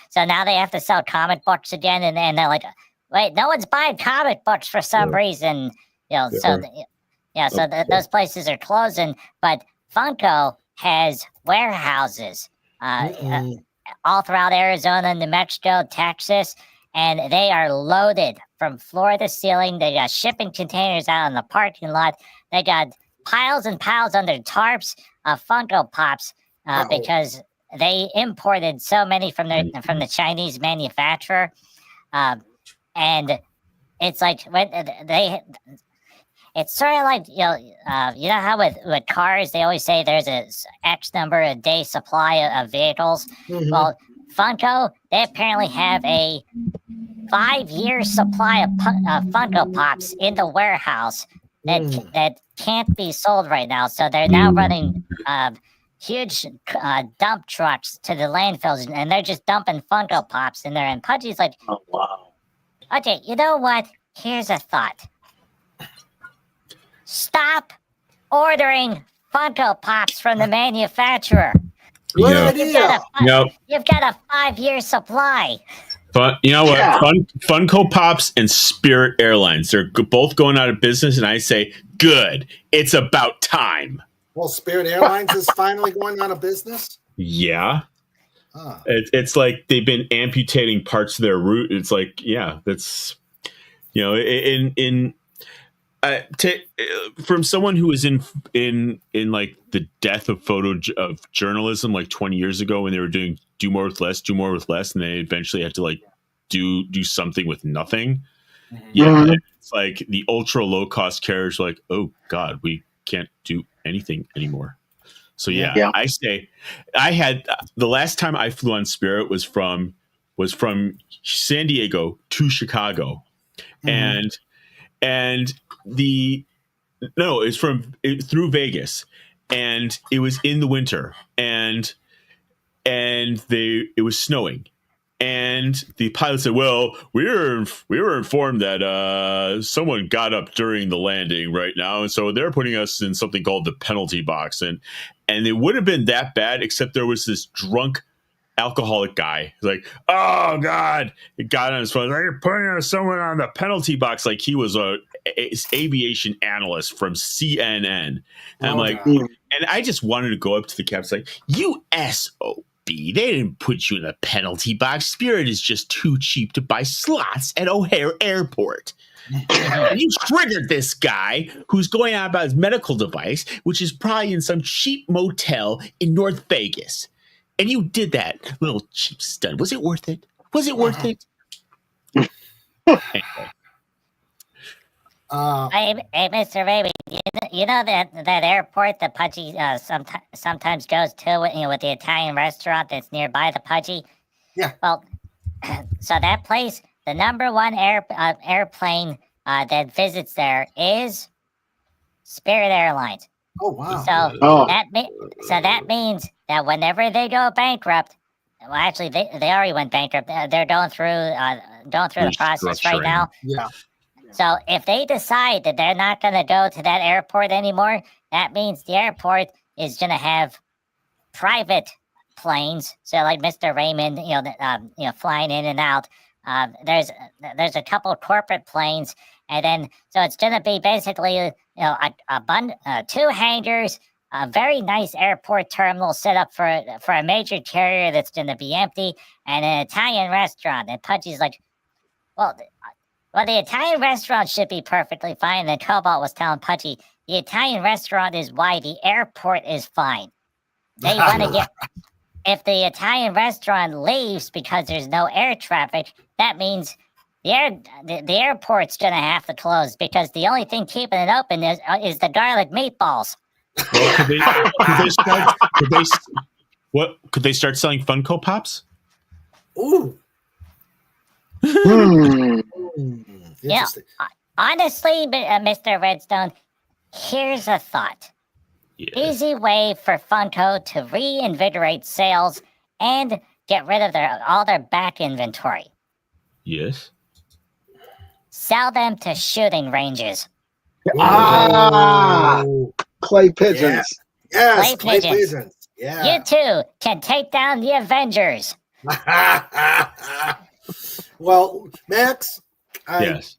so now they have to sell comic books again. And they're like, wait, no one's buying comic books for some reason. So those places are closing. But Funko has warehouses all throughout Arizona, New Mexico, Texas, and they are loaded from floor to ceiling. They got shipping containers out in the parking lot. They got piles and piles under tarps of Funko Pops because they imported so many from the Chinese manufacturer, and it's like when it's sort of like you know how with cars they always say there's a X number a day supply of vehicles. Mm-hmm. Well, Funko, they apparently have a 5-year supply of Funko Pops in the warehouse that can't be sold right now. So they're now running huge dump trucks to the landfills, and they're just dumping Funko Pops in there. And Pudgy's like, "Oh wow, okay, you know what? Here's a thought. Stop ordering Funko Pops from the manufacturer. Good idea. You've got a 5-year supply." You know what? Yeah. Funko Pops and Spirit Airlines, they're both going out of business, and I say, good. It's about time. Well, Spirit Airlines is finally going out of business? Yeah. It's like they've been amputating parts of their route. It's like, yeah, that's, from someone who was in like the death of journalism like 20 years ago when they were doing do more with less, and they eventually had to like do something with nothing. Yeah, it's like the ultra low cost carriers are like, oh God, we can't do anything anymore. So yeah. I say I had the last time I flew on Spirit was from San Diego to Chicago, and it's through Vegas, and it was in the winter, and it was snowing, and the pilot said, "Well, we were informed that someone got up during the landing right now, and so they're putting us in something called the penalty box, and it would have been that bad except there was this drunk alcoholic guy like, oh God, it got on his phone. You're putting someone on the penalty box like he was a aviation analyst from CNN." And I'm like, and I just wanted to go up to the captain like, you SOB, be. They didn't put you in the penalty box. Spirit is just too cheap to buy slots at O'Hare Airport. And you triggered this guy who's going on about his medical device, which is probably in some cheap motel in North Vegas. And you did that little cheap stunt. Was it worth it? Was it worth it? Anyway. Hey, Mr. Raby, you know that airport that Pudgy sometimes goes to, with the Italian restaurant that's nearby the Pudgy? Yeah. Well, so that place, the number one airplane that visits there is Spirit Airlines. Oh wow! So that means that whenever they go bankrupt, well, actually they already went bankrupt. They're going through the process right now. Yeah. So if they decide that they're not going to go to that airport anymore, that means the airport is going to have private planes. So like Mr. Raymond, flying in and out. There's a couple of corporate planes, and then so it's going to be basically two hangars, a very nice airport terminal set up for a major carrier that's going to be empty, and an Italian restaurant. And Pudgy's like, well, the Italian restaurant should be perfectly fine. And Cobalt was telling Pudgy, the Italian restaurant is why the airport is fine. They want to get. If the Italian restaurant leaves because there's no air traffic, that means the airport's going to have to close because the only thing keeping it open is the garlic meatballs. Well, could they start selling Funko Pops? Ooh. Yeah. Honestly, Mr. Redstone, here's a thought. Yes. Easy way for Funko to reinvigorate sales and get rid of all their back inventory. Yes. Sell them to shooting ranges. Clay pigeons. Yeah. Yes, clay pigeons. Yeah. You too can take down the Avengers. Well, Max, yes.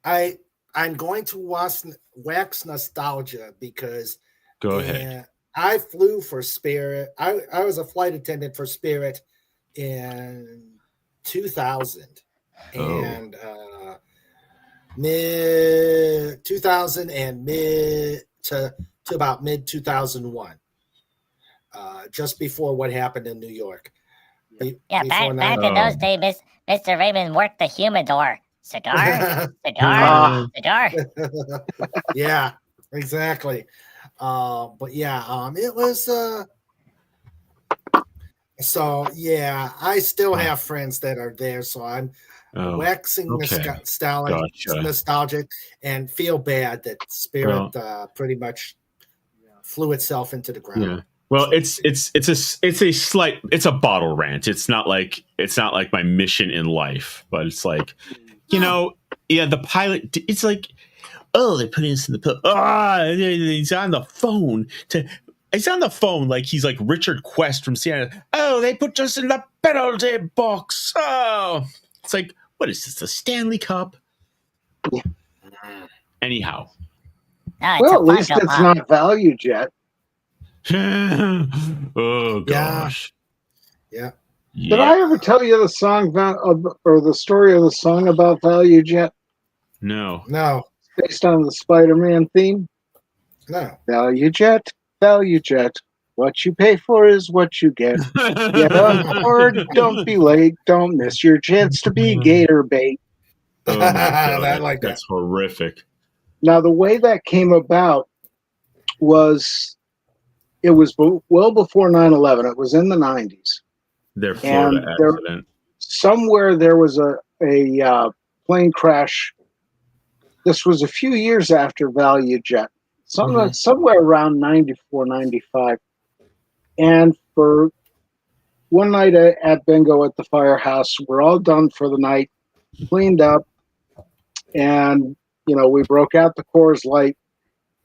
I'm going to wax nostalgia because go ahead. I flew for Spirit. I was a flight attendant for Spirit in 2000 and mid 2000 and mid to about mid 2001, just before what happened in New York. Back in those days, Mr. Raymond worked the humidor. Cigar. Yeah, exactly. But yeah, it was. So yeah, I still have friends that are there, so I'm waxing nostalgic and feel bad that Spirit pretty much flew itself into the ground. Yeah. Well, it's a bottle rant. It's not like my mission in life, but it's like, the pilot. It's like, they're putting us in the pill. He's on the phone He's on the phone like he's like Richard Quest from CNN. Oh, they put us in the penalty box. Oh, it's like, what is this? A Stanley Cup? Yeah. Anyhow. Well, at least it's not valued yet. Oh gosh. Yeah. Did I ever tell you the song or the story of the song about Value Jet? No. Based on the Spider-Man theme? No. Value Jet. What you pay for is what you get. Get on board, don't be late, don't miss your chance to be gator bait. Oh my God, that's horrific. Now, the way that came about was, it was well before 9/11. It was in the 90s. Their Florida accident. Somewhere there was a plane crash. This was a few years after Value Jet. Somewhere around 94, 95. And for one night at bingo at the firehouse, we're all done for the night, cleaned up, and, we broke out the Coors Light.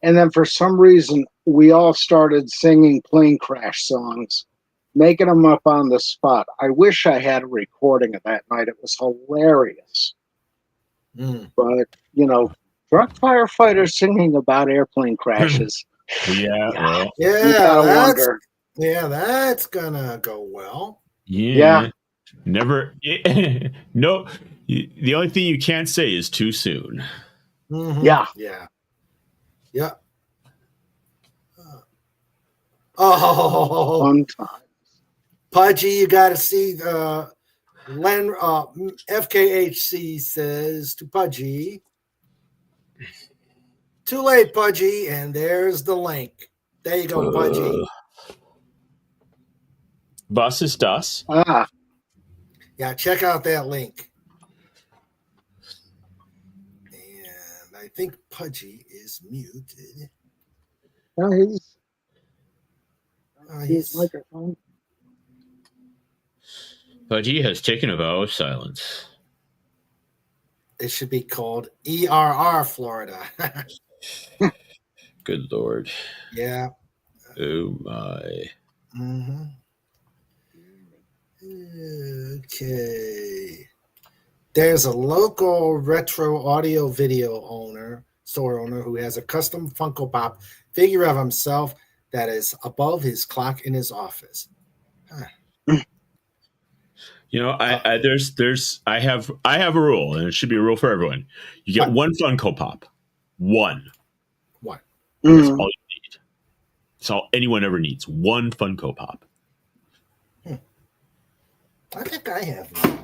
And then for some reason, we all started singing plane crash songs, making them up on the spot. I wish I had a recording of that night. It was hilarious. But, drunk firefighters singing about airplane crashes. Yeah. Yeah, that's gonna go well. Yeah. Never. No. The only thing you can't say is too soon. Mm-hmm. Yeah. Yeah. Oh, Fun time. Pudgy, you got to see Len. FKHC says to Pudgy, too late, Pudgy, and there's the link. There you go, Pudgy. Was ist das? Yeah, check out that link. And I think Pudgy is muted. No, his microphone. But he has taken a vow of silence. It should be called ERR Florida. Good Lord. Yeah. Oh, my. Mm-hmm. Okay. There's a local retro audio video store owner who has a custom Funko Pop figure of himself that is above his clock in his office. Huh. You know, I have a rule, and it should be a rule for everyone. You get one Funko Pop. One. That's all you need. That's all anyone ever needs. One Funko Pop. I think I have one.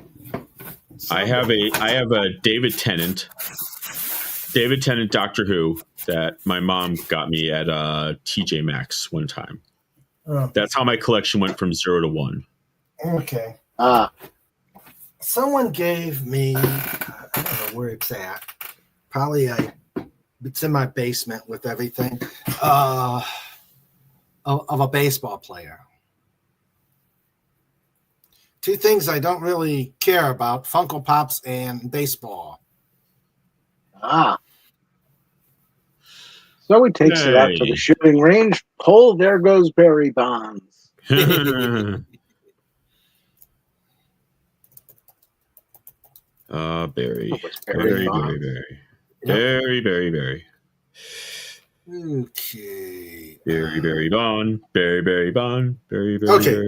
I have a David Tennant Doctor Who that my mom got me at TJ Maxx one time. Oh. That's how my collection went from 0 to 1. Okay. Someone gave me, I don't know where it's at. Probably it's in my basement with everything. Of a baseball player. Two things I don't really care about: Funko Pops and baseball. So he takes it out to the shooting range. Pull, there goes Barry Bonds. Barry. Barry. Okay. Barry Bond. Barry Bond. Okay.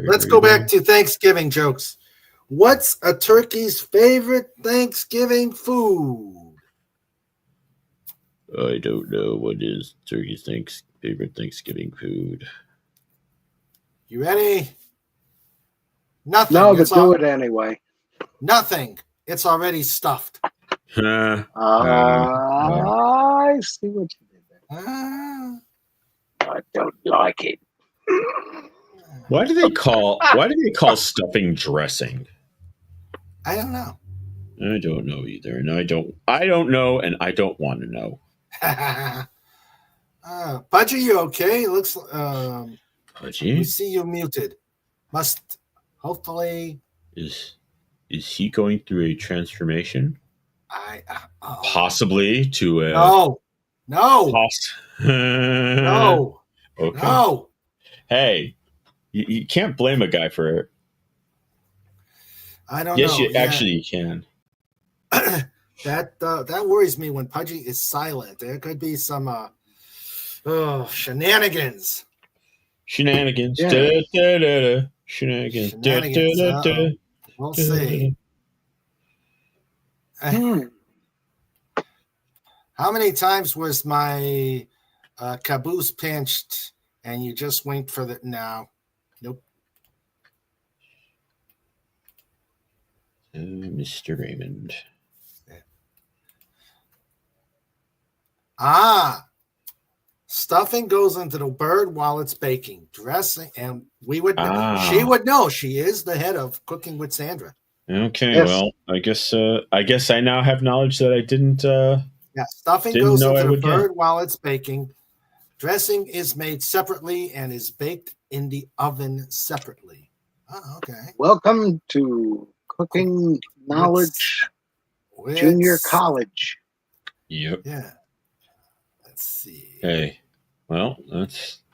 Let's go back to Thanksgiving jokes. What's a turkey's favorite Thanksgiving food? I don't know. What is turkey's favorite Thanksgiving food? You ready? Nothing. No, but do it anyway. Nothing. It's already stuffed. I see what you did there. I don't like it. Why do they call stuffing dressing? I don't know. I don't know either, and I don't know, and I don't want to know. Pudgy, you okay? Looks Pudgy? we see you muted. Must hopefully is he going through a transformation? Possibly to a no. No. Okay. No. Hey, you can't blame a guy for it. I don't know. Yes, you actually can. That worries me when Pudgy is silent. There could be some shenanigans. Shenanigans. Yeah. Shenanigans. We'll see. How many times was my caboose pinched and you just winked for the now? Nope. Mr. Raymond. Stuffing goes into the bird while it's baking. Dressing, and she would know. She is the head of Cooking with Sandra. Okay, yes. Well, I guess I now have knowledge that I didn't. Stuffing goes into the bird while it's baking. Dressing is made separately and is baked in the oven separately. Oh, okay. Welcome to Cooking Knowledge Junior College. Yep. Yeah. Let's see. Hey, well,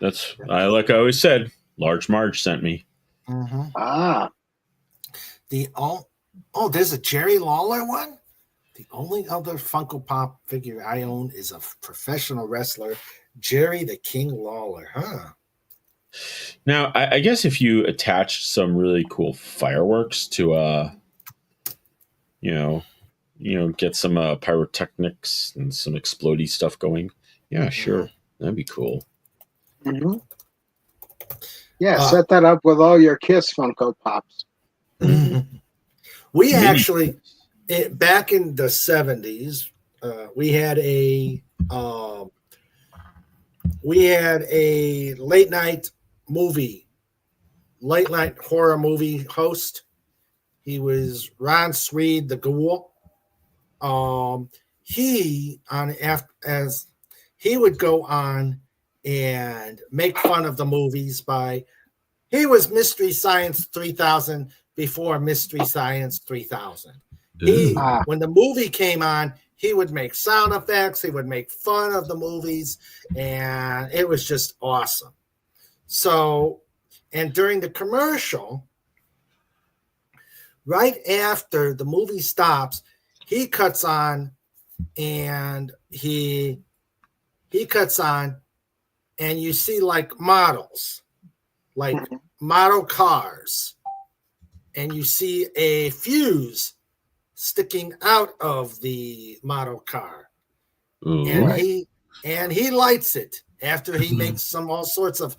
that's like I always said. Large Marge sent me. Mm-hmm. There's a Jerry Lawler one. The only other Funko Pop figure I own is a professional wrestler, Jerry the King Lawler. Huh. Now, I guess if you attach some really cool fireworks to, get some pyrotechnics and some explodey stuff going. Yeah, sure, that'd be cool. Mm-hmm. Yeah, set that up with all your Kiss Funko Pops. We actually, back in the 70s, we had a late night horror movie host. He was Ron Swede, the Ghoul. He would go on and make fun of the movies he was Mystery Science 3000 before Mystery Science 3000. When the movie came on, he would make sound effects, he would make fun of the movies, and it was just awesome. So, and during the commercial, right after the movie stops, he cuts on and he cuts on and you see like models, like model cars, and you see a fuse sticking out of the model car. And he lights it after he makes all sorts of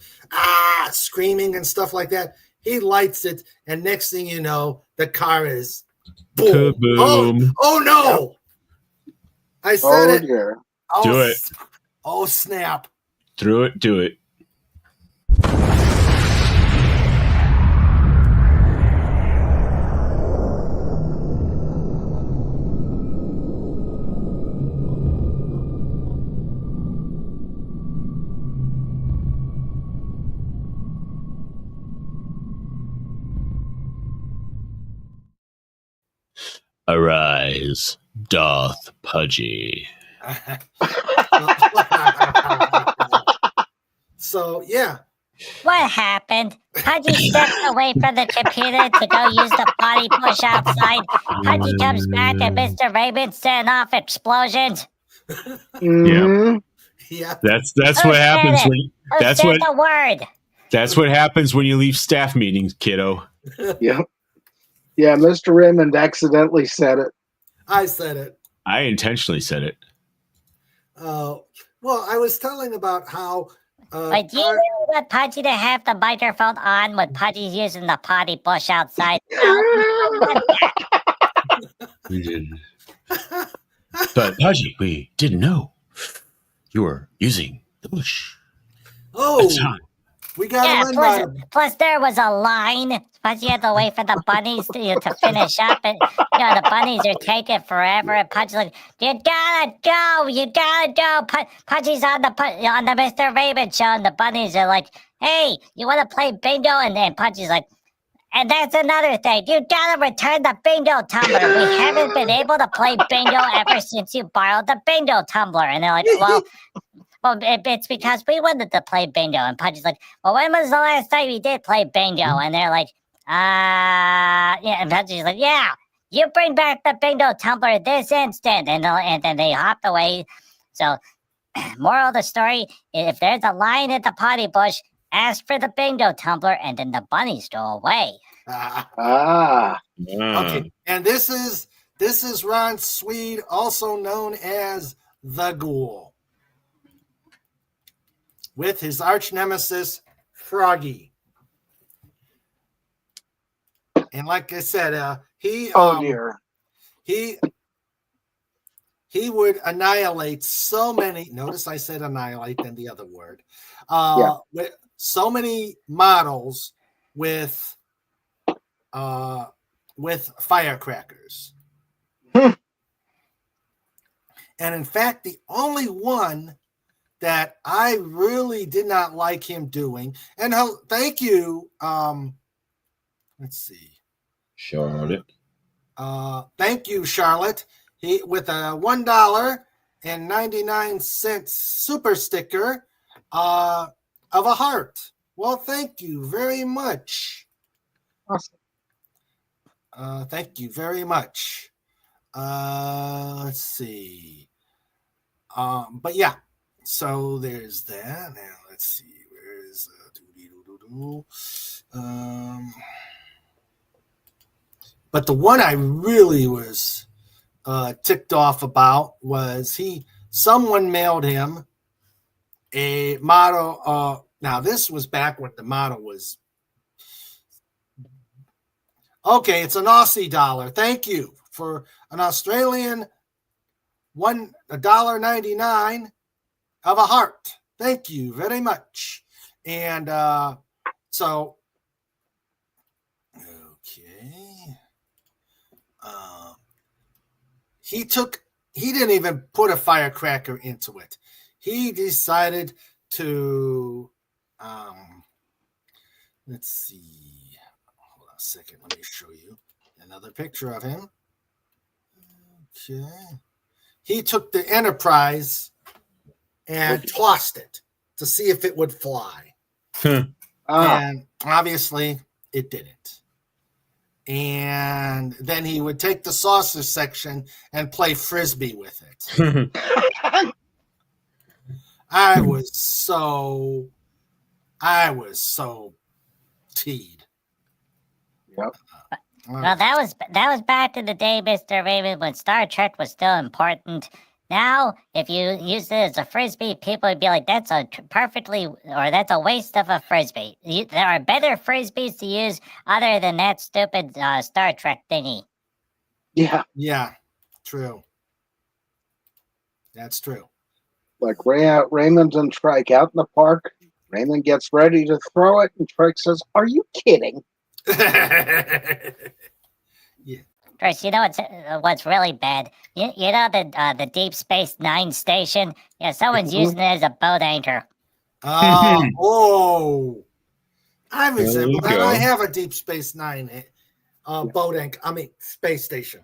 screaming and stuff like that. He lights it, and next thing you know, the car is boom. Oh no! Yep. I said it. Dear. Do it. Oh snap! Do it. Arise, doth Pudgy. So, yeah. What happened? Pudgy stepped away from the computer to go use the potty push outside. Pudgy comes back and Mr. Raymond's setting off explosions. Yeah. That's what happens when the word. That's what happens when you leave staff meetings, kiddo. Yeah, Mr. Raymond accidentally said it. I said it. I intentionally said it. Well, I was telling about how... But do you really want Pudgy to have the microphone on when Pudgy's using the potty bush outside? We didn't. But Pudgy, we didn't know you were using the bush. Oh, we got plus there was a line. Pudgy had to wait for the bunnies to finish up, and the bunnies are taking forever. And Pudgy's like, "You gotta go! Pudgy's on the Mr. Raymond show, and the bunnies are like, "Hey, you want to play bingo?" And then Pudgy's like, "And that's another thing. You gotta return the bingo tumbler. We haven't been able to play bingo ever since you borrowed the bingo tumbler." And they're like, "Well, it's because we wanted to play bingo." And Pudgy's like, "Well, when was the last time we did play bingo?" And they're like, yeah. And Pudgy's like, "Yeah, you bring back the bingo tumbler this instant." And then they hopped away. So, moral of the story, if there's a line at the potty bush, ask for the bingo tumbler, and then the bunnies go away. Okay, and this is Ron Swede, also known as the Ghoul, with his arch nemesis Froggy. And like I said, he would annihilate so many. Notice I said annihilate than the other word. With so many models with firecrackers. And in fact, the only one that I really did not like him doing, and thank you. Let's see. Charlotte. Thank you, Charlotte. He with a $1.99 super sticker of a heart. Well, thank you very much. Awesome. Thank you very much. Let's see. But yeah, so there's that. Now let's see. Where is But the one I really was ticked off about was someone mailed him a model. Now this was back when the model was okay. It's an Aussie dollar. Thank you for an Australian $1.99 of a heart. Thank you very much. And so, okay. He didn't even put a firecracker into it. He decided to, let's see. Hold on a second. Let me show you another picture of him. Okay. He took the Enterprise and tossed it to see if it would fly. And obviously it didn't. And then he would take the saucer section and play Frisbee with it. I was so teed. Yep. Well, that was back in the day, Mr. Raymond, when Star Trek was still important. Now, if you use it as a Frisbee, people would be like, that's a waste of a Frisbee. There are better Frisbees to use other than that stupid Star Trek thingy. Yeah. Yeah, true. That's true. Like Raymond and Trike out in the park. Raymond gets ready to throw it, and Trike says, "Are you kidding?" Yeah. Chris, you know what's really bad? You know the Deep Space Nine station? Yeah, someone's using it as a boat anchor. Oh, I resemble that. go. I have a Deep Space Nine boat anchor. I mean, space station.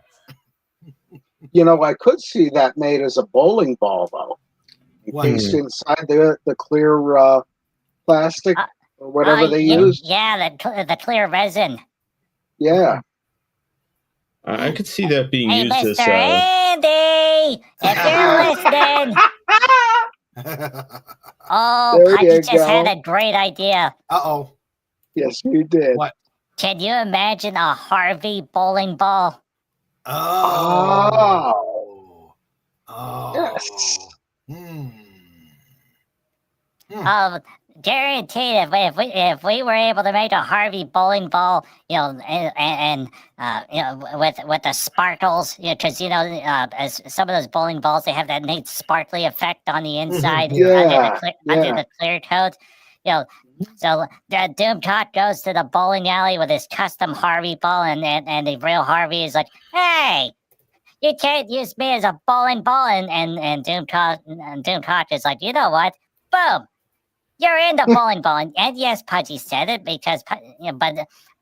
You know, I could see that made as a bowling ball, though. Encased inside the clear plastic or whatever they use. Yeah, the clear resin. Yeah. I could see that being Hey, used Mr. as. Andy, if you're listening. Oh, There Pudgy you just go. had a great idea. Uh-oh. Yes, you did. What? Can you imagine a Harvey bowling ball? Oh. Yes. Guaranteed, if we were able to make a Harvey bowling ball, you know, and with the sparkles, you know, because as some of those bowling balls, they have that neat sparkly effect on the inside under the clear coat, you know. So Doomcock goes to the bowling alley with his custom Harvey ball, and the real Harvey is like, "Hey, you can't use me as a bowling ball," and Doomcock is like, "You know what? Boom. You're in the bowling ball." And yes, Pudgy said it because,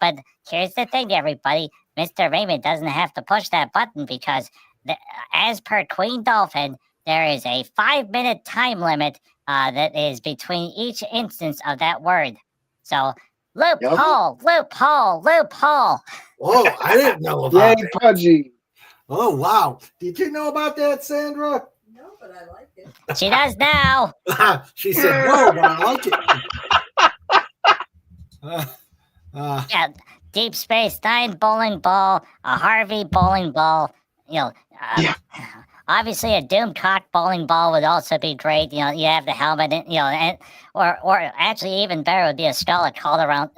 but here's the thing, everybody. Mr. Raymond doesn't have to push that button because, as per Queen Dolphin, there is a 5-minute time limit that is between each instance of that word. So, loophole. Oh, I didn't know about Yay, it. Pudgy. Oh, wow. Did you know about that, Sandra? No, but I like it. She does now. She said, no, but I like it. Yeah, Deep Space Nine bowling ball, a Harvey bowling ball, you know. Obviously, a Doomcock bowling ball would also be great. You know, you have the helmet, you know, or actually even better would be a Scala Calderon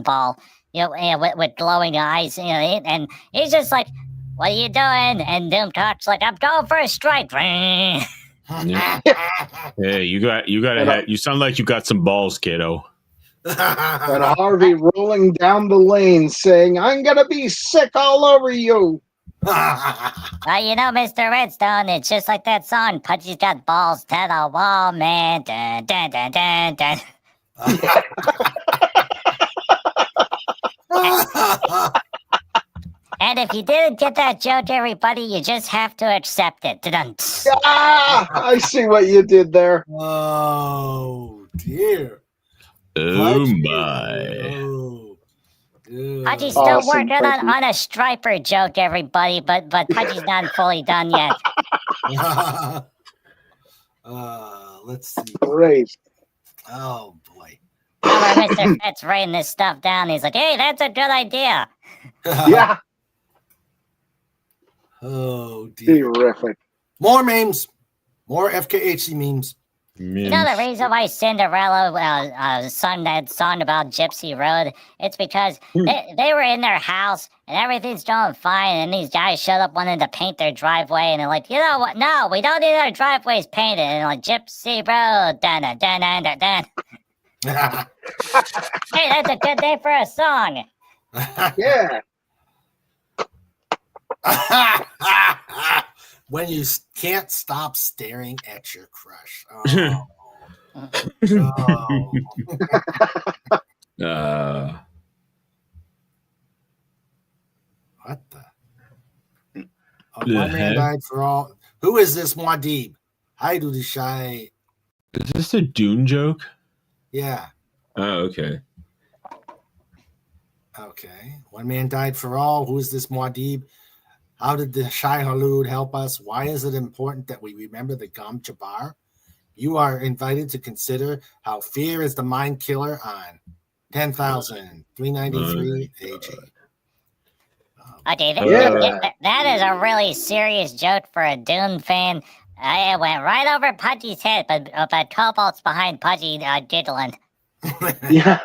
ball, you know, with glowing eyes, you know, and he's just like, "What are you doing?" And Doomcock's like, "I'm going for a strike." Hey, you sound like you got some balls, kiddo. And Harvey rolling down the lane saying, "I'm going to be sick all over you." Well, you know, Mr. Redstone, it's just like that song, "Pudgy's got balls to the wall, man." Dun, dun, dun, dun, dun. And if you didn't get that joke, everybody, you just have to accept it. Dun-dun. I see what you did there. Oh, dear. Oh, my. Oh, Pudgy's still working on a striper joke, everybody, but Pudgy's not fully done yet. Let's see. Great. Oh, boy. Mr. Fitz writing this stuff down. He's like, hey, that's a good idea. Yeah. Oh, dear. Terrific. More memes. More FKHC memes. You know the reason why Cinderella sung that song about Gypsy Road? It's because they were in their house and everything's going fine, and these guys showed up wanting to paint their driveway, and they're like, you know what? No, we don't need our driveways painted. And like, Gypsy Road, dun dun dun dun dun dun. Hey, that's a good day for a song. Yeah. When you can't stop staring at your crush. What the? One man died for all. Who is this Muad'Dib? Hi, Duty Shy. Is this a Dune joke? Yeah. Oh, okay. Okay. One man died for all. Who is this Muad'Dib? How did the Shai Hulud help us? Why is it important that we remember the Gom Jabbar? You are invited to consider how fear is the mind killer on 10,393 AG. Okay, Yeah. that is a really serious joke for a Dune fan. It went right over Pudgy's head, but Cobalt's behind Pudgy giggling. Yeah.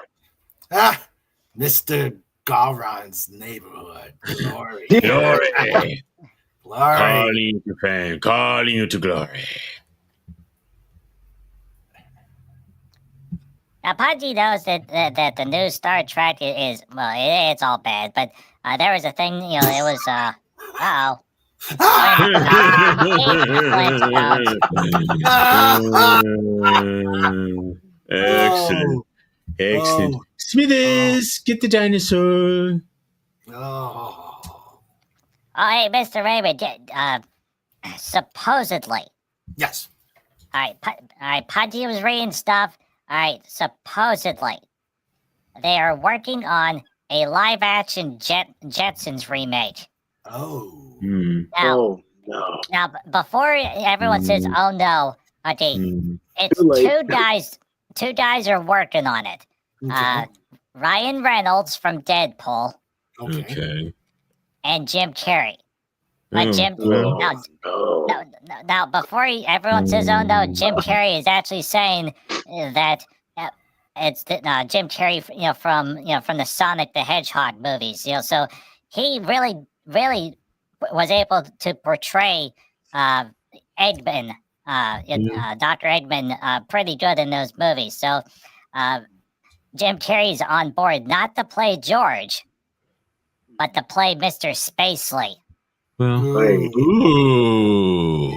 Mr. Garon's neighborhood. Glory. Glory. Glory. Calling to fame. Calling you to glory. Now, Pudgy knows that the new Star Trek is, well, it's all bad, but there was a thing, you know, it was, uh-oh. Excellent. Excellent. Oh. Smithers, get the dinosaur. Oh. Oh, hey, Mr. Raymond, supposedly. Yes. All right, Pudgy was reading stuff. All right, supposedly. They are working on a live-action Jetsons remake. Oh. Now, no. Now, before everyone says, "Oh no," okay, it's Too late. Two guys are working on it. Okay. Ryan Reynolds from Deadpool Okay. and Jim Carrey. But Jim, now before everyone says, "Oh no," Jim Carrey is actually saying that it's Jim Carrey, from the Sonic the Hedgehog movies. So he really was able to portray Eggman, Dr. Eggman, pretty good in those movies. So Jim Carrey's on board not to play George, but to play Mr. Spacely. Well, ooh.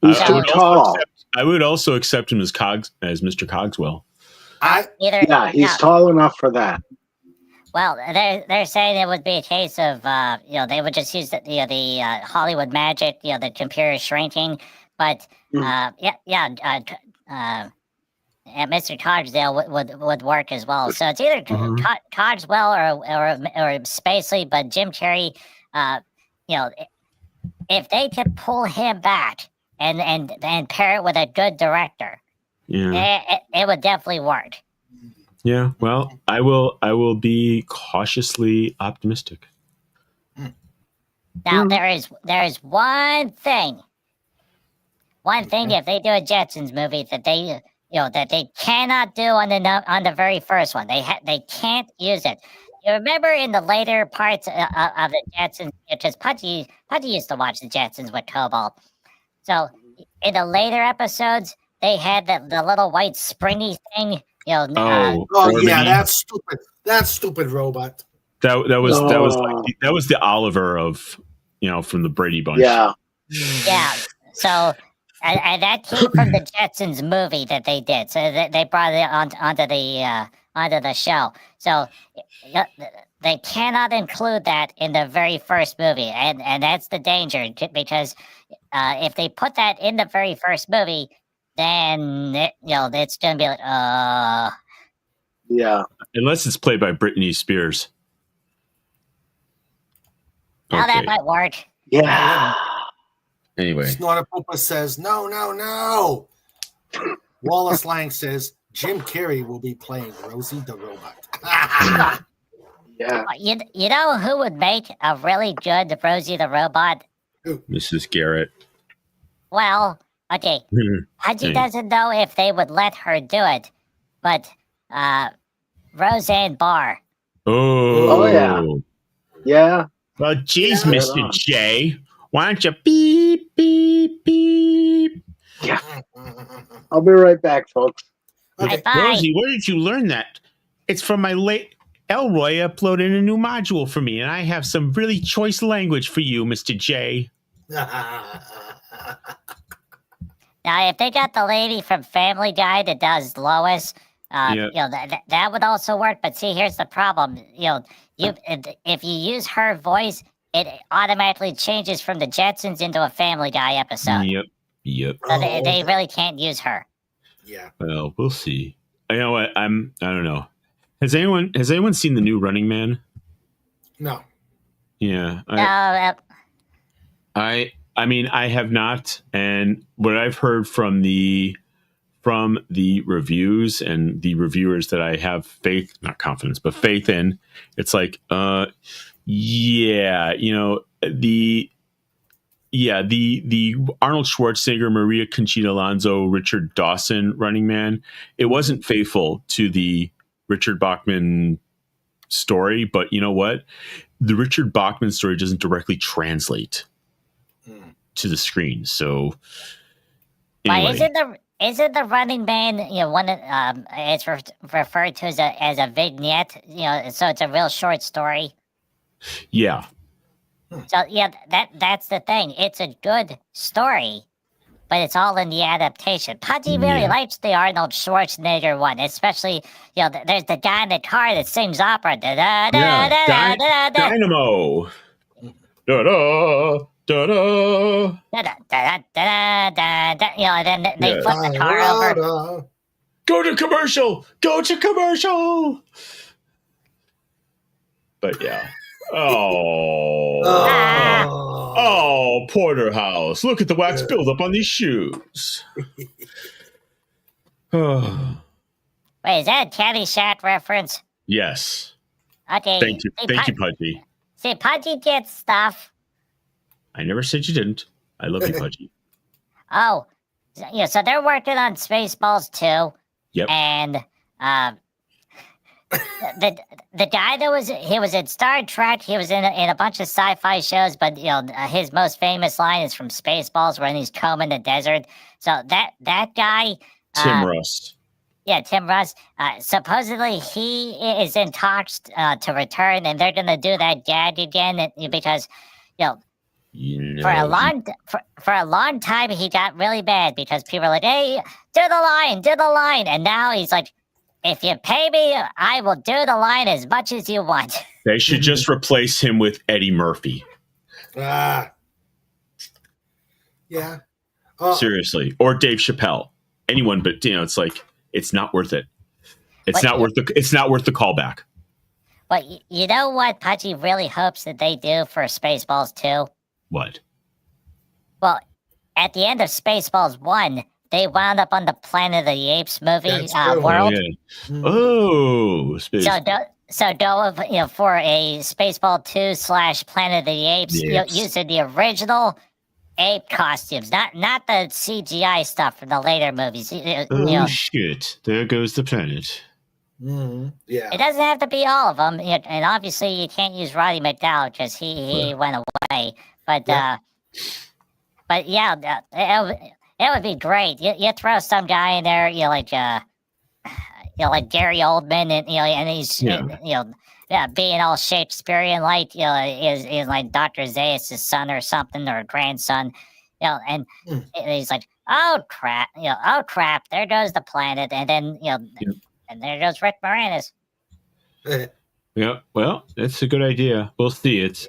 He's too tall. I would also accept him as Mr. Cogswell. He's tall enough for that. Well, they're saying it would be a case of they would just use the Hollywood magic, the computer shrinking, but Mr. Cogswell would work as well. So it's either Cogswell or Spacely, but Jim Carrey, if they could pull him back and pair it with a good director, it would definitely work. Yeah, well, I will be cautiously optimistic. Now there is one thing if they do a Jetsons movie that they cannot do on the very first one. They can't use it. You remember in the later parts of the Jetsons, because Pudgy used to watch the Jetsons with Cobalt. So in the later episodes, they had the little white springy thing. That's stupid. That stupid robot. That was the Oliver of from the Brady Bunch. Yeah. Yeah. So and that came from the Jetsons movie that they did. So they brought it onto the show. So they cannot include that in the very first movie, and that's the danger, because if they put that in the very first movie, then it's gonna be like yeah, unless it's played by Britney Spears. Now that might work. Yeah. Anyway, Snortapoopa says no. Wallace Lang says Jim Carrey will be playing Rosie the Robot. Yeah. You know who would make a really good Rosie the Robot? Mrs. Garrett. Well, okay. Haji doesn't know if they would let her do it, but Roseanne Barr. Oh yeah. Yeah. Well, geez, Yeah. Mr. J, why don't you beep, beep, beep? Yeah. I'll be right back, folks. Okay. Bye. Rosie, where did you learn that? It's from my late Elroy uploaded a new module for me, and I have some really choice language for you, Mr. J. Now, if they got the lady from Family Guy that does Lois, you know, that would also work. But see, here's the problem. You know, if you use her voice, it automatically changes from the Jetsons into a Family Guy episode. Yep. So they really can't use her. Yeah. Well, we'll see. You know what? I don't know. Has anyone seen the new Running Man? No. Yeah. No, I mean, I have not, and what I've heard from the reviews and the reviewers that I have faith, not confidence, but faith in, it's like, yeah, you know, the Arnold Schwarzenegger, Maria Conchita Alonso, Richard Dawson Running Man, it wasn't faithful to the Richard Bachman story, but you know what? The Richard Bachman story doesn't directly translate to the screen. So anyway. Isn't the Running Man, you know, one it's referred to as a vignette, you know, so it's a real short story. Yeah. So yeah, that's the thing. It's a good story, but it's all in the adaptation. Pudgy really likes the Arnold Schwarzenegger one, especially, you know, there's the guy in the car that sings opera. Dynamo. Da-da. Da-da. You know, and then they flip the car over. Go to commercial. But yeah. Oh, Porterhouse. Look at the wax buildup on these shoes. Wait, is that a Caddyshack reference? Yes. Okay. Thank you, Pudgy. See, Pudgy gets stuff. I never said you didn't. I love you, Pudgy. Oh, yeah. So they're working on Spaceballs 2. Yep. And the guy that was in Star Trek. He was in a bunch of sci-fi shows, but you know his most famous line is from Spaceballs, when he's combing the desert. So that guy, Tim Russ. Yeah, Tim Russ. Supposedly he is in talks to return, and they're gonna do that gag again because you know. For a long time, he got really bad because people were like, "Hey, do the line," and now he's like, "If you pay me, I will do the line as much as you want." They should just replace him with Eddie Murphy. Yeah. Seriously, or Dave Chappelle. Anyone, but you know, it's like it's not worth it. It's not worth the callback. But you know what Pudgy really hopes that they do for Spaceballs 2? What? Well, at the end of Spaceballs 1, they wound up on the Planet of the Apes movie world. Oh, space. So for a Spaceball 2 / Planet of the Apes, using the original ape costumes, not the CGI stuff from the later movies. Shit! There goes the planet. Yeah. It doesn't have to be all of them, and obviously you can't use Roddy McDowell because he went away. But it would be great. You throw some guy in there, like Gary Oldman, and he's being all Shakespearean, like is like Dr. Zaius' son or something, or grandson, and he's like, oh crap, there goes the planet, and then and there goes Rick Moranis. Yeah, well, that's a good idea. We'll see. It's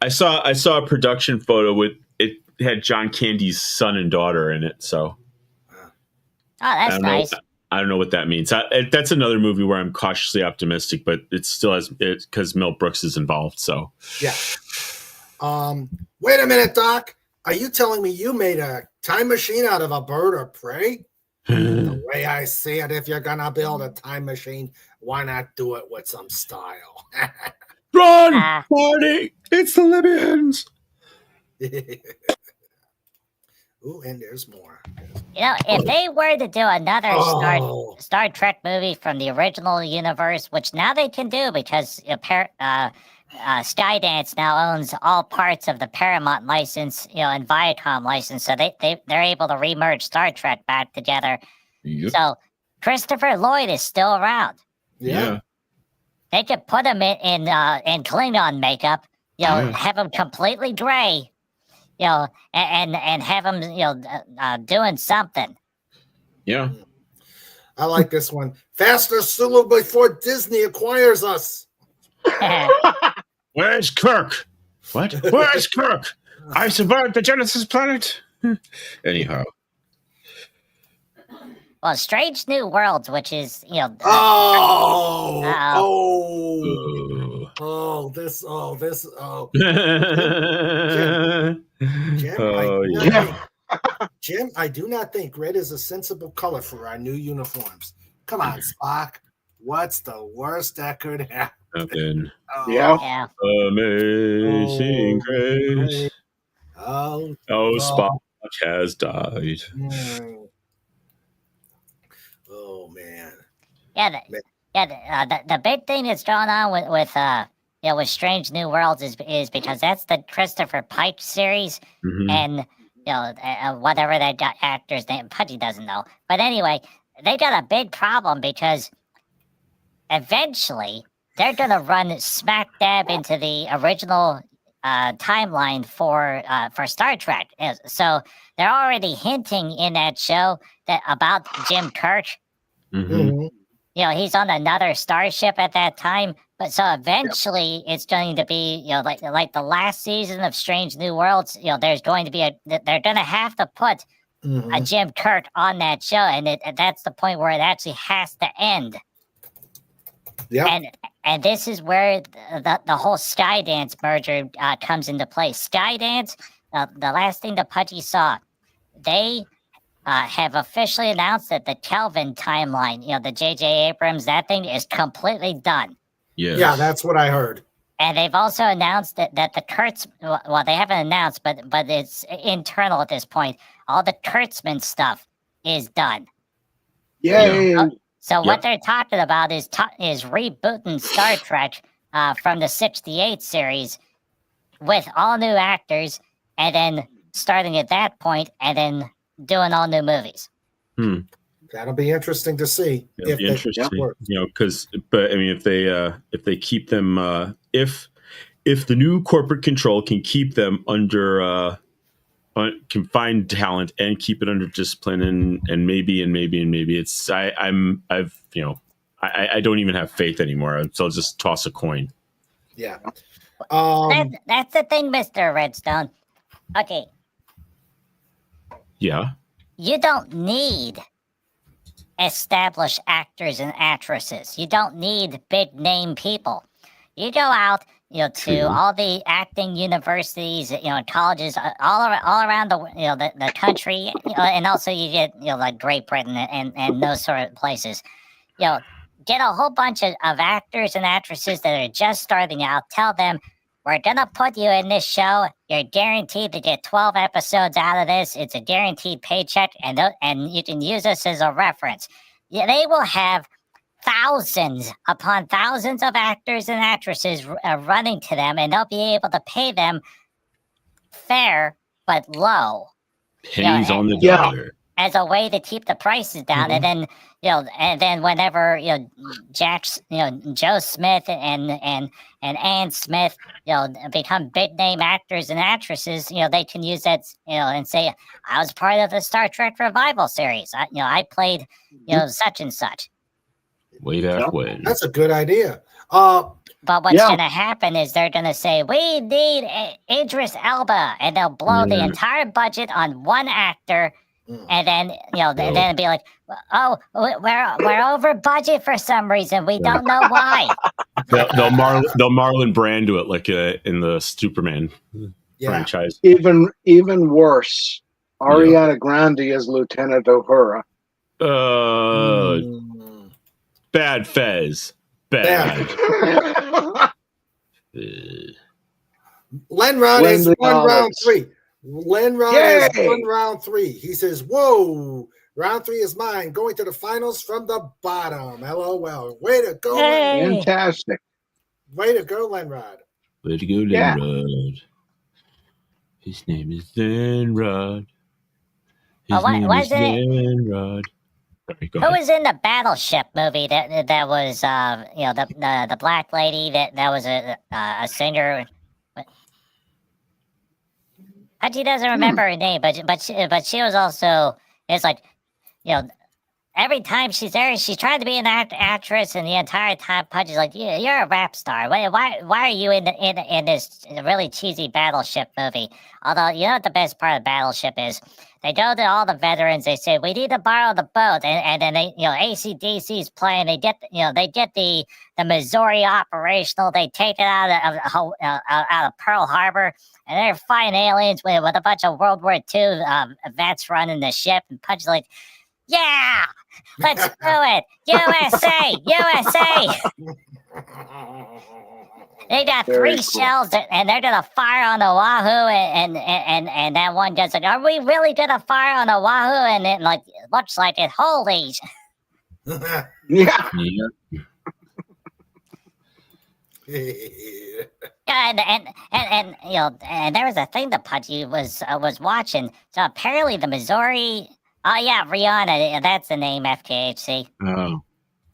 I saw a production photo with it had John Candy's son and daughter in it. So, that's nice. I don't know what that means. That's another movie where I'm cautiously optimistic, but it still has it because Mel Brooks is involved. So, yeah. Wait a minute, Doc. Are you telling me you made a time machine out of a bird of prey? The way I see it, if you're gonna build a time machine, why not do it with some style? Run, Marty! It's the Libyans. Ooh, and there's more. You know, if they were to do another Star Trek movie from the original universe, which now they can do because Skydance now owns all parts of the Paramount license, and Viacom license, so they're able to remerge Star Trek back together. Yep. So Christopher Lloyd is still around. Yeah. They could put him in Klingon makeup, have him completely gray, and have him, doing something. Yeah. I like this one. Faster, Sulu, before Disney acquires us. Where's Kirk? What? Where's Kirk? I survived the Genesis planet. Anyhow. Well, Strange New Worlds, which is, this. Jim, I do not think red is a sensible color for our new uniforms. Come on, Spock. What's the worst that could happen? Yeah. Amazing grace. Spock has died. Oh man. The big thing that's going on with Strange New Worlds is because that's the Christopher Pike series, and whatever that actor's name, Pudgy doesn't know. But anyway, they got a big problem because eventually they're gonna run smack dab into the original timeline for Star Trek. So they're already hinting in that show about Jim Kirk. He's on another starship at that time. But so eventually it's going to be, like the last season of Strange New Worlds, there's going to be they're going to have to put a Jim Kirk on that show. And that's the point where it actually has to end. Yeah. And this is where the whole Skydance merger comes into play. Skydance, the last thing the Pudgy saw, they have officially announced that the Kelvin timeline, the J.J. Abrams, that thing is completely done. Yes. Yeah, that's what I heard. And they've also announced that the Kurtz, well, they haven't announced, but it's internal at this point. All the Kurtzman stuff is done. Yay! So what they're talking about is rebooting Star Trek from the 68 series with all new actors, and then starting at that point, and then doing all new movies. That'll be interesting to see. It'll be interesting, if they keep them, if the new corporate control can keep them under, can find talent and keep it under discipline, and maybe it's I don't even have faith anymore. So I'll just toss a coin. Yeah. That's the thing, Mr. Redstone. Okay. Yeah. You don't need established actors and actresses. You don't need big name people. You go out, to all the acting universities, colleges all around the country, and also you get, like Great Britain and those sort of places. Get a whole bunch of actors and actresses that are just starting out. Tell them, we're going to put you in this show. You're guaranteed to get 12 episodes out of this. It's a guaranteed paycheck, and you can use us as a reference. They will have thousands upon thousands of actors and actresses running to them, and they'll be able to pay them fair but low. Pennies on the dollar. As a way to keep the prices down, and then whenever Joe Smith and Ann Smith become big name actors and actresses, they can use that and say, I was part of the Star Trek revival series. I played such and such. Way back when. That's a good idea. But what's going to happen is they're going to say, we need Idris Elba, and they'll blow the entire budget on one actor. And then, then it'd be like, oh, we're over budget for some reason. We don't know why. They'll Marlon Brando it like in the Superman franchise. Even worse, Ariana Grande as Lieutenant Uhura. Bad Fez. Bad. Lenrod is Wendy one round Olives. 3. Lenrod is Yay! one round 3. He says, "Whoa, round 3 is mine. Going to the finals from the bottom." LOL. Way to go, Lenrod. Fantastic. Way to go, Lenrod. Way to go, Yeah. Lenrod. His name is Lenrod. Well, wasn't it? Lenrod. Sorry, go Who ahead. was in the Battleship movie that was the black lady that was a singer? Pudgy doesn't remember her name, but she was also, it's like, every time she's there, she's trying to be an actress, and the entire time Pudgy's like, you're a rap star. Why are you in this really cheesy Battleship movie? Although, you know what the best part of Battleship is? They go to all the veterans. They say, we need to borrow the boat, and then they, AC/DC's playing. They get the Missouri operational. They take it out of Pearl Harbor, and they're fighting aliens with a bunch of World War II vets running the ship. And Pudgy's like, yeah, let's do it, USA, USA. They got Very 3 cool. shells, and they're gonna fire on Oahu, and that one guy's like, "Are we really gonna fire on Oahu?" And it looks like it. Holy! Yeah. Yeah. And there was a thing that Pudgy was watching. So apparently the Missouri. Oh yeah, Rihanna. That's the name. FKHC. Oh.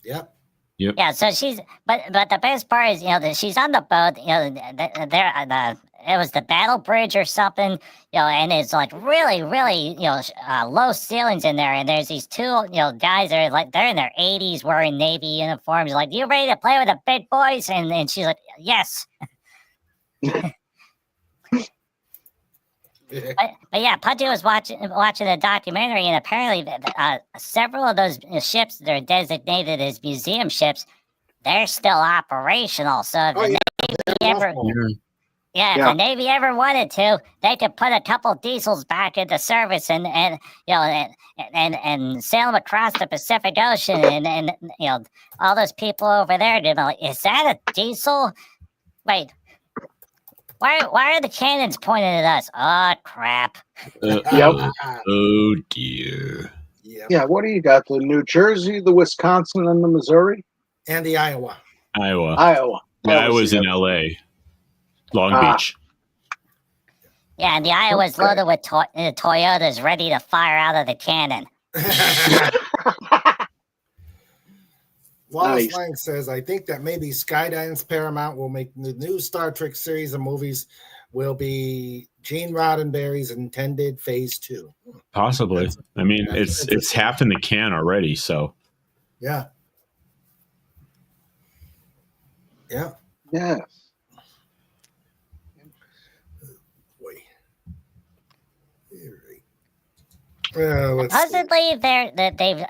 Yep. Yeah, so she's but the best part is that she's on the boat. It was the Battle Bridge or something. And it's like really low ceilings in there. And there's these 2 guys that are they're in their 80s wearing Navy uniforms. Like, you ready to play with the big boys? And she's like, yes. But yeah, Pudgy was watching a documentary, and apparently several of those ships that are designated as museum ships, they're still operational. So if the Navy ever wanted to, they could put a couple diesels back into service and sail them across the Pacific Ocean, and all those people over there, they're like, is that a diesel? Wait. Why are the cannons pointing at us? Oh, crap. Yep. Oh, dear. Yep. Yeah, what do you got? The New Jersey, the Wisconsin, and the Missouri? And the Iowa. Iowa. Yeah, I was in LA. Long Beach. Yeah, and the Iowa's loaded with Toyotas ready to fire out of the cannon. Wallace Nice. Lang says, "I think that maybe Skydance Paramount will make the new Star Trek series of movies will be Gene Roddenberry's intended Phase 2." Possibly. I mean, it's half in the can already, so. Yeah. Yeah. Yes. Boy. Supposedly,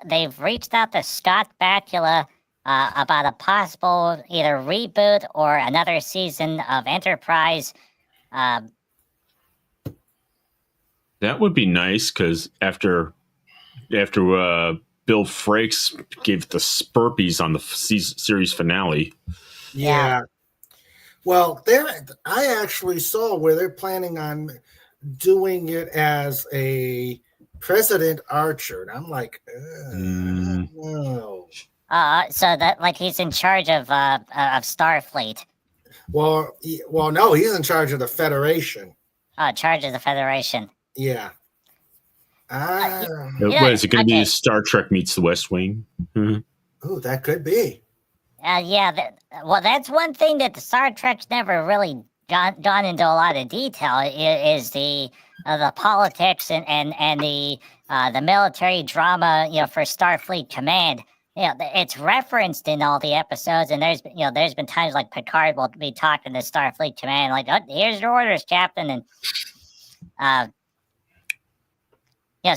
they've reached out to Scott Bakula about a possible either reboot or another season of Enterprise. That would be nice, because after Bill Frakes gave the Spurpies on the series finale. Yeah. Well, I actually saw where they're planning on doing it as a President Archer, and I'm like, no. So that he's in charge of Starfleet. Well, no, he's in charge of the Federation. Charge of the Federation. Yeah. What is it going to be? Star Trek meets The West Wing? Oh, that could be. That's one thing that the Star Trek's never really gone into a lot of detail is the politics and the military drama, for Starfleet Command. It's referenced in all the episodes, and there's been times like Picard will be talking to Starfleet Command, like, "Oh, here's your orders, Captain," and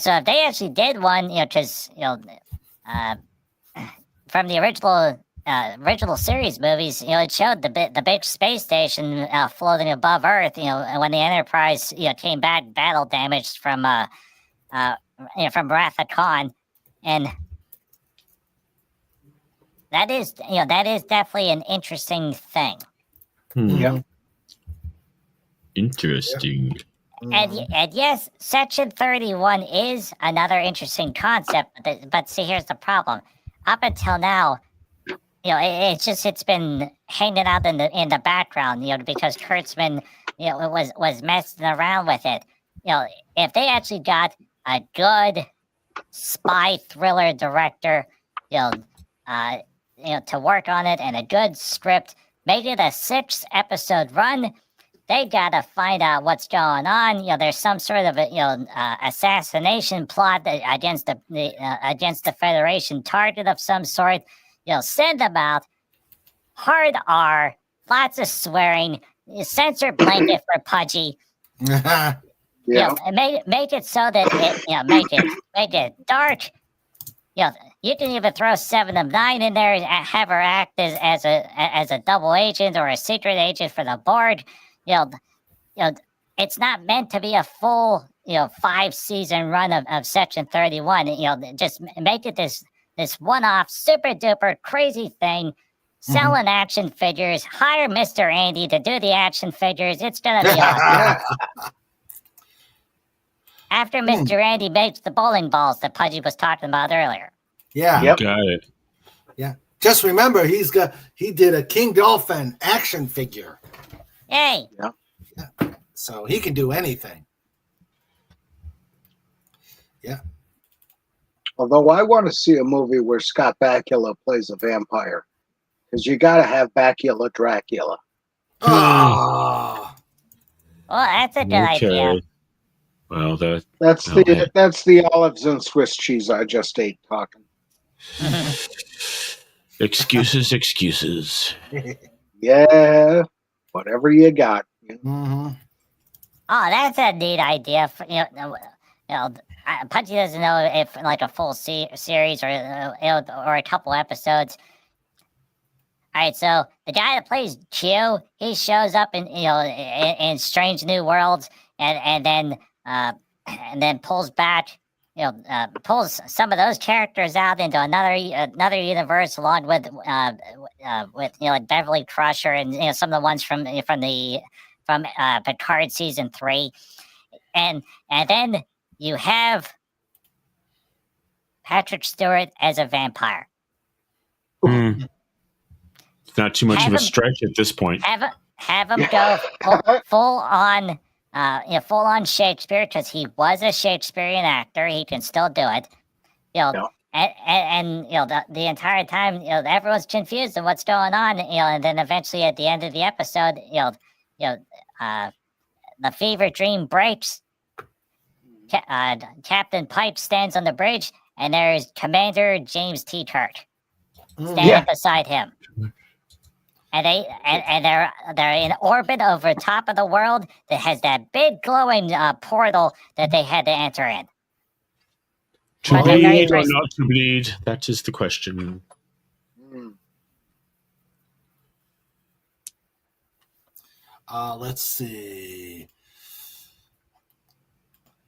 so if they actually did one, because from the original series movies, it showed the big space station floating above Earth, and when the Enterprise came back battle damaged from Wrath of Khan, and that is definitely an interesting thing. Yeah. Interesting. And yes, Section 31 is another interesting concept, but see, here's the problem. Up until now, it's been hanging out in the background, because Kurtzman, was messing around with it. If they actually got a good spy thriller director, to work on it, and a good script, make it a 6-episode run. They gotta find out what's going on. There's some sort of assassination plot against the Federation target of some sort. Send them out. Hard R, lots of swearing, censor blanket for Pudgy. Yeah. Make it so that make it dark. You can even throw 7 of 9 in there and have her act as a double agent or a secret agent for the board. It's not meant to be a full 5-season run of Section 31. Just make it this one-off super duper crazy thing. Selling action figures. Hire Mr. Andy to do the action figures. It's gonna be awesome. After Mr. Andy makes the bowling balls that Pudgy was talking about earlier. Yeah. Yep. Got it. Yeah. Just remember, he did a King Dolphin action figure. Yay. Yeah. So he can do anything. Yeah. Although I want to see a movie where Scott Bakula plays a vampire, because you got to have Bakula Dracula. Oh. Well, that's a good idea. Well, That's the olives and Swiss cheese I just ate talking. excuses. Yeah, whatever you got. Mm-hmm. Oh, that's a neat idea. Pudgy doesn't know if like a full series or a couple episodes. All right, so the guy that plays Q, he shows up in Strange New Worlds, and then pulls back, pulls some of those characters out into another universe, along with Beverly Crusher and some of the ones from Picard season 3, and then you have Patrick Stewart as a vampire. It's not too much of a stretch at this point. Have him go full on Shakespeare, because he was a Shakespearean actor. He can still do it. And the entire time, everyone's confused on what's going on. And then eventually at the end of the episode, the fever dream breaks. Captain Pike stands on the bridge, and there's Commander James T. Kirk standing beside him. And they're in orbit over top of the world that has that big glowing portal that they had to enter in. To bleed or not to bleed? That is the question. Let's see.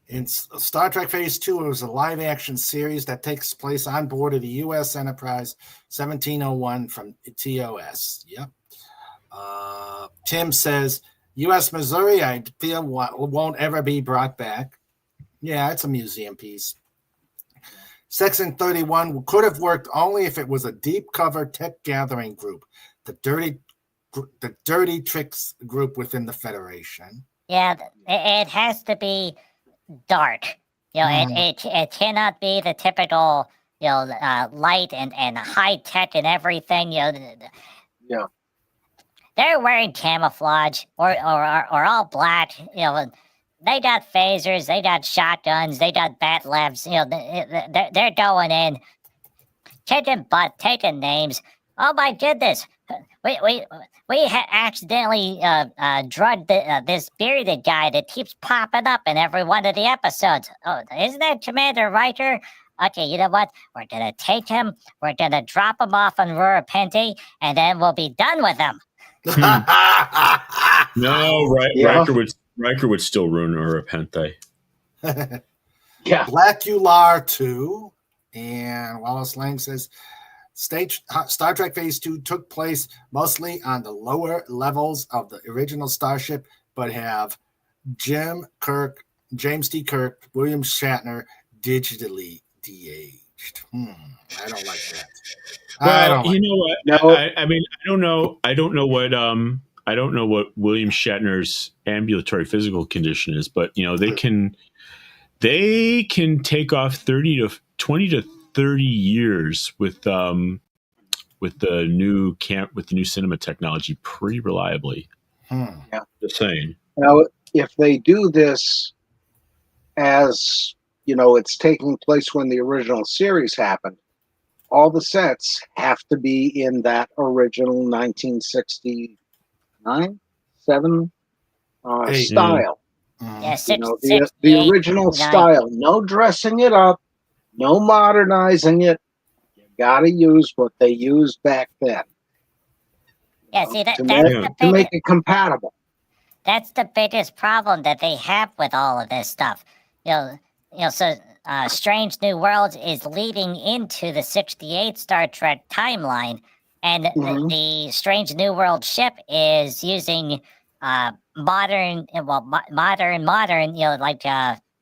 In Star Trek Phase 2, it was a live-action series that takes place on board of the U.S. Enterprise 1701 from TOS. Yep. Tim says, U.S. Missouri, I feel won't ever be brought back. Yeah, it's a museum piece. Section 31 could have worked only if it was a deep cover tech gathering group, the dirty tricks group within the Federation. Yeah, it has to be dark. It cannot be the typical, light and high tech and everything. Yeah. They're wearing camouflage or all black. They got phasers, they got shotguns, they got bat lefts. They're going in, kicking butt, taking names. Oh my goodness, we accidentally drugged this bearded guy that keeps popping up in every one of the episodes. Oh, isn't that Commander Riker? Okay, you know what? We're gonna take him. We're gonna drop him off on Rura Penti, and then we'll be done with him. No, Riker would still ruin Rura Penti. Yeah. Black Ular 2. And Wallace Lang says, Star Trek Phase 2 took place mostly on the lower levels of the original starship, but have James T. Kirk, William Shatner digitally de-aged. I don't like that. Well, you know what? No. I mean, I don't know. I don't know what William Shatner's ambulatory physical condition is, but they can take off 20 to 30 years with the new cinema technology pretty reliably. Yeah, just saying. Now, if they do this as it's taking place when the original series happened, all the sets have to be in that original 1969, 7 style. Yeah, the original style. No dressing it up, no modernizing it. You got to use what they used back then. Yeah, see to make it compatible. That's the biggest problem that they have with all of this stuff. So Strange New Worlds is leading into the 68 Star Trek timeline, and the Strange New World ship is using modern, like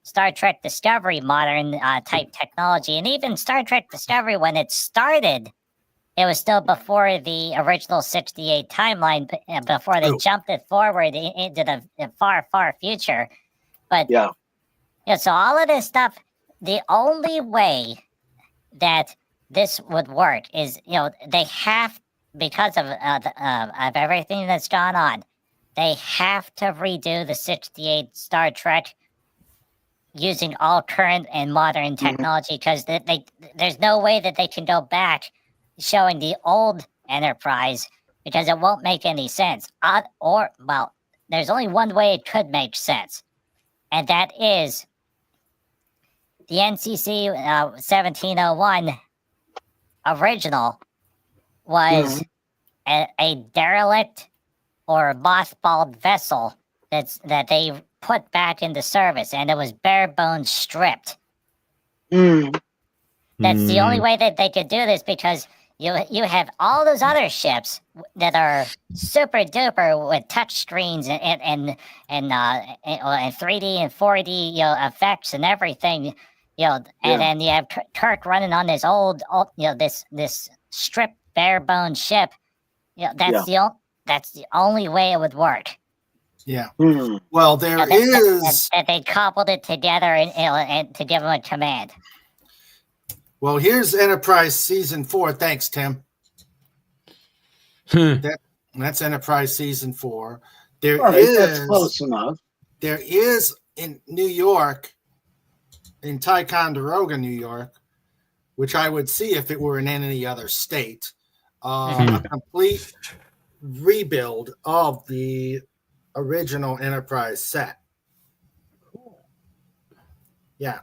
Star Trek Discovery modern type technology. And even Star Trek Discovery, when it started, it was still before the original 68 timeline, before they jumped it forward into the far, far future. But so all of this stuff, the only way that this would work is, they have, because of everything that's gone on, they have to redo the 68 Star Trek using all current and modern technology, because there's no way that they can go back showing the old Enterprise, because it won't make any sense. There's only one way it could make sense, and that is the NCC 1701 original was a derelict or mothballed vessel that they put back into service, and it was bare bones stripped. That's the only way that they could do this, because you have all those other ships that are super duper with touch screens and 3D and 4D effects and everything, and then you have Kirk running on this old this stripped bare bone ship. That's the only way it would work. Yeah. Well, that they cobbled it together and to give them a command. Well, here's Enterprise Season 4. Thanks, Tim. That's Enterprise Season 4. That's close enough. There is in New York, in Ticonderoga, New York, which I would see if it were in any other state, a complete rebuild of the original Enterprise set. Yeah.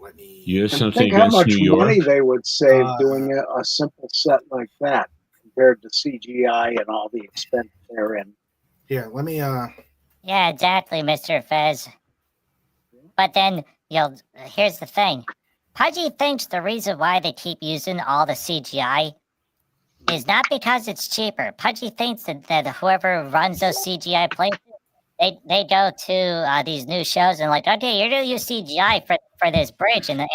Let me. You have something think how against much New York? money they would save doing a simple set like that compared to CGI and all the expense therein. Here, let me. Yeah, exactly, Mr. Fez. But then, here's the thing. Pudgy thinks the reason why they keep using all the CGI is not because it's cheaper. Pudgy thinks that whoever runs those CGI places, they go to these new shows and like, okay, you're going to use CGI for this bridge. And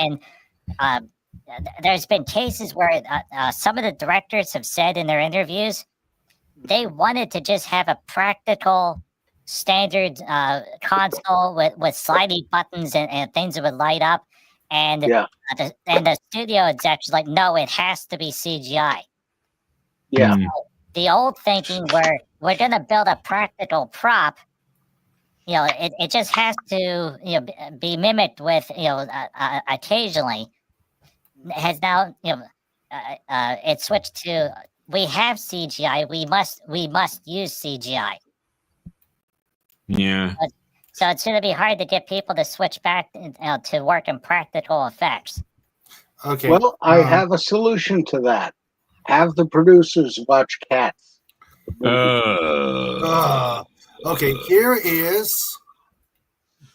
there's been cases where some of the directors have said in their interviews, they wanted to just have a practical standard console with slidey buttons and things that would light up. And the studio execs like, no, it has to be CGI. Yeah. So the old thinking where we're going to build a practical prop, it just has to be mimicked with occasionally, has now it switched to we have CGI, we must use CGI. Yeah. So it's going to be hard to get people to switch back to work in practical effects. Okay. Well, I have a solution to that. Have the producers watch Cats. Okay, here is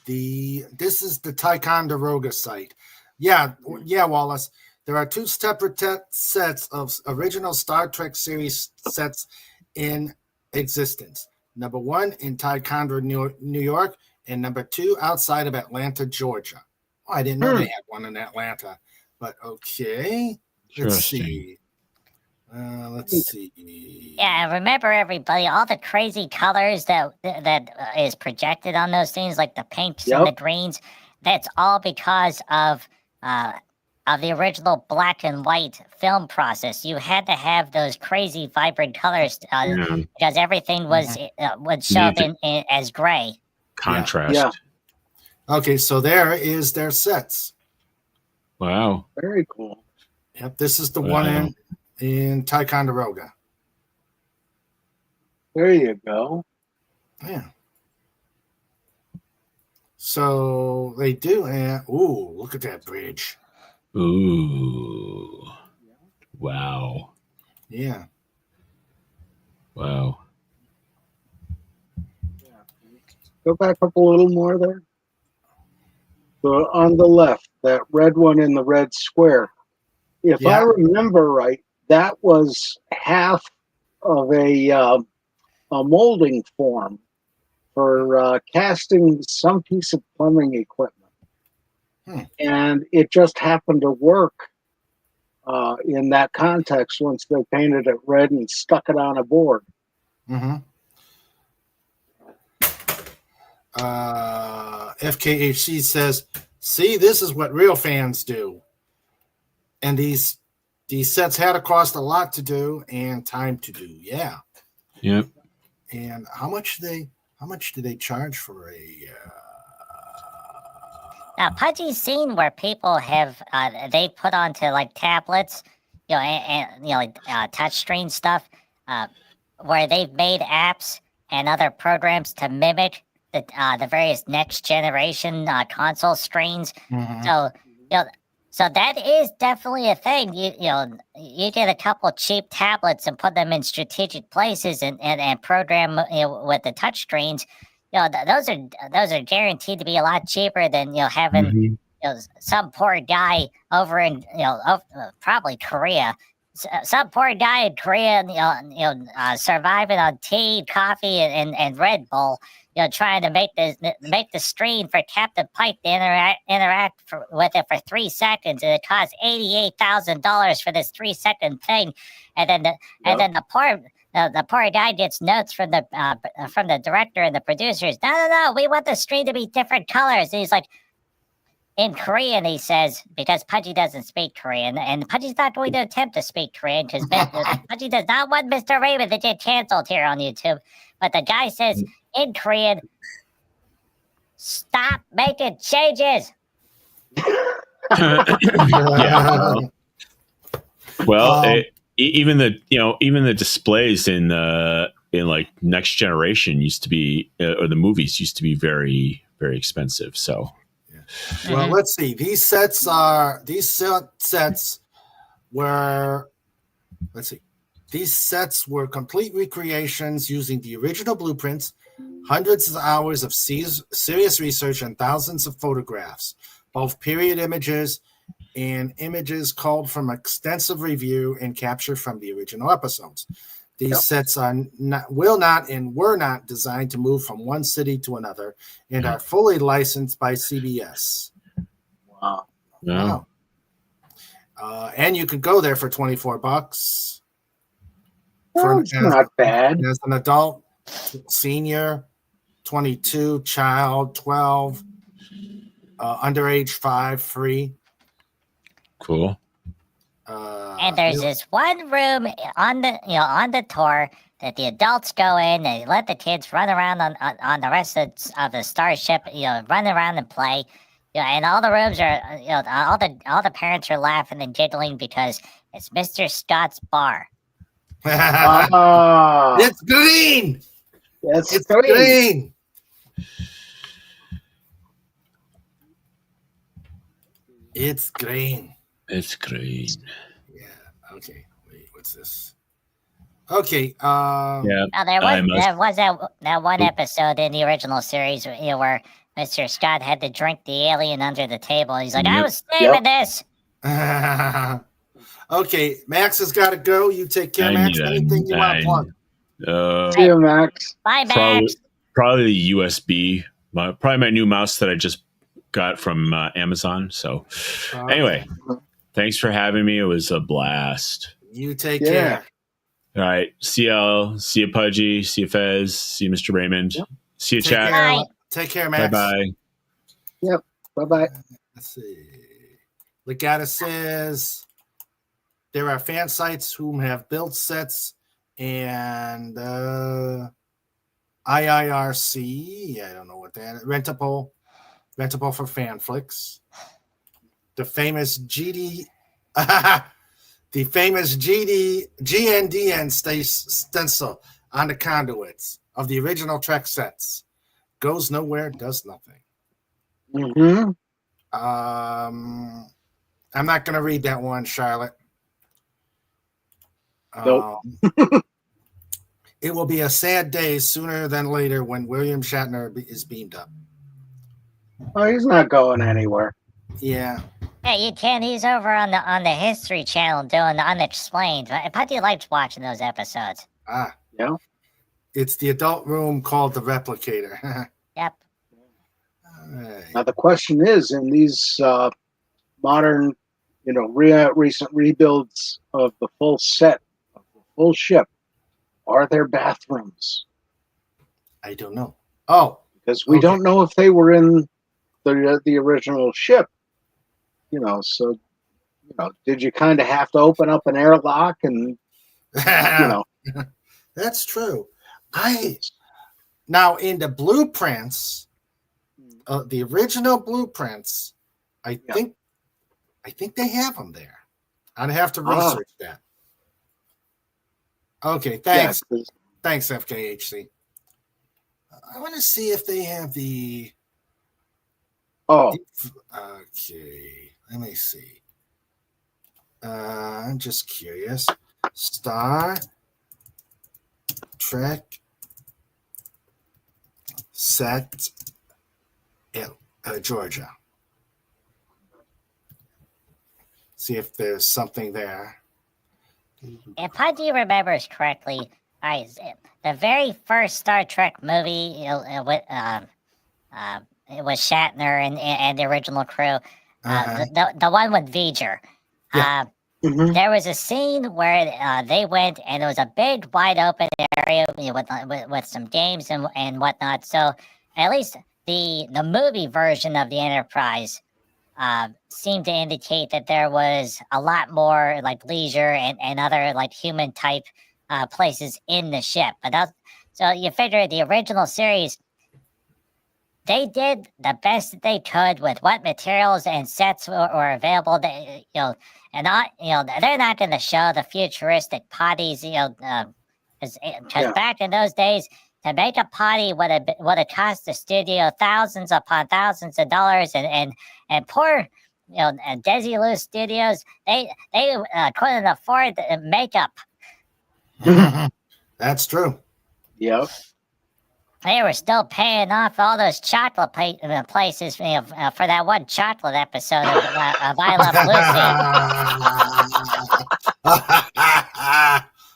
this is the Ticonderoga site. Yeah, Wallace. There are two separate sets of original Star Trek series sets in existence. Number 1 in Ticonderoga, New York, and number 2 outside of Atlanta, Georgia. Oh, I didn't know they had one in Atlanta, but okay. Let's see. Let's see. Yeah, remember everybody, all the crazy colors that is projected on those things, like the pinks and the greens. That's all because of the original black and white film process. You had to have those crazy vibrant colors because everything was show up in as gray. Contrast. Yeah. Okay, so there is their sets. Wow. Very cool. Yep, this is the one in Ticonderoga. There you go. Yeah. So they do, and look at that bridge. Ooh. Wow. Yeah. Wow. Go back up a little more there. So on the left, that red one in the red square. If I remember right, that was half of a molding form for casting some piece of plumbing equipment. And it just happened to work in that context once they painted it red and stuck it on a board. FKHC says, see, this is what real fans do. And these sets had to cost a lot to do and time to do. Yeah. Yep. And how much do they charge for a Now, Pudgy's seen where people have they put onto like tablets, touchscreen stuff, where they've made apps and other programs to mimic the various next generation console screens. So that is definitely a thing. You get a couple cheap tablets and put them in strategic places and program with the touch screens. Those are guaranteed to be a lot cheaper than having some poor guy over in probably Korea. Some poor guy in Korea, surviving on tea, coffee, and Red Bull, trying to make the screen for Captain Pike to interact with it for 3 seconds, and it costs $88,000 for this 3-second thing, and then the poor guy gets notes from the director and the producers. No, we want the screen to be different colors. And he's like, in Korean, he says, because Pudgy doesn't speak Korean, and Pudgy's not going to attempt to speak Korean because Pudgy does not want Mr. Raymond to get canceled here on YouTube. But the guy says in Korean, stop making changes. Well, even the displays in like Next Generation used to be, or the movies used to be very, very expensive. So. Well, let's see. These sets were complete recreations using the original blueprints, hundreds of hours of serious research, and thousands of photographs, both period images and images culled from extensive review and captured from the original episodes. These sets were not designed to move from one city to another and are fully licensed by CBS. Wow. No. And you could go there for $24. It's not bad. As an adult, senior, 22, child, 12, underage 5, free. Cool. And there's this one room on the tour that the adults go in. They let the kids run around on the rest of the starship. Run around and play. And all the rooms are all the parents are laughing and giggling because it's Mr. Scott's bar. It's green. It's green. It's green. It's green. Yeah. Okay. Wait. What's this? Okay. Now, there was that one episode in the original series where Mr. Scott had to drink the alien under the table. He's like, I was saving this. Okay, Max has got to go. You take care, Max. Anything you want to plug? See you, Max. Bye, Max. Probably the USB. Probably my new mouse that I just got from Amazon. So, anyway, thanks for having me. It was a blast. You take care. All right. See you, Pudgy. See you, Fez. See you, Mr. Raymond. Yep. See you, Take chat. care. Take care, Max. Bye-bye. Yep. Bye-bye. Let's see. Legata says there are fan sites who have built sets and IIRC. I don't know what that is. Rentable for fan flicks. The famous GD. The famous GNDN stencil on the conduits of the original Trek sets. Goes nowhere, does nothing. Mm-hmm. I'm not going to read that one, Charlotte. Nope. It will be a sad day sooner than later when William Shatner is beamed up. Oh, he's not going anywhere. Yeah. Hey, you can. He's over on the History Channel doing the Unexplained. Putty likes watching those episodes. Yeah. It's the adult room called the Replicator. Yep. Right. Now the question is, in these modern, recent rebuilds of the full set, of the full ship, are there bathrooms? I don't know. Oh, because we don't know if they were in the original ship. So did you kind of have to open up an airlock and That's true. Now in the blueprints, the original blueprints, I think they have them there. I'd have to research that. Okay, thanks. Yeah, thanks, FKHC. I want to see if they have the. Oh. Okay, let me see. I'm just curious. Star Trek set Georgia. See if there's something there. If Pudgy remembers correctly, the very first Star Trek movie, it was Shatner and the original crew, the one with V'ger. Yeah. There was a scene where they went, and it was a big, wide open area with some games and whatnot. So at least the movie version of the Enterprise seemed to indicate that there was a lot more like leisure and other like human type places in the ship. So you figure the original series, they did the best that they could with what materials and sets were available. They're not going to show the futuristic potties, because back in those days, to make a potty would have cost the studio thousands upon thousands of dollars, and poor, Desilu Studios, they couldn't afford the makeup. That's true. Yep. They were still paying off all those chocolate places, for that one chocolate episode of I Love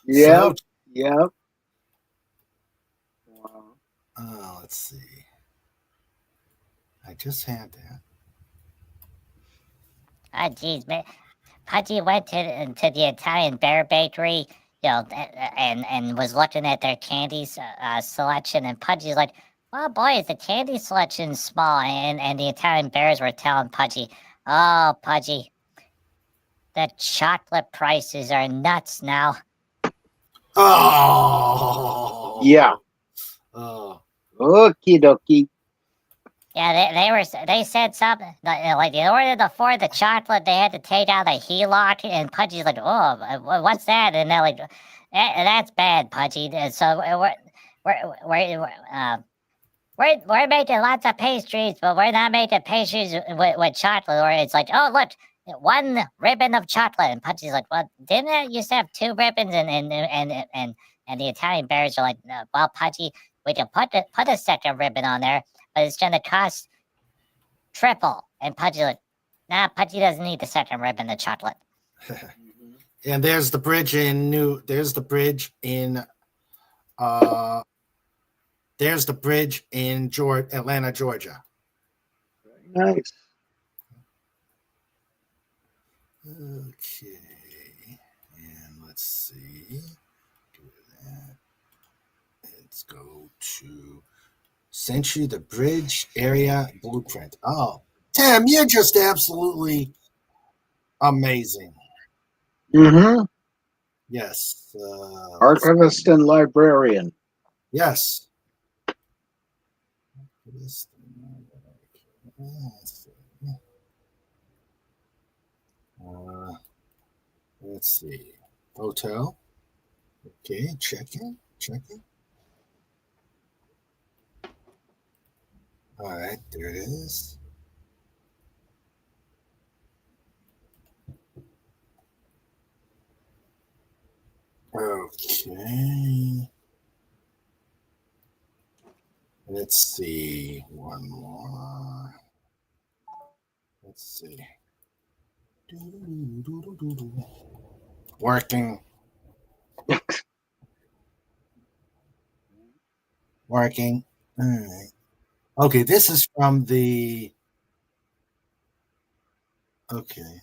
Lucy. Yep. Yep. Wow. Let's see. I just had that. Oh, geez, man. Pudgy went to the Italian Bear Bakery, and was looking at their candy selection, and Pudgy's like, "Oh boy, the candy selection's small," and the Italian Bears were telling Pudgy, "Oh, Pudgy, the chocolate prices are nuts now." Oh. Yeah. Oh. Okie dokie. Yeah, they said something like in order to afford the chocolate, they had to take out a HELOC, and Pudgy's like, "Oh, what's that?" And they're like, "That's bad, Pudgy." And so we're making lots of pastries, but we're not making pastries with chocolate. Or it's like, "Oh, look, one ribbon of chocolate," and Pudgy's like, "Well, didn't it used to have two ribbons?" And the Italian Bears are like, "Well, Pudgy, we can put a second ribbon on there, but it's going to cost triple." And Pudgy's like, Nah, Pudgy doesn't need the second rib and the chocolate. And there's the bridge in Atlanta, Georgia. Nice. Okay. And let's see. Do that. Let's go to sent you the bridge area blueprint. Oh, Tim, you're just absolutely amazing. Mm-hmm. Yes. Archivist and librarian. Yes. Let's see. Hotel. Okay, check in. All right, there it is. Okay. Let's see. One more. Let's see. Working. Working. All right. Okay, this is from the. Okay.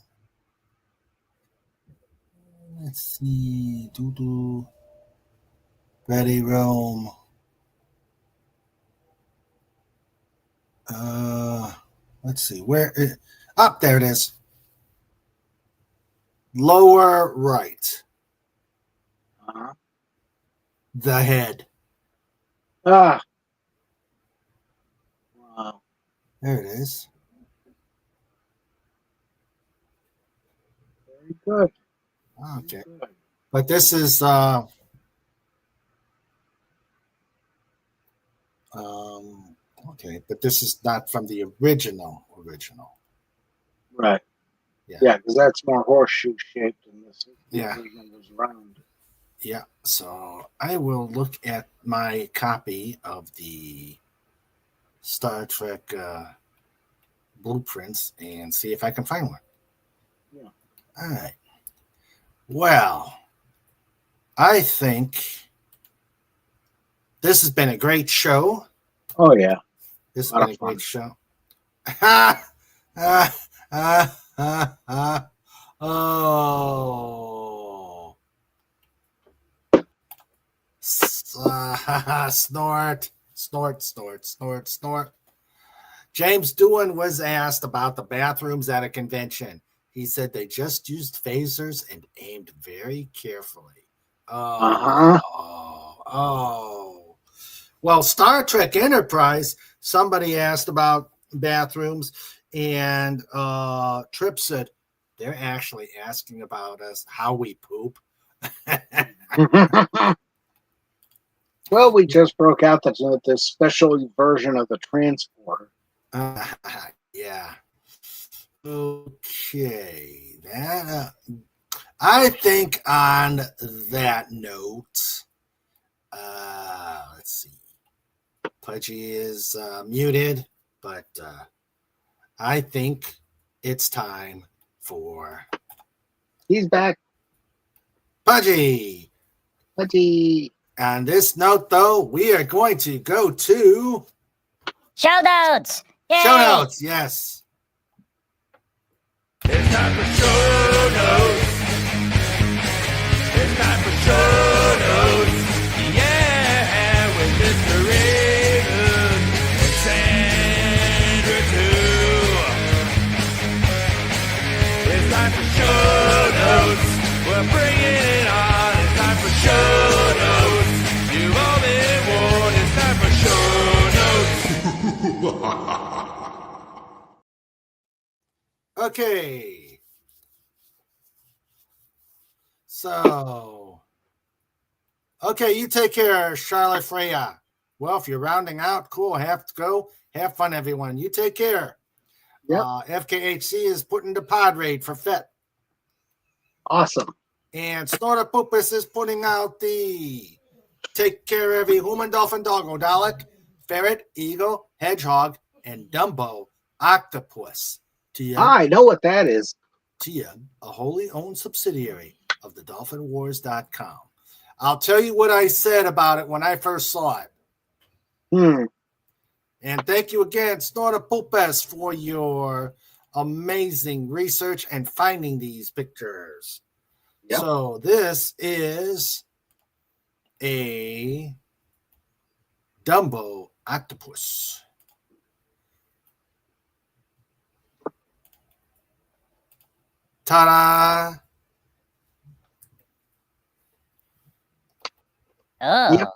Let's see. Ready, Rome. Let's see. Where? Up there it is. Lower right. Uh-huh. The head. Ah. Wow. There it is. Very good. Okay. Very good. But this is okay, but this is not from the original. Right. Yeah. Yeah, because that's more horseshoe shaped and this version was round. Yeah. So I will look at my copy of the Star Trek blueprints and see if I can find one. Yeah. All right. Well, I think this has been a great show. Oh, yeah. This has been a great show. Oh. Snort. James Doohan was asked about the bathrooms at a convention. He said they just used phasers and aimed very carefully. Oh. Well, Star Trek Enterprise, somebody asked about bathrooms, and Trip said they're actually asking about us, how we poop. Well, we just broke out this special version of the transporter. Yeah. Okay. That I think on that note, let's see. Pudgy is muted, but I think it's time for. He's back. Pudgy. On this note, though, we are going to go to show notes. Yay! Show notes, yes. It's time for show notes. It's time for show notes. Yeah, with Mr. Raven and Sandra too. It's time for show notes. We're bringing it on. It's time for show notes. You've all been warned. It's time for show notes. Okay. So, okay, you take care, Charlotte Freya. Well, if you're rounding out, cool. Have to go. Have fun, everyone. You take care. Yep. FKHC is putting the pod raid for FET. Awesome. And Snortopupus is putting out the take care every human, dolphin, doggo, Dalek, ferret, eagle, hedgehog, and Dumbo octopus TIA, I know what that is. TIA, a wholly owned subsidiary of the DolphinWars.com. I'll tell you what I said about it when I first saw it. And thank you again, Snorter Pulpes, for your amazing research and finding these pictures. Yep. So this is a Dumbo octopus. Ta-da! Oh. Yep.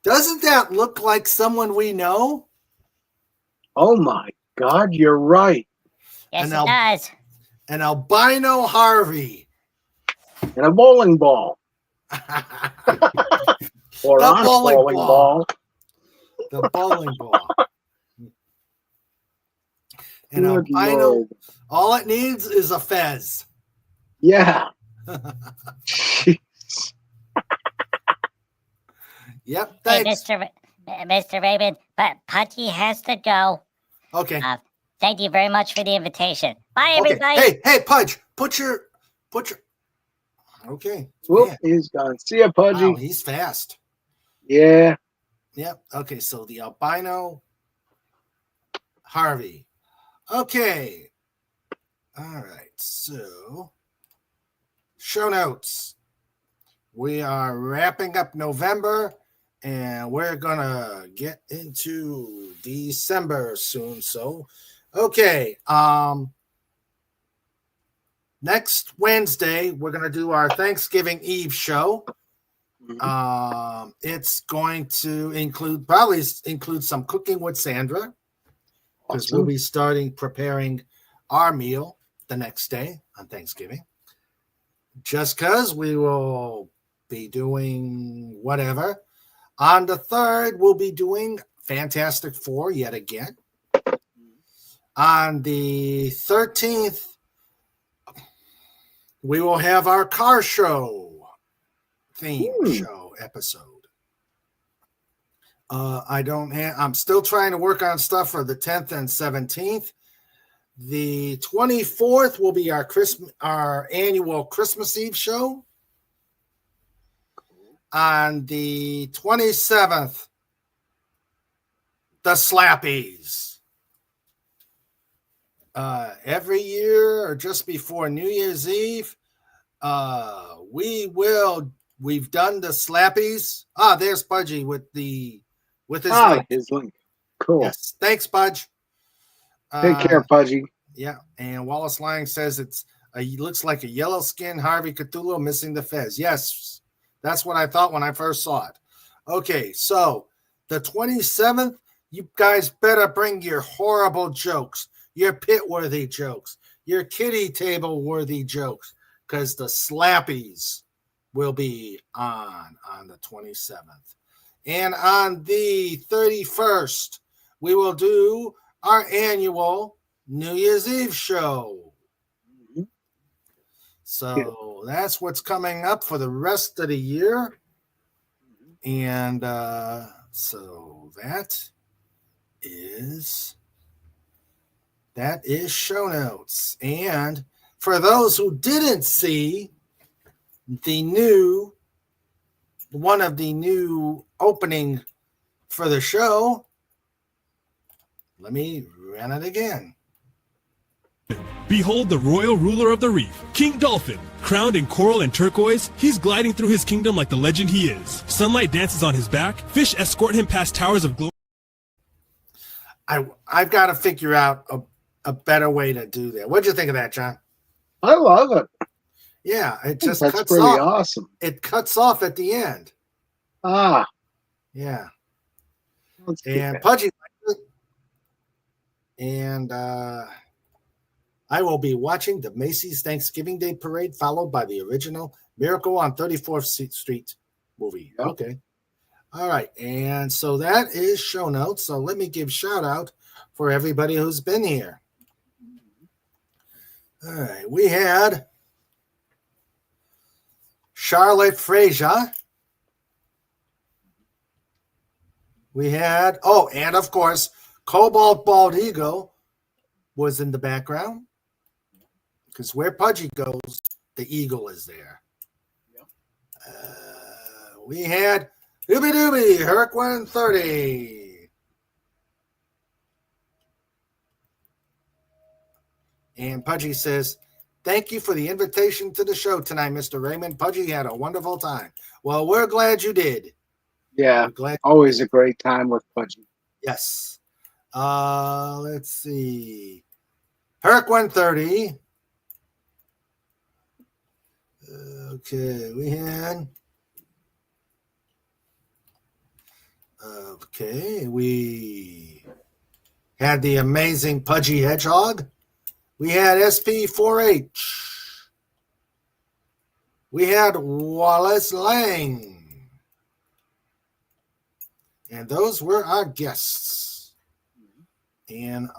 Doesn't that look like someone we know? Oh my God, you're right. Yes, it does. An albino Harvey. And a bowling ball. Or the on bowling a bowling ball. The bowling ball. An albino. All it needs is a fez. Yeah. Yep. Thanks. Hey, Mr. Raven, but Pudgy has to go. Okay. Thank you very much for the invitation. Bye, everybody. Hey, Pudge, put your. Okay. Whoop, he's gone. See ya, Pudgy. Wow, he's fast. Yeah. Yep. Okay, so the albino Harvey. Okay. All right. So, show notes. We are wrapping up November, and we're gonna get into December soon. So, okay. Next Wednesday, we're gonna do our Thanksgiving Eve show. It's going to include some cooking with Sandra, because we'll be preparing our meal the next day on Thanksgiving. Just because we will be doing whatever. On the 3rd, we'll be doing Fantastic Four yet again. On the 13th, we will have our car show theme show episode. I'm still trying to work on stuff for the 10th and 17th. The 24th will be our annual Christmas Eve show. On the 27th, the Slappies. Every year or just before New Year's Eve, we've done the Slappies. There's Pudgy with his link. His link. Cool. Yes. Thanks, Pudge. Take care, Pudgy. Yeah, and Wallace Lang says he looks like a yellow skinned Harvey Cthulhu missing the fez. Yes, that's what I thought when I first saw it. Okay, so the 27th, you guys better bring your horrible jokes, your pit-worthy jokes, your kitty table-worthy jokes, because the Slappies will be on the 27th. And on the 31st, we will do our annual New Year's Eve show. So that's what's coming up for the rest of the year. And so that is show notes. And for those who didn't see one of the new opening for the show, let me run it again. Behold the royal ruler of the reef, King Dolphin. Crowned in coral and turquoise, he's gliding through his kingdom like the legend he is. Sunlight dances on his back, fish escort him past towers of glory. I've got to figure out a better way to do that. What'd you think of that, John? I love it. Yeah, it just That's cuts pretty off. awesome. It cuts off at the end. Yeah. And Pudgy liked it. And I will be watching the Macy's Thanksgiving Day Parade, followed by the original Miracle on 34th Street movie. Yep. Okay. All right. And so that is show notes. So let me give shout out for everybody who's been here. All right. We had Charlotte Frazier. We had, and of course, Cobalt Bald Eagle. was in the background. Because where Pudgy goes, the eagle is there. Yep. We had Doobie Doobie, Herc 130. And Pudgy says, thank you for the invitation to the show tonight, Mr. Raymond. Pudgy had a wonderful time. Well, we're glad you did. Yeah, always a great time with Pudgy. Yes. Let's see. Herc 130. Okay, we had. Okay, we had the amazing Pudgy Hedgehog. We had SP4H. We had Wallace Lang. And those were our guests. And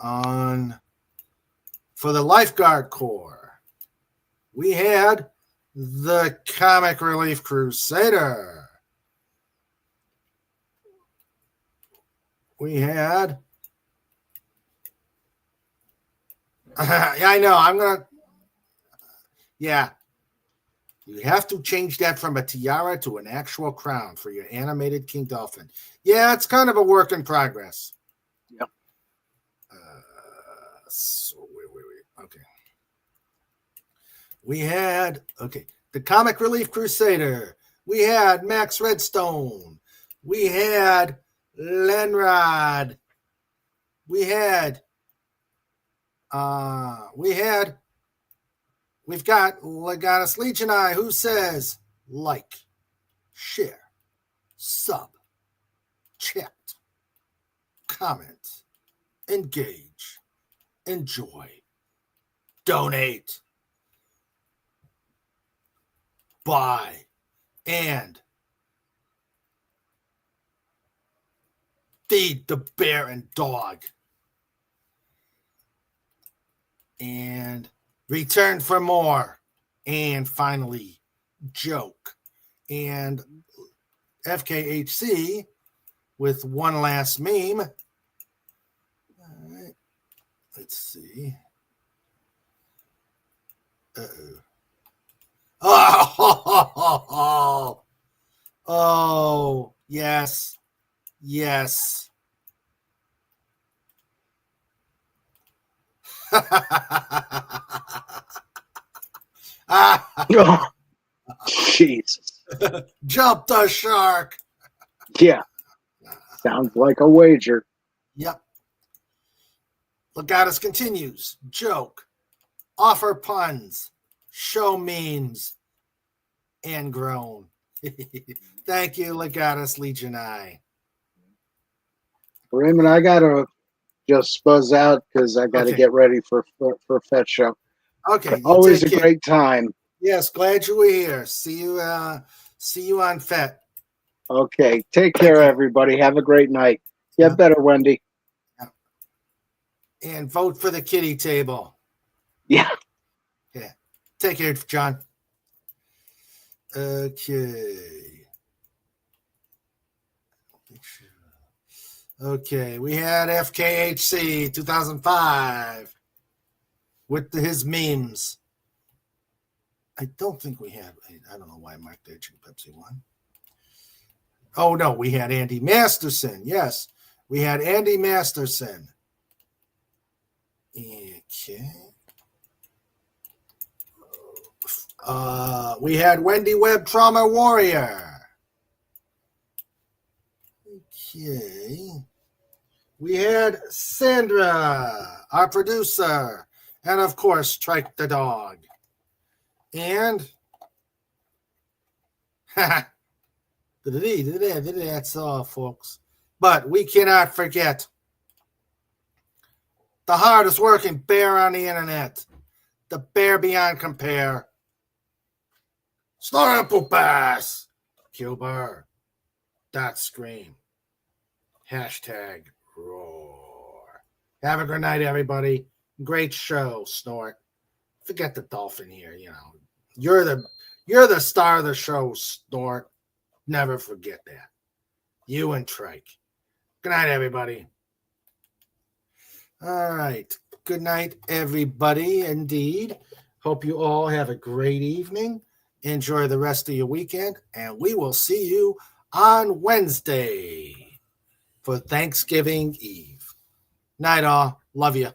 for the Lifeguard Corps, we had the Comic Relief Crusader. We had yeah, I know. I'm going to. Yeah. You have to change that from a tiara to an actual crown for your animated King Dolphin. Yeah, it's kind of a work in progress. Yep. So wait. Okay. We had, the Comic Relief Crusader. We had Max Redstone. We had Lenrod. We've got Legatus Legionai, who says like, share, sub, chat, comment, engage, enjoy, donate, buy, and feed the bear and dog. And return for more. And finally, joke. And FKHC with one last meme. All right. Let's see. Oh, yes. Yes. Oh, Jesus. Jump the shark. Yeah. Sounds like a wager. Yep. Legatus continues. Joke. Offer puns. Show memes. And groan. Thank you, Legatus Legionai. Raymond, I got to just buzz out because I got to get ready for Fetch Show. Okay. Always a great time. Yes, glad you were here. See you on FET. Okay. Take care, everybody. Have a great night. Get better, Wendy. And vote for the kitty table. Yeah. Yeah. Take care, John. Okay. Okay, we had FKHC 2005 with his memes. I don't think we had. I don't know why I marked that Pepsi one. Oh, no, we had Andy Masterson. Yes, we had Andy Masterson. Okay. We had Wendy Webb, Trauma Warrior. Okay. We had Sandra, our producer, and of course, Trike the dog. And that's all, folks. But we cannot forget the hardest working bear on the internet, the bear beyond compare. Snort poop ass. Kilbar. Dot scream. Hashtag roar. Have a good night, everybody. Great show, Snort. Forget the dolphin here, you know. You're the star of the show, Snort. Never forget that. You and Trike. Good night, everybody. All right. Good night, everybody. Indeed. Hope you all have a great evening. Enjoy the rest of your weekend, and we will see you on Wednesday for Thanksgiving Eve. Night all. Love you.